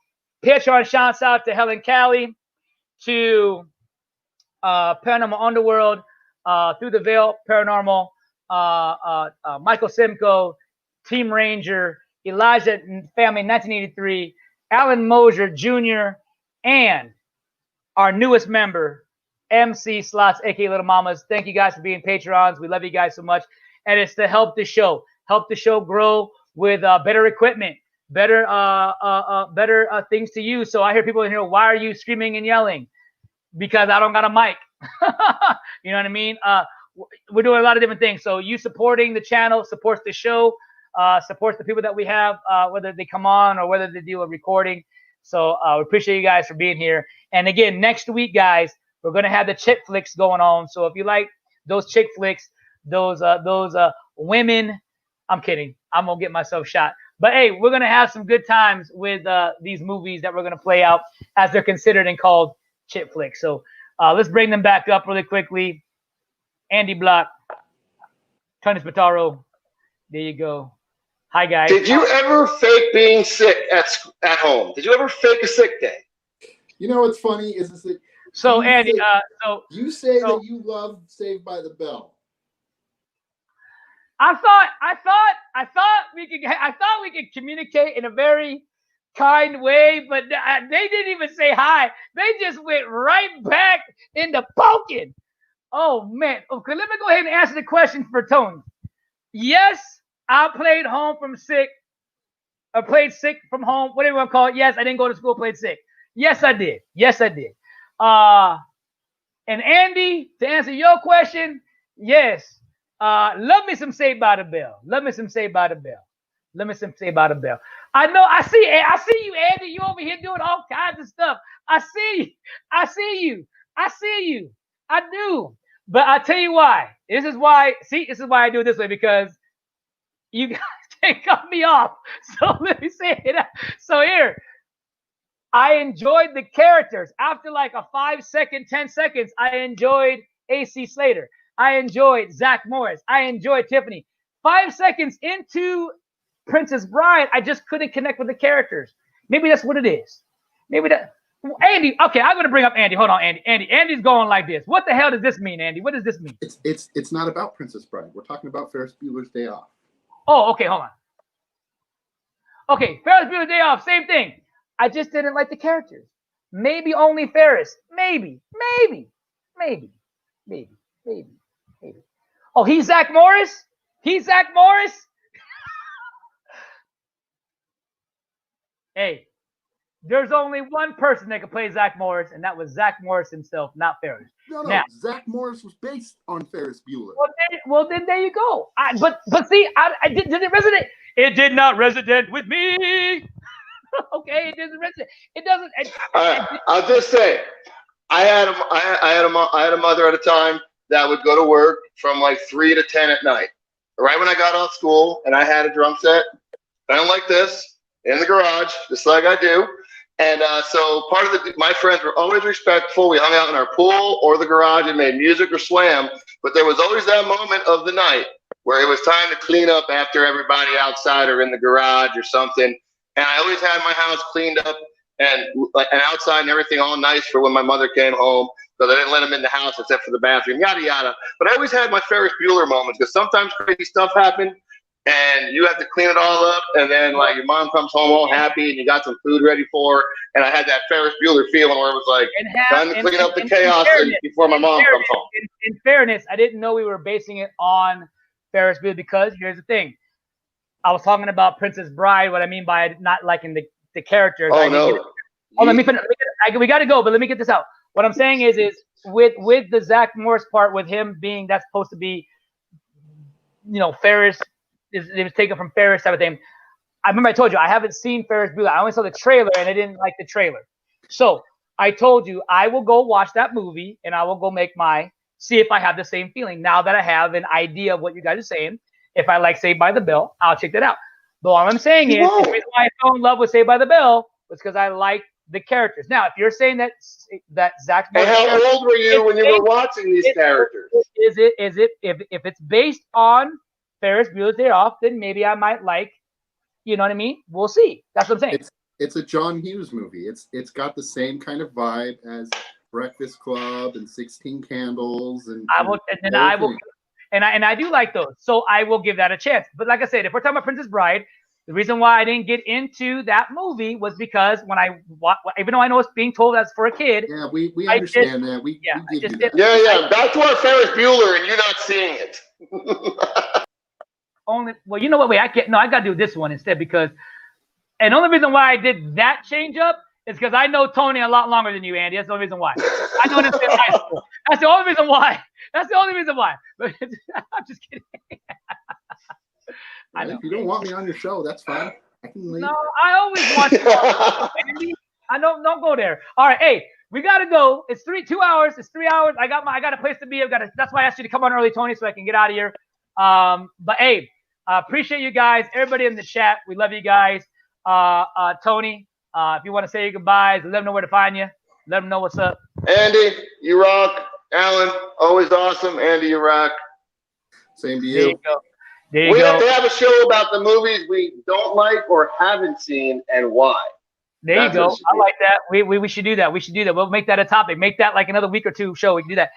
Patreon shouts out to Helen Callie, to Paranormal Underworld, Through the Veil Paranormal, Michael Simcoe, Team Ranger, Elijah Family 1983, Alan Mosier Jr., and our newest member, MC Slots, aka Little Mamas. Thank you guys for being patrons. We love you guys so much. And it's to help the show grow with better equipment, better things to use. So I hear people in here, why are you screaming and yelling? Because I don't got a mic. You know what I mean? We're doing a lot of different things. So you supporting the channel supports the show, supports the people that we have, whether they come on or whether they do a recording. So we appreciate you guys for being here. And again, next week, guys, we're going to have the chick flicks going on. So if you like those chick flicks, those women, I'm kidding. I'm going to get myself shot. But hey, we're going to have some good times with these movies that we're going to play out as they're considered and called chick flicks. So let's bring them back up really quickly. Andy Block, Tony Spataro. There you go. Hi, guys. Did you ever fake being sick at home? Did you ever fake a sick day? You know what's funny is that so Andy, you say that you love Saved by the Bell. I thought we could communicate in a very kind way, but they didn't even say hi. They just went right back into poking. Oh man. Okay, let me go ahead and answer the question for Tony. Yes, I played home from sick. I played sick from home. Whatever you want to call it. Yes, I didn't go to school. Played sick. Yes, I did. Yes, I did. And Andy, to answer your question, yes. Love me some Saved by the Bell. Love me some Saved by the Bell. Love me some Saved by the Bell. I know. I see you, Andy. You over here doing all kinds of stuff. I see you. I do. But I tell you why. This is why I do it this way, because you guys can't cut me off. So let me say it. So here, I enjoyed the characters. After like a 5 second, 10 seconds, I enjoyed AC Slater. I enjoyed Zach Morris. I enjoyed Tiffany. 5 seconds into Princess Bride, I just couldn't connect with the characters. Maybe that's what it is. Maybe that. Andy, okay, I'm going to bring up Andy. Hold on, Andy. Andy's going like this. What the hell does this mean, Andy? What does this mean? It's not about Princess Bride. We're talking about Ferris Bueller's Day Off. Oh, okay, hold on. Okay, Ferris Bueller's Day Off, same thing. I just didn't like the characters. Maybe only Ferris. Maybe. Oh, he's Zach Morris? Hey, there's only one person that could play Zach Morris, and that was Zach Morris himself, not Ferris. No, now, Zach Morris was based on Ferris Bueller. Well, then there you go. But see, did it resonate? It did not resonate with me. Okay, it doesn't resonate. It doesn't. I'll just say, I had a mother at a time that would go to work from like 3 to 10 at night. Right when I got off school, and I had a drum set, kind of like this, in the garage, just like I do. And so my friends were always respectful. We hung out in our pool or the garage and made music or swam. But there was always that moment of the night where it was time to clean up after everybody outside or in the garage or something. And I always had my house cleaned up and outside and everything all nice for when my mother came home, because I didn't let them in the house except for the bathroom, yada, yada. But I always had my Ferris Bueller moments, because sometimes crazy stuff happened and you have to clean it all up. And then like your mom comes home all happy and you got some food ready for her. And I had that Ferris Bueller feeling where it was like time to clean up the chaos before my mom comes home. In fairness, I didn't know we were basing it on Ferris Bueller, because here's the thing. I was talking about Princess Bride. What I mean by not liking the characters. Oh, no. Let me finish. We got to go, but let me get this out. What I'm saying is with the Zach Morris part, with him being, that's supposed to be, Ferris, it was taken from Ferris type of thing. I remember I told you I haven't seen Ferris Bueller. I only saw the trailer and I didn't like the trailer. So I told you I will go watch that movie and I will go see if I have the same feeling now that I have an idea of what you guys are saying. If I like Saved by the Bell, I'll check that out. But all I'm saying is the reason why I fell in love with Saved by the Bell was because I like the characters. Now, if you're saying that Zach, and how old were you when you were watching these characters? Is it if it's based on Ferris Bueller's Day Off, then maybe I might like, you know what I mean? We'll see. That's what I'm saying. It's a John Hughes movie. It's got the same kind of vibe as Breakfast Club and 16 Candles and I do like those. So I will give that a chance. But like I said, if we're talking about Princess Bride, the reason why I didn't get into that movie was because when even though I know it's being told that's for a kid. Yeah, we understand that. We give you that. Yeah. Back to our Ferris Bueller and you're not seeing it. Well, you know what? Wait, I got to do this one instead because, and the only reason why I did that change up is because I know Tony a lot longer than you, Andy. That's the only reason why. I know him since high school. That's the only reason why. But I'm just kidding. I know. If you don't want me on your show, that's fine. I can leave. No, I always want you. Andy. I don't go there. All right, hey, we gotta go. It's 2 hours. It's 3 hours. I got a place to be. That's why I asked you to come on early, Tony, so I can get out of here. But hey, appreciate you guys. Everybody in the chat, we love you guys. Tony, if you want to say your goodbyes, let them know where to find you. Let them know what's up. Andy, you rock. Alan, always awesome. Andy, you rock. Same to you. There you go. We have to have a show about the movies we don't like or haven't seen and why. There you go. I like that. We should do that. We'll make that a topic. Make that like another week or two show. We can do that.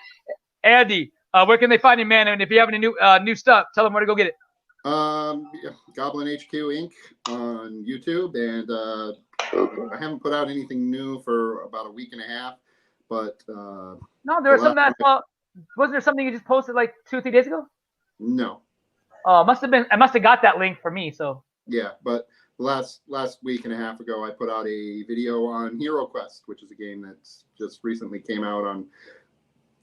Andy, where can they find you, man? And if you have any new stuff, tell them where to go get it. Goblin HQ Inc. on YouTube, and I haven't put out anything new for about a week and a half. But no, there was something wasn't there something you just posted like 2 or 3 days ago? No. I must have got that link for me. So yeah, but last week and a half ago, I put out a video on Hero Quest, which is a game that's just recently came out on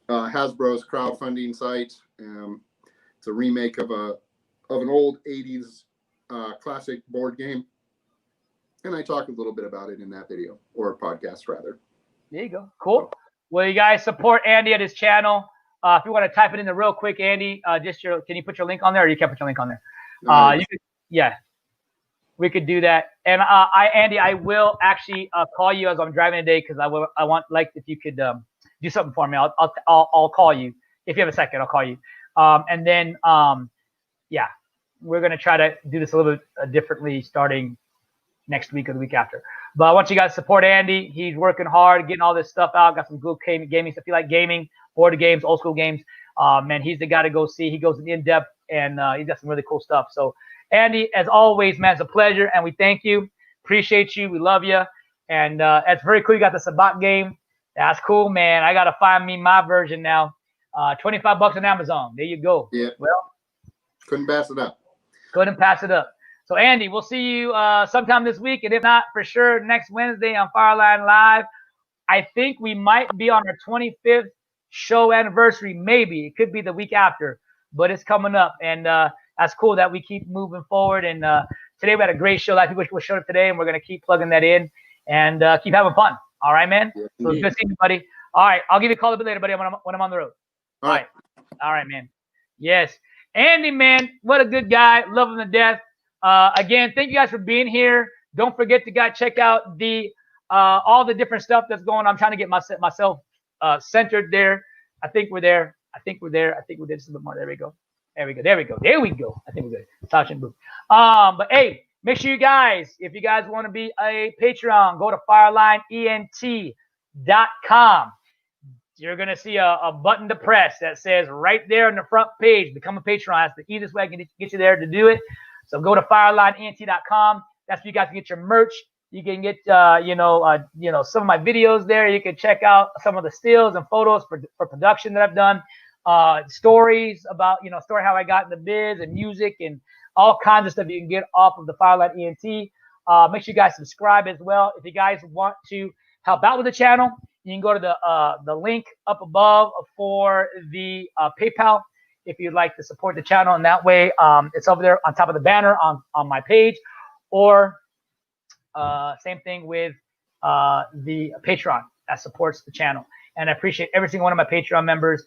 Hasbro's crowdfunding site. It's a remake of an old 80s classic board game, and I talk a little bit about it in that video, or podcast rather. There you go. Cool. Well, you guys support Andy at his channel. If you want to type it in there real quick, Andy, can you put your link on there, or you can't put your link on there? We could do that. And Andy, I will actually call you as I'm driving today because I want if you could do something for me. I'll call you if you have a second. I'll call you. And then we're gonna try to do this a little bit differently starting next week or the week after. But I want you guys to support Andy. He's working hard, getting all this stuff out. Got some good gaming stuff. If you like gaming, board games, old school games, man, he's the guy to go see. He goes in depth, and he's got some really cool stuff. So, Andy, as always, man, it's a pleasure, and we thank you. Appreciate you. We love you. And it's very cool. You got the Sabat game. That's cool, man. I got to find me my version now. $25 on Amazon. There you go. Yeah. Well, couldn't pass it up. Couldn't pass it up. So, Andy, we'll see you sometime this week. And if not, for sure, next Wednesday on FIRELINE Live. I think we might be on our 25th show anniversary. Maybe. It could be the week after. But it's coming up. And that's cool that we keep moving forward. And today we had a great show. A lot of people showed up today. And we're going to keep plugging that in and keep having fun. All right, man? Yeah, so it's good seeing you, buddy. All right. I'll give you a call a bit later, buddy, when I'm on the road. All right. All right, man. Yes. Andy, man, what a good guy. Love him to death. Again, thank you guys for being here. Don't forget to check out the all the different stuff that's going on. I'm trying to get myself centered there. I think we're there. I think we did just a bit more. There we go. I think we're good. Touch and move. But hey, make sure you guys, if you guys want to be a Patreon, go to FIRELINEENT.com. You're going to see a button to press that says right there on the front page, become a Patreon. That's the easiest way I can get you there to do it. So go to FIRELINEENT.com. That's where you guys can get your merch. You can get, some of my videos there. You can check out some of the stills and photos for production that I've done. Stories about, story how I got in the biz and music and all kinds of stuff you can get off of the FIRELINE ENT. Make sure you guys subscribe as well. If you guys want to help out with the channel, you can go to the link up above for the PayPal if you'd like to support the channel in that way. It's over there on top of the banner on my page, or same thing with the Patreon. that supports the channel. And I appreciate every single one of my Patreon members.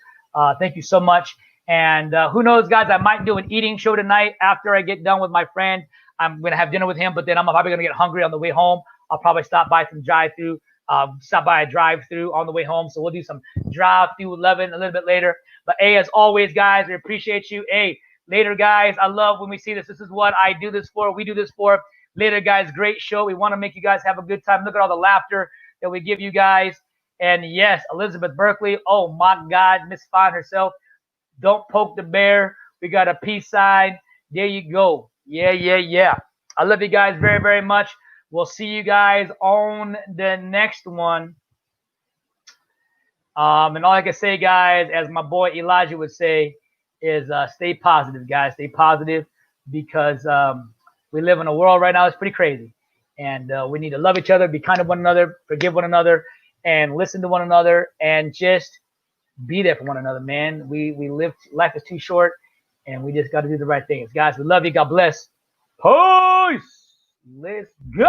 Thank you so much. And who knows, guys, I might do an eating show tonight after I get done with my friend. I'm going to have dinner with him, but then I'm probably going to get hungry on the way home. I'll probably stop by some drive-through, stop by a drive-through on the way home. So we'll do some drive-through 11 a little bit later. But, hey, as always, guys, we appreciate you. Hey, later, guys. I love when we see this. This is what I do this for. We do this for. Later, guys. Great show. We want to make you guys have a good time. Look at all the laughter that we give you guys. And, yes, Elizabeth Berkeley. Oh, my God. Miss Fine herself. Don't poke the bear. We got a peace sign. There you go. Yeah, yeah, yeah. I love you guys very, very much. We'll see you guys on the next one. And all I can say, guys, as my boy Elijah would say, is stay positive, guys. Stay positive, because we live in a world right now that's pretty crazy. And we need to love each other, be kind to one another, forgive one another, and listen to one another, and just be there for one another, man. We live, life is too short, and we just got to do the right things. Guys, we love you. God bless. Peace. Let's go.